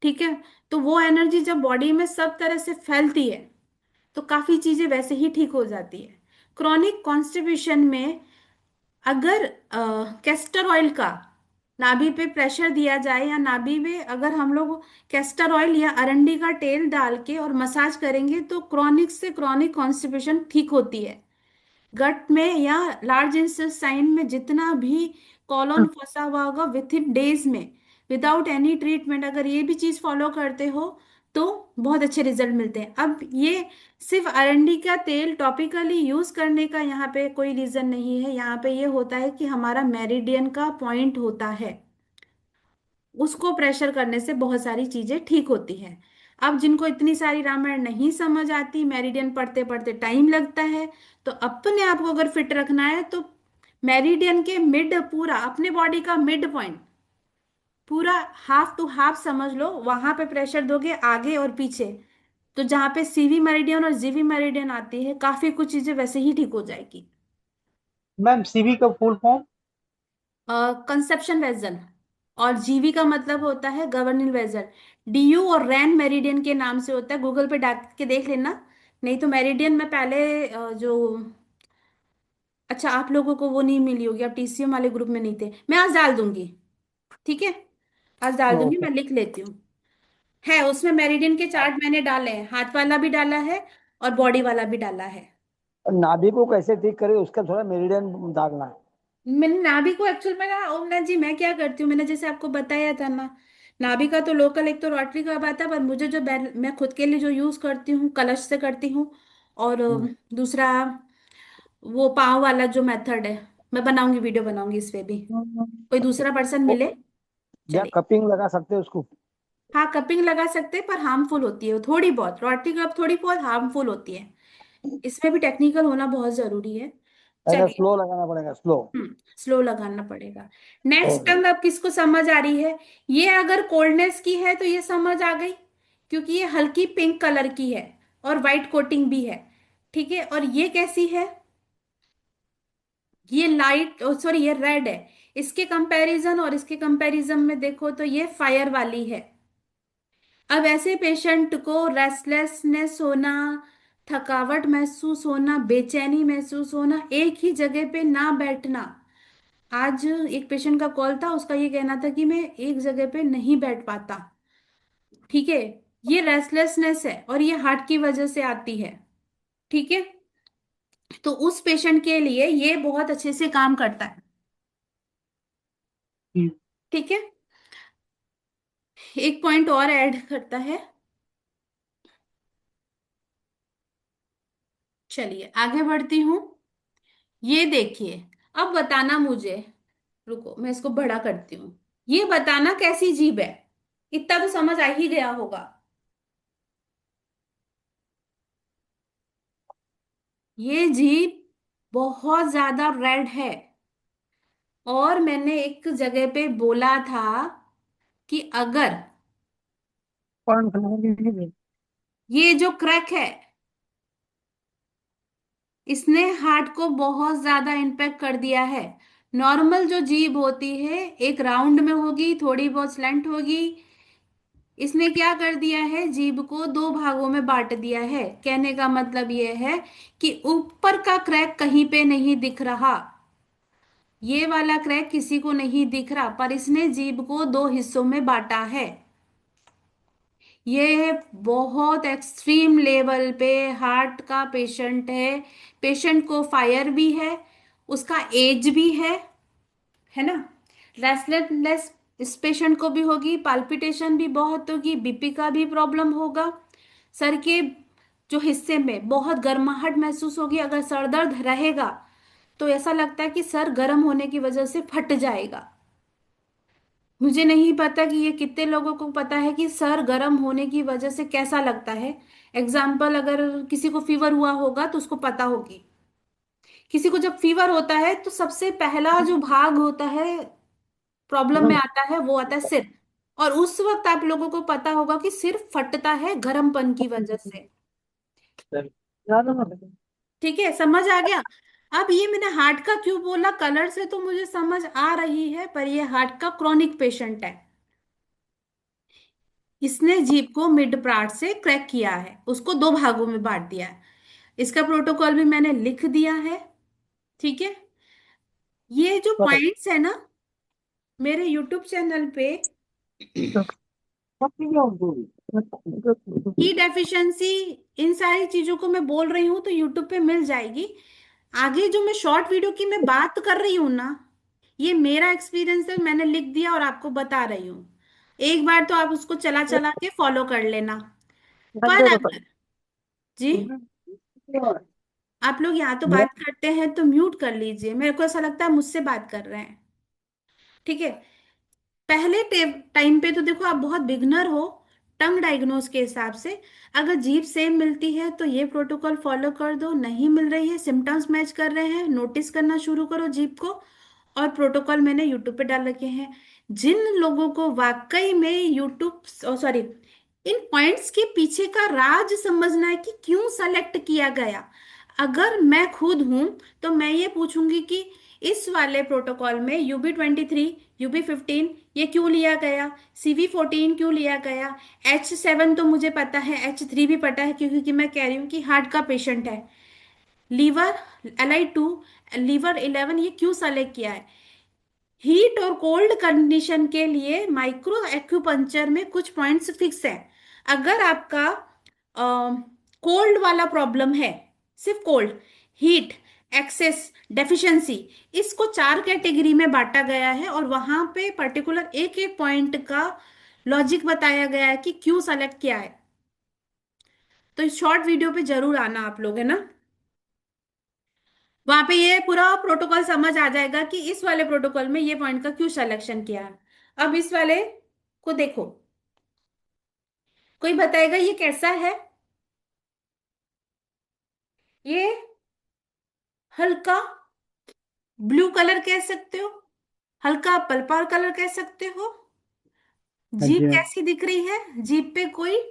ठीक है। तो वो एनर्जी जब बॉडी में सब तरह से फैलती है तो काफी चीजें वैसे ही ठीक हो जाती है। क्रॉनिक कॉन्स्टिपेशन में अगर कैस्टर ऑयल का नाभि पे प्रेशर दिया जाए, या नाभि में अगर हम लोग कैस्टर ऑयल या अरंडी का तेल डाल के और मसाज करेंगे, तो क्रॉनिक से क्रॉनिक कॉन्स्टिपेशन ठीक होती है। गट में या लार्ज इंटेस्टाइन में जितना भी कॉलोन फंसा हुआ होगा, विथ इन डेज में, विदाउट एनी ट्रीटमेंट, अगर ये भी चीज फॉलो करते हो तो बहुत अच्छे रिजल्ट मिलते हैं। अब ये सिर्फ अरंडी का तेल टॉपिकली यूज करने का यहाँ पे कोई रीजन नहीं है। यहाँ पे ये होता है कि हमारा मेरिडियन का पॉइंट होता है, उसको प्रेशर करने से बहुत सारी चीजें ठीक होती हैं। अब जिनको इतनी सारी रामायण नहीं समझ आती, मेरिडियन पढ़ते पढ़ते टाइम लगता है, तो अपने आप को अगर फिट रखना है तो मेरिडियन के मिड, पूरा अपने बॉडी का मिड पॉइंट, पूरा हाफ टू हाफ समझ लो, वहां पे प्रेशर दोगे आगे और पीछे, तो जहां पे CV मेरिडियन और GV मेरिडियन आती है, काफी कुछ चीजें वैसे ही ठीक हो जाएगी।
मैम सीवी का फुल फॉर्म?
कंसेप्शन वेजल, और GV का मतलब होता है गवर्निंग वेजल। DU और रैन मेरिडियन के नाम से होता है, गूगल पे डाल के देख लेना। नहीं तो मेरिडियन में पहले जो, अच्छा आप लोगों को वो नहीं मिली होगी, आप TCM वाले ग्रुप में नहीं थे, मैं आज डाल दूंगी। ठीक है, आज डाल दूंगी,
ओके।
मैं लिख लेती हूँ। है उसमें मेरिडियन के चार्ट मैंने डाले हैं, हाथ वाला भी डाला है और बॉडी वाला भी डाला है।
नाभि को कैसे ठीक करे उसका थोड़ा मेरिडियन डालना है।
मैंने नाभि को एक्चुअल में ना, ओमनाथ जी मैं क्या करती हूँ, मैंने जैसे आपको बताया था ना, नाभि का तो लोकल एक तो रोटरी का आता है, पर मुझे जो मैं खुद के लिए जो यूज करती हूँ कलश से करती हूँ। और दूसरा वो पाँव वाला जो मेथड है, मैं बनाऊंगी, वीडियो बनाऊंगी इस पे भी। कोई दूसरा पर्सन
वो
मिले
या
चले।
कपिंग लगा सकते हैं उसको।
हाँ, कपिंग लगा सकते हैं, पर हार्मफुल होती है वो थोड़ी बहुत, रोटरी कप थोड़ी बहुत हार्मफुल होती है। इसमें भी टेक्निकल होना बहुत जरूरी है।
ऐसा
चलिए।
स्लो लगाना पड़ेगा, स्लो।
स्लो लगाना पड़ेगा। Next
okay.
टर्म अब किसको समझ आ रही है? ये अगर कोल्डनेस की है तो ये समझ आ गई, क्योंकि ये हल्की पिंक कलर की है और वाइट कोटिंग भी है। ठीक है, और ये कैसी है? ये लाइट, सॉरी, ये रेड है। इसके कंपैरिजन और इसके कंपैरिजन में देखो तो ये फायर वाली है। अब ऐसे पेशेंट को रेस्टलेसनेस होना, थकावट महसूस होना, बेचैनी महसूस होना, एक ही जगह पे ना बैठना। आज एक पेशेंट का कॉल था, उसका ये कहना था कि मैं एक जगह पे नहीं बैठ पाता। ठीक है, ये रेस्टलेसनेस है और ये हार्ट की वजह से आती है। ठीक है, तो उस पेशेंट के लिए ये बहुत अच्छे से काम करता है।
हम्म,
ठीक है, एक पॉइंट और ऐड करता है। चलिए आगे बढ़ती हूँ। ये देखिए, अब बताना मुझे, रुको मैं इसको बड़ा करती हूँ। ये बताना कैसी जीभ है? इतना तो समझ आ ही गया होगा। ये जीभ बहुत ज्यादा रेड है। और मैंने एक जगह पे बोला था कि अगर
पॉइंट बनाने
ये जो क्रैक है, इसने हार्ट को बहुत ज्यादा इम्पेक्ट कर दिया है। नॉर्मल जो जीभ होती है एक राउंड में होगी, थोड़ी बहुत स्लेंट होगी। इसने क्या कर दिया है, जीभ को दो भागों में बांट दिया है। कहने का मतलब ये है कि ऊपर का क्रैक कहीं पे नहीं दिख रहा, ये वाला क्रैक किसी को नहीं दिख रहा, पर इसने जीभ को दो हिस्सों में बांटा है। ये बहुत एक्सट्रीम लेवल पे हार्ट का पेशेंट है। पेशेंट को फायर भी है, उसका एज भी है ना। रेस्टलेसनेस इस पेशेंट को भी होगी, पाल्पिटेशन भी बहुत होगी, बीपी का भी प्रॉब्लम होगा। सर के जो हिस्से में बहुत गर्माहट महसूस होगी। अगर सर दर्द रहेगा तो ऐसा लगता है कि सर गर्म होने की वजह से फट जाएगा। मुझे नहीं पता कि ये कितने लोगों को पता है कि सर गर्म होने की वजह से कैसा लगता है। एग्जाम्पल, अगर किसी को फीवर हुआ होगा तो उसको पता होगी। किसी को जब फीवर होता है तो सबसे पहला जो भाग होता है प्रॉब्लम में आता है, वो आता है सिर। और उस वक्त आप लोगों को पता होगा कि सिर फटता है गर्मपन की वजह से।
की
ठीक है, समझ आ गया। अब ये मैंने हार्ट का क्यों बोला, कलर से तो मुझे समझ आ रही है, पर ये हार्ट का क्रॉनिक पेशेंट है। इसने जीभ को मिड पार्ट से क्रैक किया है, उसको दो भागों में बांट दिया है। इसका प्रोटोकॉल भी मैंने लिख दिया है। ठीक है, ये जो पॉइंट्स है ना, मेरे यूट्यूब चैनल पे की डेफिशिएंसी, इन सारी चीजों को मैं बोल रही हूँ तो यूट्यूब पे मिल जाएगी। आगे जो मैं शॉर्ट वीडियो की मैं बात कर रही हूँ ना, ये मेरा एक्सपीरियंस है, मैंने लिख दिया और आपको बता रही हूँ। एक बार तो आप उसको चला चला के फॉलो कर लेना। पर अगर जी, आप लोग यहाँ तो बात करते हैं तो म्यूट कर लीजिए, मेरे को ऐसा लगता है मुझसे बात कर रहे हैं। ठीक है, पहले टाइम पे तो देखो आप बहुत बिगनर हो टंग डायग्नोस के हिसाब से। अगर जीभ सेम मिलती है तो ये प्रोटोकॉल फॉलो कर दो, नहीं मिल रही है, सिम्टम्स मैच कर रहे हैं, नोटिस करना शुरू करो जीभ को। और प्रोटोकॉल मैंने यूट्यूब पे डाल रखे हैं। जिन लोगों को वाकई में यूट्यूब, सॉरी, इन पॉइंट्स के पीछे का राज समझना है कि क्यों सेलेक्ट किया गया। अगर मैं खुद हूं तो मैं ये पूछूंगी कि इस वाले प्रोटोकॉल में UB23, UB15 ये क्यों लिया गया, CV14 क्यों लिया गया, H7 तो मुझे पता है, H3 भी पता है, क्योंकि मैं कह रही हूँ कि हार्ट का पेशेंट है। लीवर LI2, लीवर 11 ये क्यों सेलेक्ट किया है? हीट और कोल्ड कंडीशन के लिए माइक्रो एक्यूपंक्चर में कुछ पॉइंट्स फिक्स है। अगर आपका कोल्ड वाला प्रॉब्लम है, सिर्फ कोल्ड, हीट, एक्सेस, डेफिशिएंसी, इसको चार कैटेगरी में बांटा गया है और वहां पे पर्टिकुलर एक एक पॉइंट का लॉजिक बताया गया है कि क्यों सेलेक्ट किया है। तो इस शॉर्ट वीडियो पे जरूर आना आप लोग, है ना। वहां पे ये पूरा प्रोटोकॉल समझ आ जाएगा कि इस वाले प्रोटोकॉल में ये पॉइंट का क्यों सिलेक्शन किया है। अब इस वाले को देखो, कोई बताएगा ये कैसा है। ये हल्का ब्लू कलर कह सकते हो, हल्का पर्पल कलर कह सकते हो।
हाँ
जीप
जी मैम।
कैसी दिख रही है, जीप पे कोई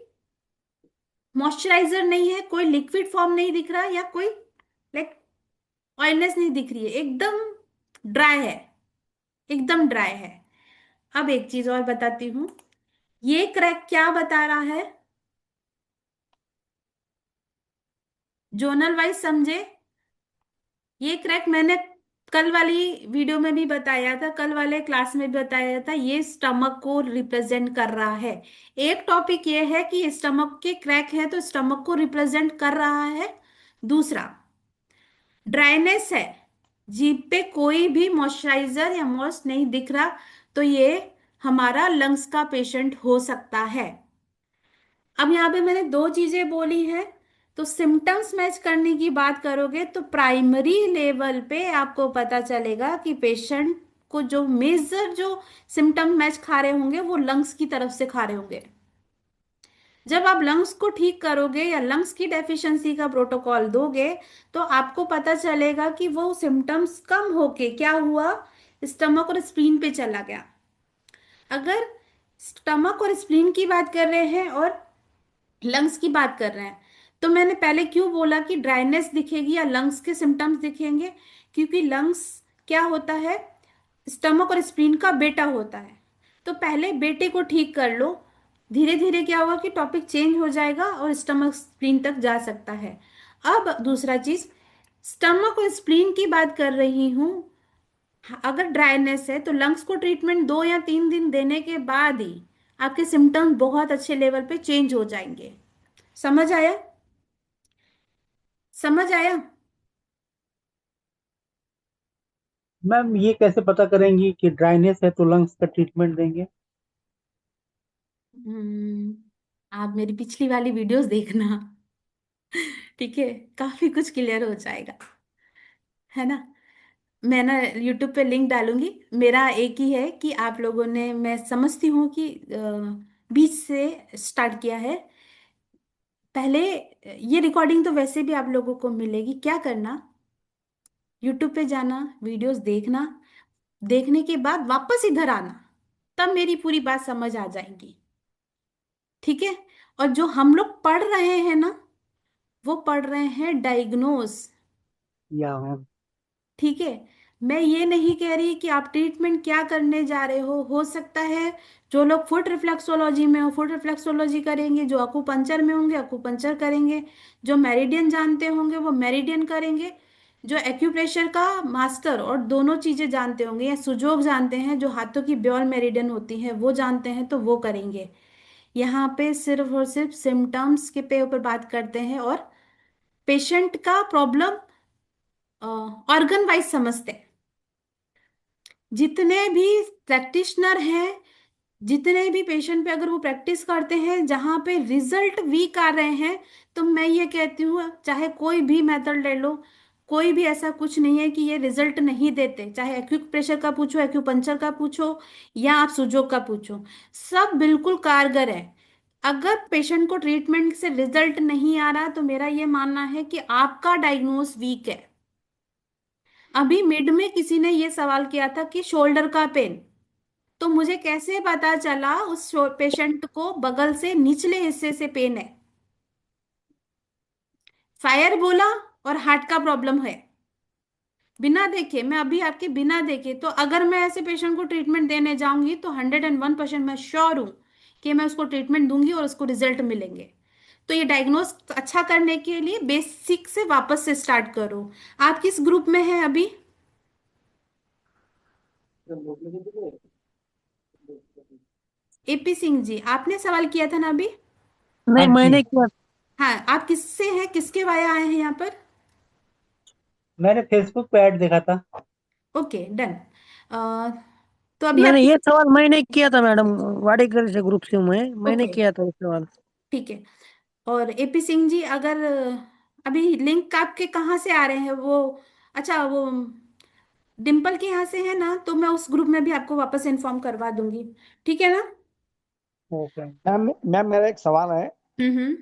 मॉइस्चराइजर नहीं है, कोई लिक्विड फॉर्म नहीं दिख रहा, या कोई लाइक ऑयलनेस नहीं दिख रही है, एकदम ड्राई है, एकदम ड्राई है। अब एक चीज और बताती हूँ, ये क्रैक क्या बता रहा है, जोनल वाइज समझे। ये क्रैक मैंने कल वाली वीडियो में भी बताया था, कल वाले क्लास में भी बताया था, ये स्टमक को रिप्रेजेंट कर रहा है। एक टॉपिक ये है कि स्टमक के क्रैक है तो स्टमक को रिप्रेजेंट कर रहा है। दूसरा, ड्राइनेस है, जीभ पे कोई भी मॉइस्चराइजर या मॉइस्ट नहीं दिख रहा, तो ये हमारा लंग्स का पेशेंट हो सकता है। अब यहाँ पे मैंने दो चीजें बोली हैं, तो सिम्टम्स मैच करने की बात करोगे तो प्राइमरी लेवल पे आपको पता चलेगा कि पेशेंट को जो मेजर जो सिम्टम मैच खा रहे होंगे वो लंग्स की तरफ से खा रहे होंगे। जब आप लंग्स को ठीक करोगे या लंग्स की डेफिशिएंसी का प्रोटोकॉल दोगे तो आपको पता चलेगा कि वो सिम्टम्स कम होके क्या हुआ, स्टमक और स्प्लीन पे चला गया। अगर स्टमक और स्प्लीन की बात कर रहे हैं और लंग्स की बात कर रहे हैं, तो मैंने पहले क्यों बोला कि ड्राइनेस दिखेगी या लंग्स के सिम्टम्स दिखेंगे, क्योंकि लंग्स क्या होता है, स्टमक और स्प्लीन का बेटा होता है। तो पहले बेटे को ठीक कर लो, धीरे धीरे क्या होगा कि टॉपिक चेंज हो जाएगा और स्टमक स्प्लीन तक जा सकता है। अब दूसरा चीज, स्टमक और स्प्लीन की बात कर रही हूं, अगर ड्राइनेस है तो लंग्स को ट्रीटमेंट 2 या 3 दिन देने के बाद ही आपके सिम्टम्स बहुत अच्छे लेवल पे चेंज हो जाएंगे। समझ आया, समझ आया।
मैम ये कैसे पता करेंगी कि ड्राइनेस है तो लंग्स का ट्रीटमेंट देंगे?
हम्म, आप मेरी पिछली वाली वीडियोस देखना, ठीक है, काफी कुछ क्लियर हो जाएगा, है ना। मैं ना यूट्यूब पे लिंक डालूंगी, मेरा एक ही है कि आप लोगों ने, मैं समझती हूँ कि बीच से स्टार्ट किया है पहले। ये रिकॉर्डिंग तो वैसे भी आप लोगों को मिलेगी, क्या करना, यूट्यूब पे जाना, वीडियोस देखना, देखने के बाद वापस इधर आना, तब मेरी पूरी बात समझ आ जाएगी, ठीक है। और जो हम लोग पढ़ रहे हैं ना, वो पढ़ रहे हैं डायग्नोस,
या मैम।
ठीक है। मैं ये नहीं कह रही कि आप ट्रीटमेंट क्या करने जा रहे हो सकता है जो लोग फुट रिफ्लेक्सोलॉजी में हो फुट रिफ्लेक्सोलॉजी करेंगे, जो अकुपंचर में होंगे अकुपंचर करेंगे, जो मेरिडियन जानते होंगे वो मेरिडियन करेंगे, जो एक्यूप्रेशर का मास्टर और दोनों चीजें जानते होंगे या सुजोग जानते हैं, जो हाथों की ब्योल मेरिडियन होती हैं वो जानते हैं, तो वो करेंगे। यहाँ पे सिर्फ और सिर्फ सिम्टम्स के पे ऊपर बात करते हैं और पेशेंट का प्रॉब्लम ऑर्गन वाइज समझते हैं। जितने भी प्रैक्टिशनर हैं, जितने भी पेशेंट पे अगर वो प्रैक्टिस करते हैं जहां पे रिजल्ट वीक आ रहे हैं, तो मैं ये कहती हूँ चाहे कोई भी मेथड ले लो, कोई भी ऐसा कुछ नहीं है कि ये रिजल्ट नहीं देते, चाहे एक्यूप्रेशर का पूछो, एक्यूपंक्चर का पूछो, या आप सुजोग का पूछो, सब बिल्कुल कारगर है। अगर पेशेंट को ट्रीटमेंट से रिजल्ट नहीं आ रहा तो मेरा ये मानना है कि आपका डायग्नोस वीक है। अभी मिड में किसी ने ये सवाल किया था कि शोल्डर का पेन, तो मुझे कैसे पता चला उस पेशेंट को बगल से निचले हिस्से से पेन है, फायर बोला और हार्ट का प्रॉब्लम है, बिना देखे, मैं अभी आपके बिना देखे, तो अगर मैं ऐसे पेशेंट को ट्रीटमेंट देने जाऊंगी तो 101% मैं श्योर हूं कि मैं उसको ट्रीटमेंट दूंगी और उसको रिजल्ट मिलेंगे। तो ये डायग्नोस अच्छा करने के लिए बेसिक से वापस से स्टार्ट करो। आप किस ग्रुप में हैं अभी? एपी सिंह जी, आपने सवाल किया था ना अभी।
हाँ
नहीं,
जी।
मैंने किया।
हाँ, आप किससे हैं, किसके वाया आए हैं यहाँ पर?
मैंने फेसबुक पे ऐड देखा था।
Okay, done. तो अभी
नहीं नहीं,
आपकी,
ये सवाल मैंने किया था मैडम, वाडेकर से ग्रुप से हूँ मैंने
ओके,
किया था ये सवाल।
ठीक है। और एपी सिंह जी, अगर अभी लिंक आपके कहाँ से आ रहे हैं वो, अच्छा वो डिम्पल के यहाँ से है ना, तो मैं उस ग्रुप में भी आपको वापस इन्फॉर्म करवा दूंगी, ठीक है ना?
ओके।
मैम मेरा एक सवाल है।
हम्म।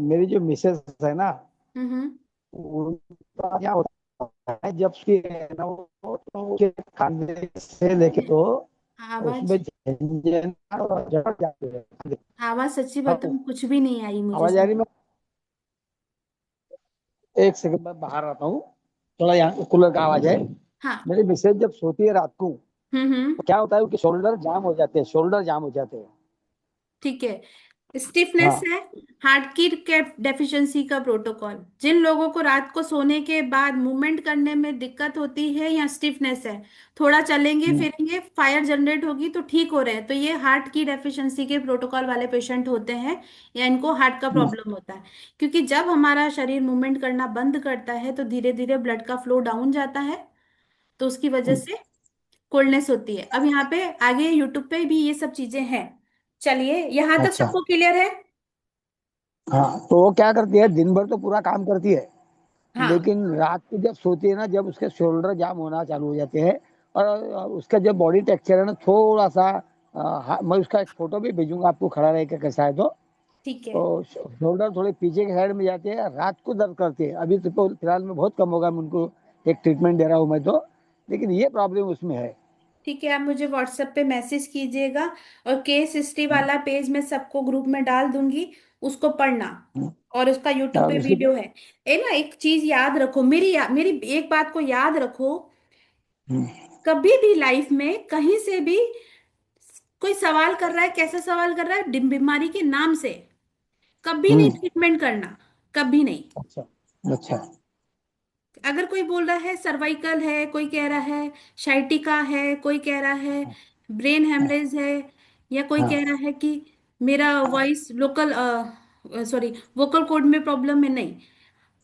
मेरी जो मिसेस है ना,
हम्म।
उनका क्या होता है जब उसकी है ना, वो तो उसके खाने से लेके तो
आवाज,
उसमें झंझन और झगड़ जाती है।
आवाज सच्ची
हेलो,
बताऊं कुछ भी नहीं आई मुझे
आवाज आ
समझ।
रही? मैं एक सेकंड में बाहर आता हूँ, थोड़ा यहाँ कूलर का आवाज है।
हाँ।
मेरी मिसेज जब सोती है रात को,
हम्म।
तो क्या होता है कि शोल्डर जाम हो जाते हैं, शोल्डर जाम हो जाते हैं।
ठीक है, स्टिफनेस
हाँ।
है, हार्ट की डेफिशिएंसी का प्रोटोकॉल। जिन लोगों को रात को सोने के बाद मूवमेंट करने में दिक्कत होती है या स्टिफनेस है, थोड़ा चलेंगे
हम्म,
फिरेंगे फायर जनरेट होगी तो ठीक हो रहे हैं, तो ये हार्ट की डेफिशिएंसी के प्रोटोकॉल वाले पेशेंट होते हैं, या इनको हार्ट का
हम्म,
प्रॉब्लम होता है। क्योंकि जब हमारा शरीर मूवमेंट करना बंद करता है तो धीरे धीरे ब्लड का फ्लो डाउन जाता है, तो उसकी वजह
हम्म।
से कोल्डनेस होती है। अब यहाँ पे आगे यूट्यूब पे भी ये सब चीजें हैं। चलिए, यहाँ तक
अच्छा।
सबको क्लियर है?
हाँ, तो वो क्या करती है, दिन भर तो पूरा काम करती है,
हाँ।
लेकिन रात को जब सोती है ना, जब उसके शोल्डर जाम होना चालू हो जाते हैं, और उसका जब बॉडी टेक्सचर है ना थोड़ा सा, मैं उसका एक फोटो भी भेजूंगा आपको, खड़ा रह के कैसा है
ठीक है।
तो शोल्डर थोड़े पीछे के साइड में जाते हैं, रात को दर्द करते हैं। अभी तो फिलहाल में बहुत कम होगा, मैं उनको एक ट्रीटमेंट दे रहा हूँ मैं तो, लेकिन ये प्रॉब्लम उसमें है।
ठीक है, आप मुझे व्हाट्सएप पे मैसेज कीजिएगा, और केस हिस्ट्री वाला पेज मैं सबको ग्रुप में डाल दूंगी, उसको पढ़ना। और उसका यूट्यूब पे
उसी
वीडियो है। ना एक चीज याद रखो, मेरी एक बात को याद रखो, कभी भी लाइफ में कहीं से भी कोई सवाल कर रहा है, कैसा सवाल कर रहा है, बीमारी के नाम से कभी नहीं
हम्म।
ट्रीटमेंट करना, कभी नहीं।
अच्छा। अच्छा।
अगर कोई बोल रहा है सर्वाइकल है, कोई कह रहा है शाइटिका है, कोई कह रहा है ब्रेन हेमरेज है, या कोई कह
हाँ।
रहा है कि मेरा voice local sorry vocal cord में प्रॉब्लम है, नहीं।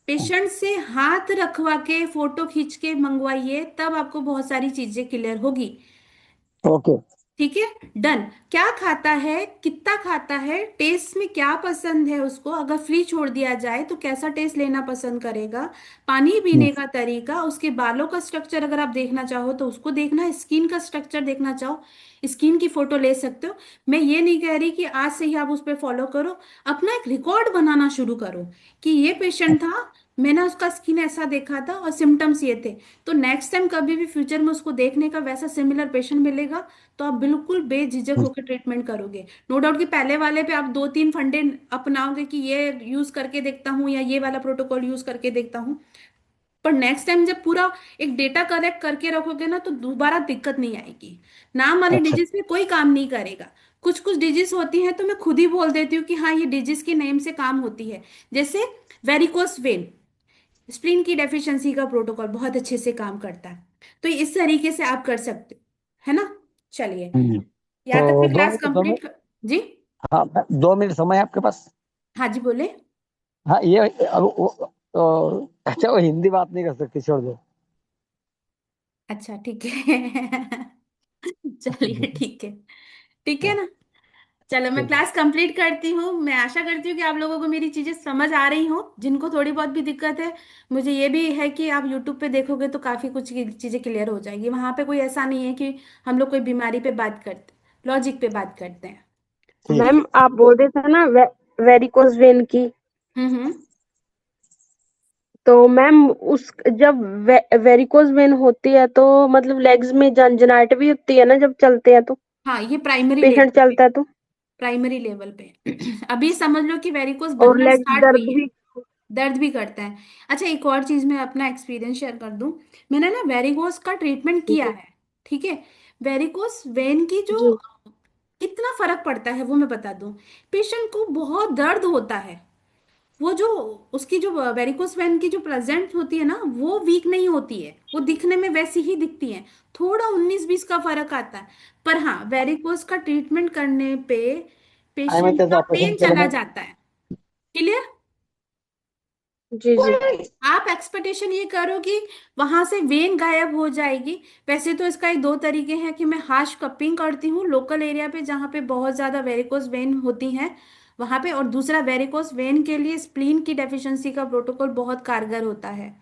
पेशेंट से हाथ रखवा के फोटो खींच के मंगवाइए, तब आपको बहुत सारी चीजें क्लियर होगी।
ओके।
ठीक है, डन। क्या खाता है, कितना खाता है, टेस्ट में क्या पसंद है उसको, अगर फ्री छोड़ दिया जाए तो कैसा टेस्ट लेना पसंद करेगा, पानी पीने का तरीका, उसके बालों का स्ट्रक्चर अगर आप देखना चाहो तो उसको देखना, स्किन का स्ट्रक्चर देखना चाहो स्किन की फोटो ले सकते हो। मैं ये नहीं कह रही कि आज से ही आप उस पर फॉलो करो, अपना एक रिकॉर्ड बनाना शुरू करो कि ये पेशेंट था, मैंने उसका स्किन ऐसा देखा था और सिम्टम्स ये थे, तो नेक्स्ट टाइम कभी भी फ्यूचर में उसको देखने का वैसा सिमिलर पेशेंट मिलेगा तो आप बिल्कुल बेझिझक होकर ट्रीटमेंट करोगे। नो डाउट कि पहले वाले पे आप दो तीन फंडे अपनाओगे कि ये यूज करके देखता हूँ या ये वाला प्रोटोकॉल यूज करके देखता हूँ, पर नेक्स्ट टाइम जब पूरा एक डेटा कलेक्ट करके रखोगे ना तो दोबारा दिक्कत नहीं आएगी। नाम वाली
अच्छा।
डिजीज में कोई काम नहीं करेगा। कुछ कुछ डिजीज होती हैं तो मैं खुद ही बोल देती हूँ कि हाँ ये डिजीज के नेम से काम होती है, जैसे वेरिकोस वेन, स्प्लीन की डेफिशिएंसी का प्रोटोकॉल बहुत अच्छे से काम करता है। तो इस तरीके से आप कर सकते हो, है ना? चलिए, यहाँ तक
तो
मैं
दो
क्लास
मिनट समय।
कंप्लीट कर। जी।
हाँ, 2 मिनट समय है आपके पास?
हाँ जी, बोले।
हाँ, ये अब अच्छा, वो हिंदी बात नहीं कर सकती, छोड़ दो।
अच्छा ठीक है। चलिए ठीक है, ठीक है
हाँ,
ना? चलो, मैं
ठीक है।
क्लास कंप्लीट करती हूँ। मैं आशा करती हूँ कि आप लोगों को मेरी चीजें समझ आ रही हो, जिनको थोड़ी बहुत भी दिक्कत है। मुझे ये भी है कि आप यूट्यूब पे देखोगे तो काफी कुछ की चीजें क्लियर हो जाएगी, वहां पे कोई ऐसा नहीं है कि हम लोग कोई बीमारी पे बात करते, लॉजिक पे बात करते हैं।
ठीक है।
मैम आप बोल रहे थे ना वेरिकोज वेन की,
हम्म।
तो मैम उस जब वेरिकोज वेन होती है तो मतलब लेग्स में झंझनाहट भी होती है ना जब चलते हैं तो,
हाँ, ये प्राइमरी
पेशेंट
लेवल पे,
चलता है तो,
प्राइमरी लेवल पे। अभी समझ लो कि वेरिकोस
और
बनना
लेग्स
स्टार्ट
दर्द
हुई है,
भी।
दर्द भी करता है। अच्छा, एक और चीज मैं अपना एक्सपीरियंस शेयर कर दूं, मैंने ना वेरिकोस का ट्रीटमेंट किया
जी
है, ठीक है? वेरिकोस वेन की जो
जी।
इतना फर्क पड़ता है वो मैं बता दूं, पेशेंट को बहुत दर्द होता है, वो जो उसकी जो वेरिकोस वेन की जो प्रेजेंट होती है ना वो वीक नहीं होती है, वो दिखने में वैसी ही दिखती है, थोड़ा 19-20 का फर्क आता है। पर हाँ, वेरिकोस का ट्रीटमेंट करने पे
आई मैं
पेशेंट
कैसे
का
ऑपरेशन
पेन
केलं
चला
मग?
जाता है। क्लियर?
जी जी।
आप एक्सपेक्टेशन ये करो कि वहां से वेन गायब हो जाएगी। वैसे तो इसका एक दो तरीके हैं कि मैं हाश कपिंग करती हूँ लोकल एरिया पे जहाँ पे बहुत ज्यादा वेरिकोस वेन होती हैं वहां पे, और दूसरा वेरिकोस वेन के लिए स्प्लीन की डेफिशिएंसी का प्रोटोकॉल बहुत कारगर होता है।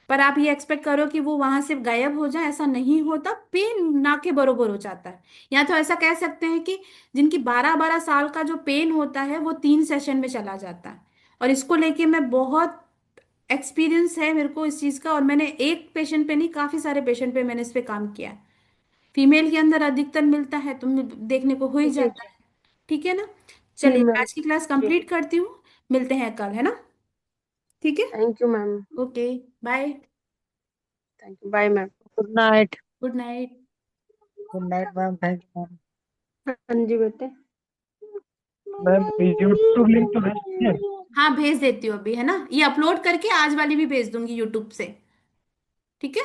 पर आप ये एक्सपेक्ट करो कि वो वहां से गायब हो जाए, ऐसा नहीं होता, पेन ना के बरोबर हो जाता है। या तो ऐसा कह सकते हैं कि जिनकी 12-12 साल का जो पेन होता है वो 3 सेशन में चला जाता है। और इसको लेके मैं बहुत एक्सपीरियंस है मेरे को इस चीज का, और मैंने एक पेशेंट पे नहीं काफी सारे पेशेंट पे मैंने इस पे काम किया है। फीमेल के अंदर अधिकतर मिलता है तो देखने को हो ही
जी
जाता
जी।
है। ठीक है ना।
जी
चलिए
मैम।
आज की क्लास
जी।
कंप्लीट करती हूँ। मिलते हैं कल, है ना। ठीक है।
Thank you ma'am.
Okay. Bye.
Thank you, bye ma'am.
Good night.
Good night.
Good night ma'am, thank you ma'am.
हाँ जी बेटे।
मैम यूट्यूब लिंक तो भेजिए।
हाँ भेज देती हूँ अभी, है ना, ये अपलोड करके आज वाली भी भेज दूंगी यूट्यूब से। ठीक है।